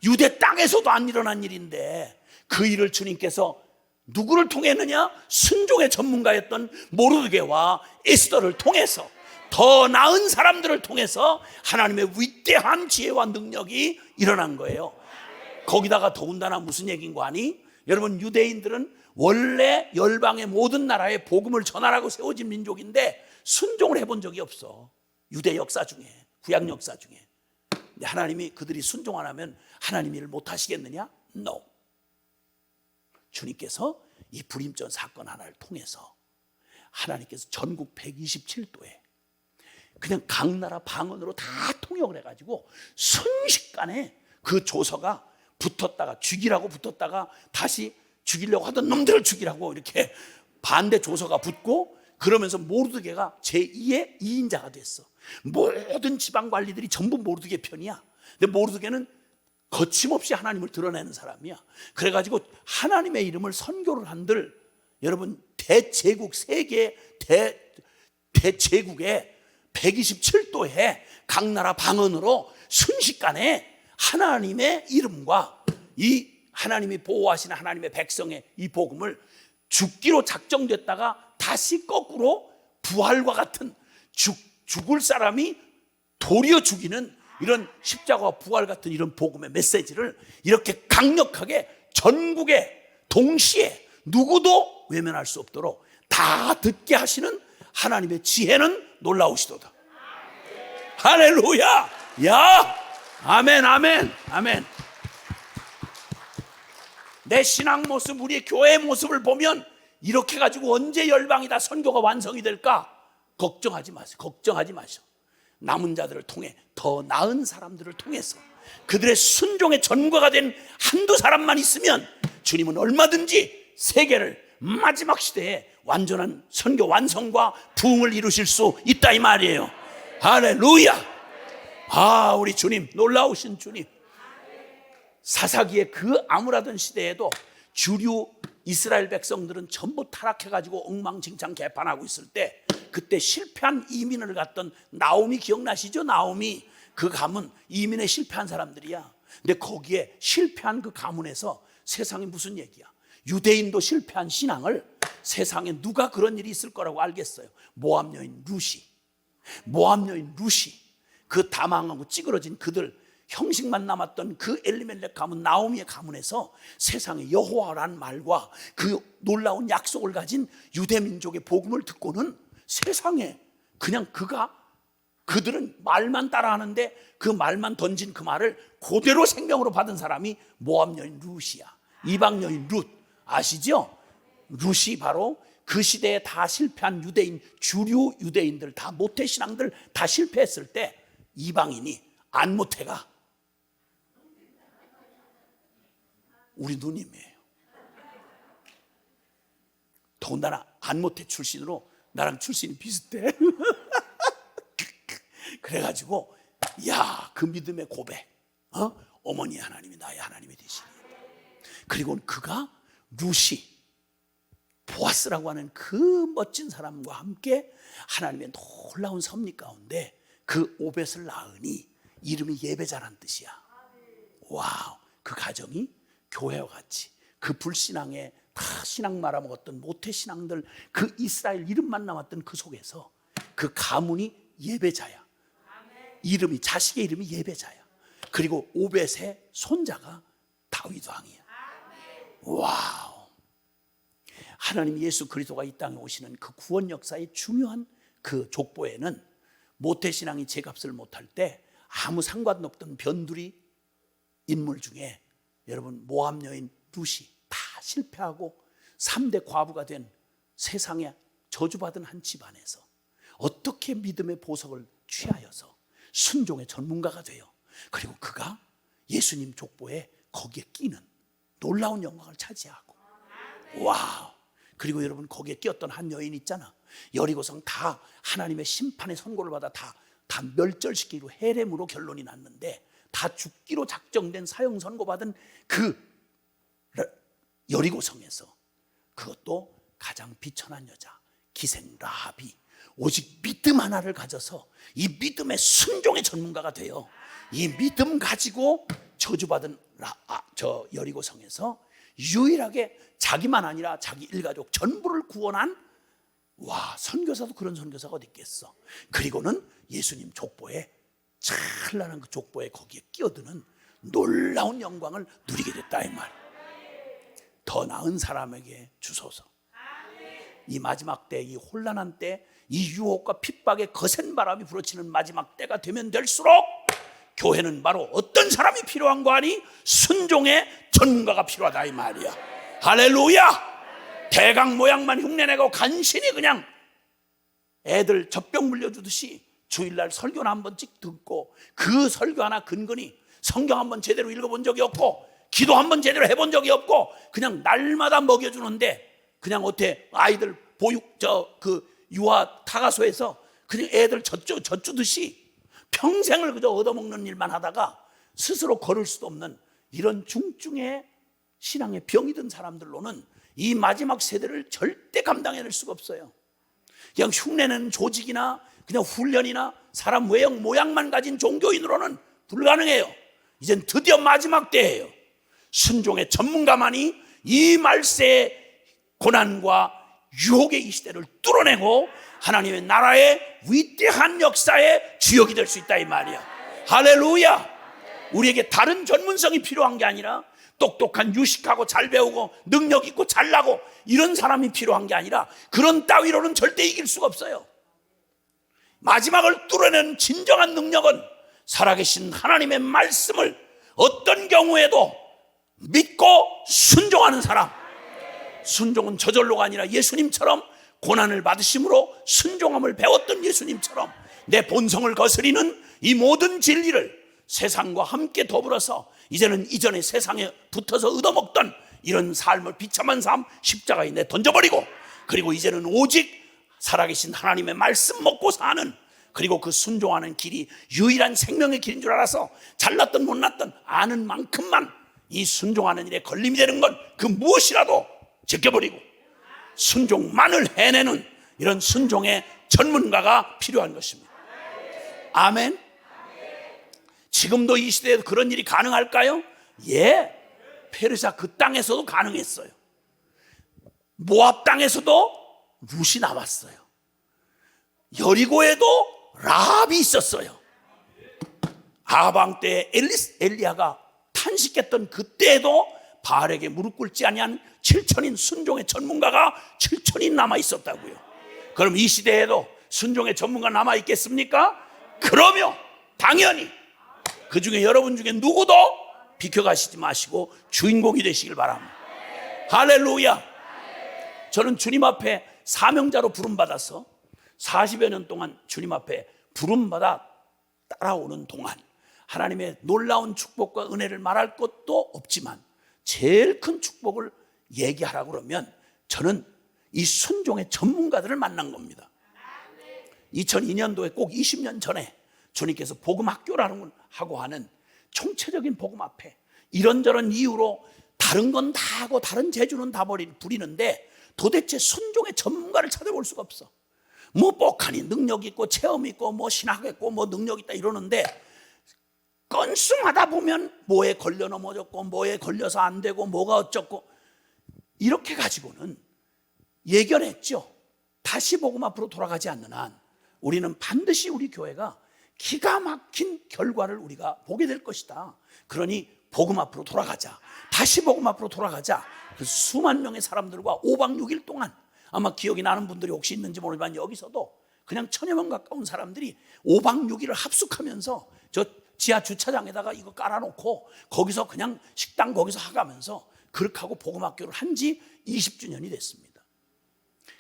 유대 땅에서도 안 일어난 일인데 그 일을 주님께서 누구를 통했느냐? 순종의 전문가였던 모르드게와 에스더를 통해서, 더 나은 사람들을 통해서 하나님의 위대한 지혜와 능력이 일어난 거예요. 거기다가 더군다나 무슨 얘기인 거 아니? 여러분 유대인들은 원래 열방의 모든 나라에 복음을 전하라고 세워진 민족인데 순종을 해본 적이 없어. 유대 역사 중에, 구약 역사 중에. 근데 하나님이 그들이 순종 안 하면 하나님 일을 못 하시겠느냐? No. 주님께서 이 불임전 사건 하나를 통해서 하나님께서 전국 127도에 그냥 각 나라 방언으로 다 통역을 해가지고 순식간에 그 조서가 붙었다가 죽이라고 붙었다가 다시 죽이려고 하던 놈들을 죽이라고 이렇게 반대 조서가 붙고, 그러면서 모르드게가 제2의 2인자가 됐어. 모든 지방 관리들이 전부 모르드게 편이야. 근데 모르드게는 거침없이 하나님을 드러내는 사람이야. 그래가지고 하나님의 이름을 선교를 한들 여러분 대제국, 세계 대제국에 127도에 각 나라 방언으로 순식간에 하나님의 이름과 이 하나님이 보호하시는 하나님의 백성의 이 복음을 죽기로 작정됐다가 다시 거꾸로 부활과 같은 죽을 사람이 도리어 죽이는 이런 십자가와 부활 같은 이런 복음의 메시지를 이렇게 강력하게 전국에 동시에 누구도 외면할 수 없도록 다 듣게 하시는 하나님의 지혜는 놀라우시도다. 할렐루야. 야, 아멘 아멘 아멘. 내 신앙 모습, 우리의 교회의 모습을 보면 이렇게 가지고 언제 열방이 다 선교가 완성이 될까? 걱정하지 마세요. 걱정하지 마세요. 남은 자들을 통해, 더 나은 사람들을 통해서 그들의 순종의 전과가 된 한두 사람만 있으면 주님은 얼마든지 세계를 마지막 시대에 완전한 선교 완성과 부흥을 이루실 수 있다 이 말이에요. 할렐루야. 아, 우리 주님, 놀라우신 주님. 사사기의 그 암울하던 시대에도 주류 이스라엘 백성들은 전부 타락해가지고 엉망진창 개판하고 있을 때 그때 실패한 이민을 갔던 나오미 기억나시죠? 나오미, 그 가문 이민에 실패한 사람들이야. 근데 거기에 실패한 그 가문에서 세상에 무슨 얘기야? 유대인도 실패한 신앙을 세상에 누가 그런 일이 있을 거라고 알겠어요? 모압 여인 루시, 그 다망하고 찌그러진 그들 형식만 남았던 그 엘리멜렉 가문 나오미의 가문에서 세상에 여호와라는 말과 그 놀라운 약속을 가진 유대 민족의 복음을 듣고는 세상에 그냥 그들은 말만 따라하는데 그 말만 던진 그 말을 그대로 생명으로 받은 사람이 모압 여인 룻이야. 이방 여인 룻 아시죠? 룻이 바로 그 시대에 다 실패한 유대인, 주류 유대인들 다 모태신앙들 다 실패했을 때 이방인이 안모태가 우리 누님이에요. 더군다나 안모태 출신으로 나랑 출신이 비슷해. 그래가지고 야, 그 믿음의 고백, 어머니 하나님이 나의 하나님이 되시니. 그리고 그가 루시, 보아스라고 하는 그 멋진 사람과 함께 하나님의 놀라운 섭리 가운데 그 오벳을 낳으니 이름이 예배자란 뜻이야. 와우. 그 가정이 교회와 같이 그 불신앙에 다 신앙 말아먹었던 모태신앙들, 그 이스라엘 이름만 남았던 그 속에서 그 가문이 예배자야. 이름이, 자식의 이름이 예배자야. 그리고 오벳의 손자가 다윗 왕이야. 와우. 하나님 예수 그리스도가 이 땅에 오시는 그 구원 역사의 중요한 그 족보에는 모태신앙이 제값을 못할 때 아무 상관없던 변두리 인물 중에 여러분 모압 여인 룻이 다 실패하고 3대 과부가 된 세상에 저주받은 한 집안에서 어떻게 믿음의 보석을 취하여서 순종의 전문가가 돼요. 그리고 그가 예수님 족보에 거기에 끼는 놀라운 영광을 차지하고, 와우. 그리고 여러분 거기에 끼었던 한 여인 있잖아. 여리고성 다 하나님의 심판의 선고를 받아 다 멸절시키기로 해렘으로 결론이 났는데 다 죽기로 작정된 사형 선고받은 그 여리고성에서 그것도 가장 비천한 여자 기생 라합이 오직 믿음 하나를 가져서 이 믿음의 순종의 전문가가 돼요. 이 믿음 가지고 저주받은 저 여리고성에서 유일하게 자기만 아니라 자기 일가족 전부를 구원한, 와, 선교사도 그런 선교사가 어디 있겠어. 그리고는 예수님 족보에 찬란한 그 족보에 거기에 끼어드는 놀라운 영광을 누리게 됐다 이 말. 더 나은 사람에게 주소서. 이 마지막 때, 이 혼란한 때, 이 유혹과 핍박의 거센 바람이 불어치는 마지막 때가 되면 될수록 교회는 바로 어떤 사람이 필요한 거 아니? 순종의 전문가가 필요하다 이 말이야. 할렐루야. 대강 모양만 흉내내고 간신히 그냥 애들 젖병 물려주듯이 주일날 설교나 한 번씩 듣고 그 설교 하나 근거니 성경 한 번 제대로 읽어본 적이 없고 기도 한 번 제대로 해본 적이 없고 그냥 날마다 먹여주는데 그냥 어때 아이들 보육 유아 타가소에서 그냥 애들 젖주듯이 평생을 그저 얻어먹는 일만 하다가 스스로 걸을 수도 없는 이런 중증의 신앙의 병이 든 사람들로는 이 마지막 세대를 절대 감당해낼 수가 없어요. 그냥 흉내내는 조직이나 그냥 훈련이나 사람 외형 모양만 가진 종교인으로는 불가능해요. 이젠 드디어 마지막 때예요. 순종의 전문가만이 이 말세의 고난과 유혹의 이 시대를 뚫어내고 하나님의 나라의 위대한 역사의 주역이 될 수 있다 이 말이야. 할렐루야. 우리에게 다른 전문성이 필요한 게 아니라 똑똑한 유식하고 잘 배우고 능력 있고 잘나고 이런 사람이 필요한 게 아니라 그런 따위로는 절대 이길 수가 없어요. 마지막을 뚫어내는 진정한 능력은 살아계신 하나님의 말씀을 어떤 경우에도 믿고 순종하는 사람. 순종은 저절로가 아니라 예수님처럼 고난을 받으심으로 순종함을 배웠던 예수님처럼 내 본성을 거스리는 이 모든 진리를 세상과 함께 더불어서 이제는 이전에 세상에 붙어서 얻어먹던 이런 삶을 비참한 삶 십자가에 내 던져버리고 그리고 이제는 오직 살아계신 하나님의 말씀 먹고 사는 그리고 그 순종하는 길이 유일한 생명의 길인 줄 알아서 잘났든 못났든 아는 만큼만 이 순종하는 일에 걸림이 되는 건 그 무엇이라도 제껴버리고 순종만을 해내는 이런 순종의 전문가가 필요한 것입니다. 아멘. 지금도 이 시대에도 그런 일이 가능할까요? 예. 페르시아 그 땅에서도 가능했어요. 모압 땅에서도 룻이 나왔어요. 여리고에도 라합이 있었어요. 아방 때 엘리야가 탄식했던 그때에도 바알에게 무릎 꿇지 아니한 7천인 순종의 전문가가 7천인 남아 있었다고요. 그럼 이 시대에도 순종의 전문가 남아 있겠습니까? 그러면 당연히 그 중에 여러분 중에 누구도 비켜가시지 마시고 주인공이 되시길 바랍니다. 할렐루야. 저는 주님 앞에 사명자로 부름받아서 40여 년 동안 주님 앞에 부름받아 따라오는 동안 하나님의 놀라운 축복과 은혜를 말할 것도 없지만 제일 큰 축복을 얘기하라고 그러면 저는 이 순종의 전문가들을 만난 겁니다. 2002년도에 꼭 20년 전에 주님께서 복음학교라는 하고 하는 총체적인 복음 앞에 이런저런 이유로 다른 건 다 하고 다른 재주는 다 부리는데 도대체 순종의 전문가를 찾아볼 수가 없어. 뭐 뻑하니 능력 있고 체험 있고 뭐 신학 있고 뭐 능력 있다 이러는데 건숭하다 보면 뭐에 걸려 넘어졌고 뭐에 걸려서 안 되고 뭐가 어쩌고 이렇게 가지고는 예견했죠. 다시 복음 앞으로 돌아가지 않는 한 우리는 반드시 우리 교회가 기가 막힌 결과를 우리가 보게 될 것이다. 그러니 복음 앞으로 돌아가자. 다시 복음 앞으로 돌아가자. 그 수만 명의 사람들과 5박 6일 동안, 아마 기억이 나는 분들이 혹시 있는지 모르지만 여기서도 그냥 1000여 명 가까운 사람들이 5박 6일을 합숙하면서 저 지하 주차장에다가 이거 깔아놓고 거기서 그냥 식당 거기서 하가면서 그렇게 하고 복음학교를 한 지 20주년이 됐습니다.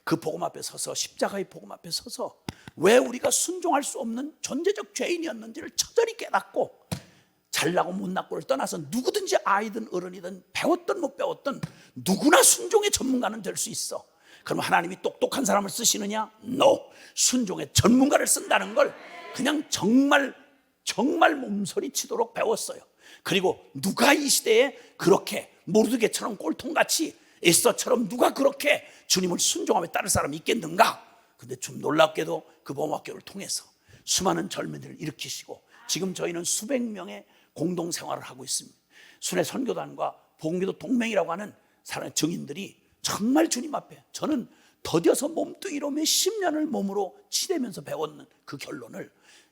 그 복음 앞에 서서, 십자가의 복음 앞에 서서 왜 우리가 순종할 수 없는 존재적 죄인이었는지를 처절히 깨닫고, 잘나고 못나고를 떠나서 누구든지 아이든 어른이든 배웠든 못 배웠든 누구나 순종의 전문가는 될 수 있어. 그럼 하나님이 똑똑한 사람을 쓰시느냐? No. 순종의 전문가를 쓴다는 걸 그냥 정말 몸서리치도록 배웠어요. 그리고 누가 이 시대에 그렇게 모르드게처럼 꼴통같이 에스더처럼 누가 그렇게 주님을 순종하며 따를 사람이 있겠는가? 근데 좀 놀랍게도 그 복음학교를 통해서 수많은 젊은이들을 일으키시고 지금 저희는 수백 명의 공동생활을 하고 있습니다. 순회 선교단과 복음기도 동맹이라고 하는 사랑의 증인들이 정말 주님 앞에, 저는 더뎌서 몸뚱이로 몇십 년을 몸으로 치대면서 배웠는 그 결론을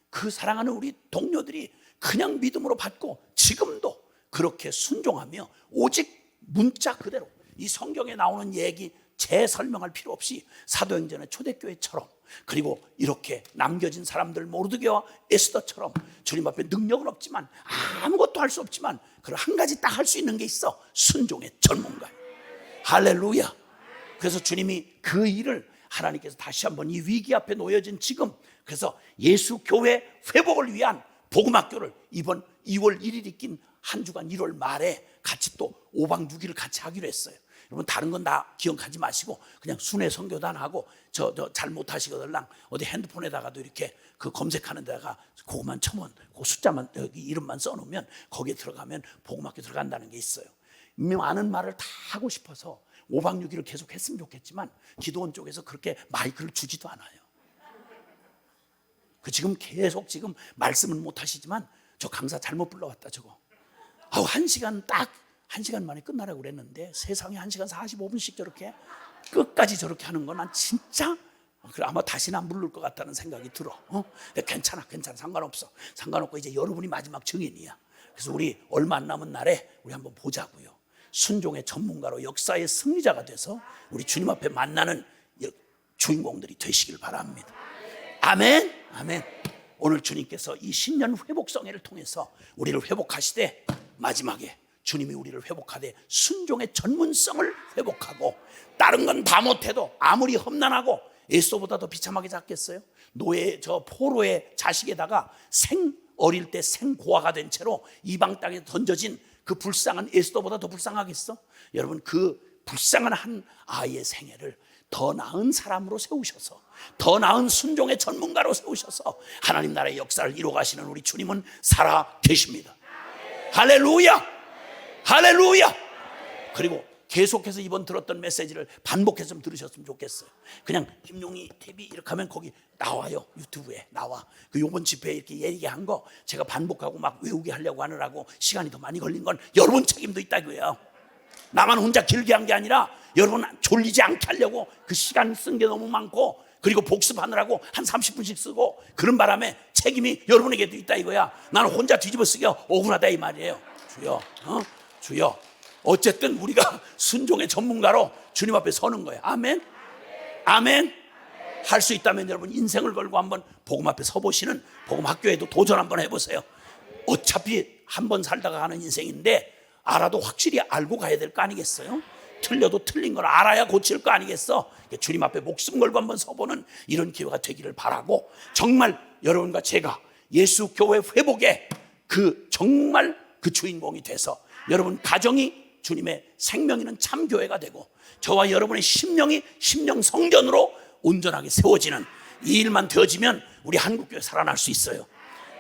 그 사랑하는 우리 동료들이 그냥 믿음으로 받고 지금도 그렇게 순종하며 오직 문자 그대로 이 성경에 나오는 얘기 재설명할 필요 없이 사도행전의 초대교회처럼, 그리고 이렇게 남겨진 사람들 모르드게와 에스더처럼 주님 앞에 능력은 없지만 아무것도 할 수 없지만 그런 한 가지 딱 할 수 있는 게 있어. 순종의 전문가예요. 할렐루야. 그래서 주님이 그 일을 하나님께서 다시 한번 이 위기 앞에 놓여진 지금, 그래서 예수 교회 회복을 위한 복음학교를 이번 2월 1일이 낀 한 주간 1월 말에 같이 또 5박 6일을 같이 하기로 했어요. 여러분 다른 건 다 기억하지 마시고 그냥 순회 선교단하고 저 잘 못하시거들랑 어디 핸드폰에다가도 이렇게 그 검색하는 데다가 그것만 쳐면 그 숫자만 여기 이름만 써놓으면 거기에 들어가면 복음학교 들어간다는 게 있어요. 많은 말을 다 하고 싶어서 5박 6일을 계속 했으면 좋겠지만 기도원 쪽에서 그렇게 마이크를 주지도 않아요. 그 지금 계속 지금 말씀은 못 하시지만 저 강사 잘못 불러왔다 저거. 아우 1시간 딱 1시간 만에 끝나라고 그랬는데 세상에 1시간 45분씩 저렇게 끝까지 저렇게 하는 건 난 진짜 아마 다시는 안 부를 것 같다는 생각이 들어. 괜찮아 상관없고 이제 여러분이 마지막 증인이야. 그래서 우리 얼마 안 남은 날에 우리 한번 보자고요. 순종의 전문가로 역사의 승리자가 돼서 우리 주님 앞에 만나는 주인공들이 되시길 바랍니다. 아멘. 아멘. 오늘 주님께서 이 신년 회복성회를 통해서 우리를 회복하시되 마지막에 주님이 우리를 회복하되 순종의 전문성을 회복하고, 다른 건 다 못해도 아무리 험난하고 에스더보다 더 비참하게 작겠어요? 노예 저 포로의 자식에다가 어릴 때 생고아가 된 채로 이방 땅에 던져진 그 불쌍한 에스더보다 더 불쌍하겠어? 여러분 그 불쌍한 한 아이의 생애를 더 나은 사람으로 세우셔서, 더 나은 순종의 전문가로 세우셔서 하나님 나라의 역사를 이루어가시는 우리 주님은 살아 계십니다. 할렐루야. 할렐루야. 그리고 계속해서 이번 들었던 메시지를 반복해서 좀 들으셨으면 좋겠어요. 그냥 김용희 TV 이렇게 하면 거기 나와요. 유튜브에 나와. 그 요번 집회에 이렇게 얘기한 거 제가 반복하고 막 외우게 하려고 하느라고 시간이 더 많이 걸린 건 여러분 책임도 있다고요. 나만 혼자 길게 한 게 아니라 여러분 졸리지 않게 하려고 그 시간 쓴 게 너무 많고, 그리고 복습하느라고 한 30분씩 쓰고 그런 바람에 책임이 여러분에게도 있다 이거야. 나는 혼자 뒤집어 쓰기가 억울하다 이 말이에요. 주여 어쨌든 우리가 순종의 전문가로 주님 앞에 서는 거예요. 아멘. 아멘. 할 수 있다면 여러분 인생을 걸고 한번 복음 앞에 서보시는 복음학교에도 도전 한번 해보세요. 어차피 한 번 살다가 가는 인생인데 알아도 확실히 알고 가야 될 거 아니겠어요? 틀려도 틀린 걸 알아야 고칠 거 아니겠어? 주님 앞에 목숨 걸고 한번 서보는 이런 기회가 되기를 바라고, 정말 여러분과 제가 예수 교회 회복의 정말 그 주인공이 돼서 여러분 가정이 주님의 생명 있는 참 교회가 되고 저와 여러분의 심령이 심령 성전으로 온전하게 세워지는 이 일만 되어지면 우리 한국교회 살아날 수 있어요.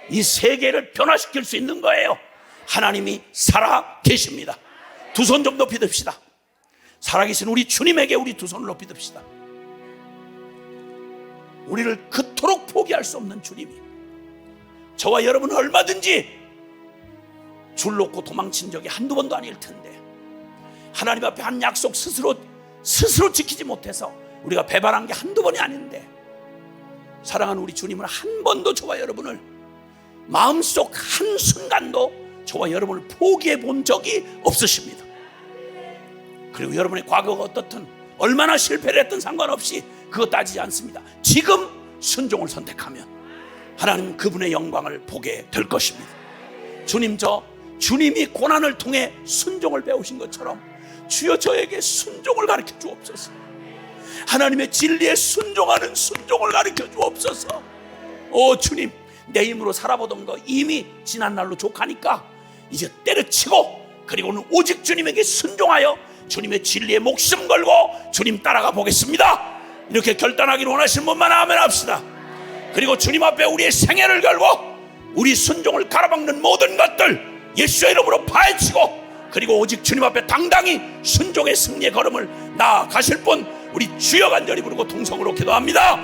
이 세계를 변화시킬 수 있는 거예요. 하나님이 살아 계십니다. 두 손 좀 높이 듭시다. 살아계신 우리 주님에게 우리 두 손을 높이 듭시다. 우리를 그토록 포기할 수 없는 주님이 저와 여러분은 얼마든지 줄 놓고 도망친 적이 한두 번도 아닐 텐데, 하나님 앞에 한 약속 스스로 지키지 못해서 우리가 배반한 게 한두 번이 아닌데, 사랑하는 우리 주님은 한 번도 저와 여러분을 마음속 한순간도 저와 여러분을 포기해 본 적이 없으십니다. 그리고 여러분의 과거가 어떻든 얼마나 실패를 했든 상관없이 그거 따지지 않습니다. 지금 순종을 선택하면 하나님 그분의 영광을 보게 될 것입니다. 주님이 고난을 통해 순종을 배우신 것처럼 주여 저에게 순종을 가르쳐 주옵소서. 하나님의 진리에 순종하는 순종을 가르쳐 주옵소서. 오 주님, 내 힘으로 살아보던 거 이미 지난 날로 족하니까 이제 때려치고 그리고는 오직 주님에게 순종하여 주님의 진리에 목숨 걸고 주님 따라가 보겠습니다. 이렇게 결단하기를 원하시는 분만 아멘 합시다. 그리고 주님 앞에 우리의 생애를 걸고 우리 순종을 가로막는 모든 것들 예수의 이름으로 파헤치고 그리고 오직 주님 앞에 당당히 순종의 승리의 걸음을 나아가실 분 우리 주여 간절히 부르고 통성으로 기도합니다.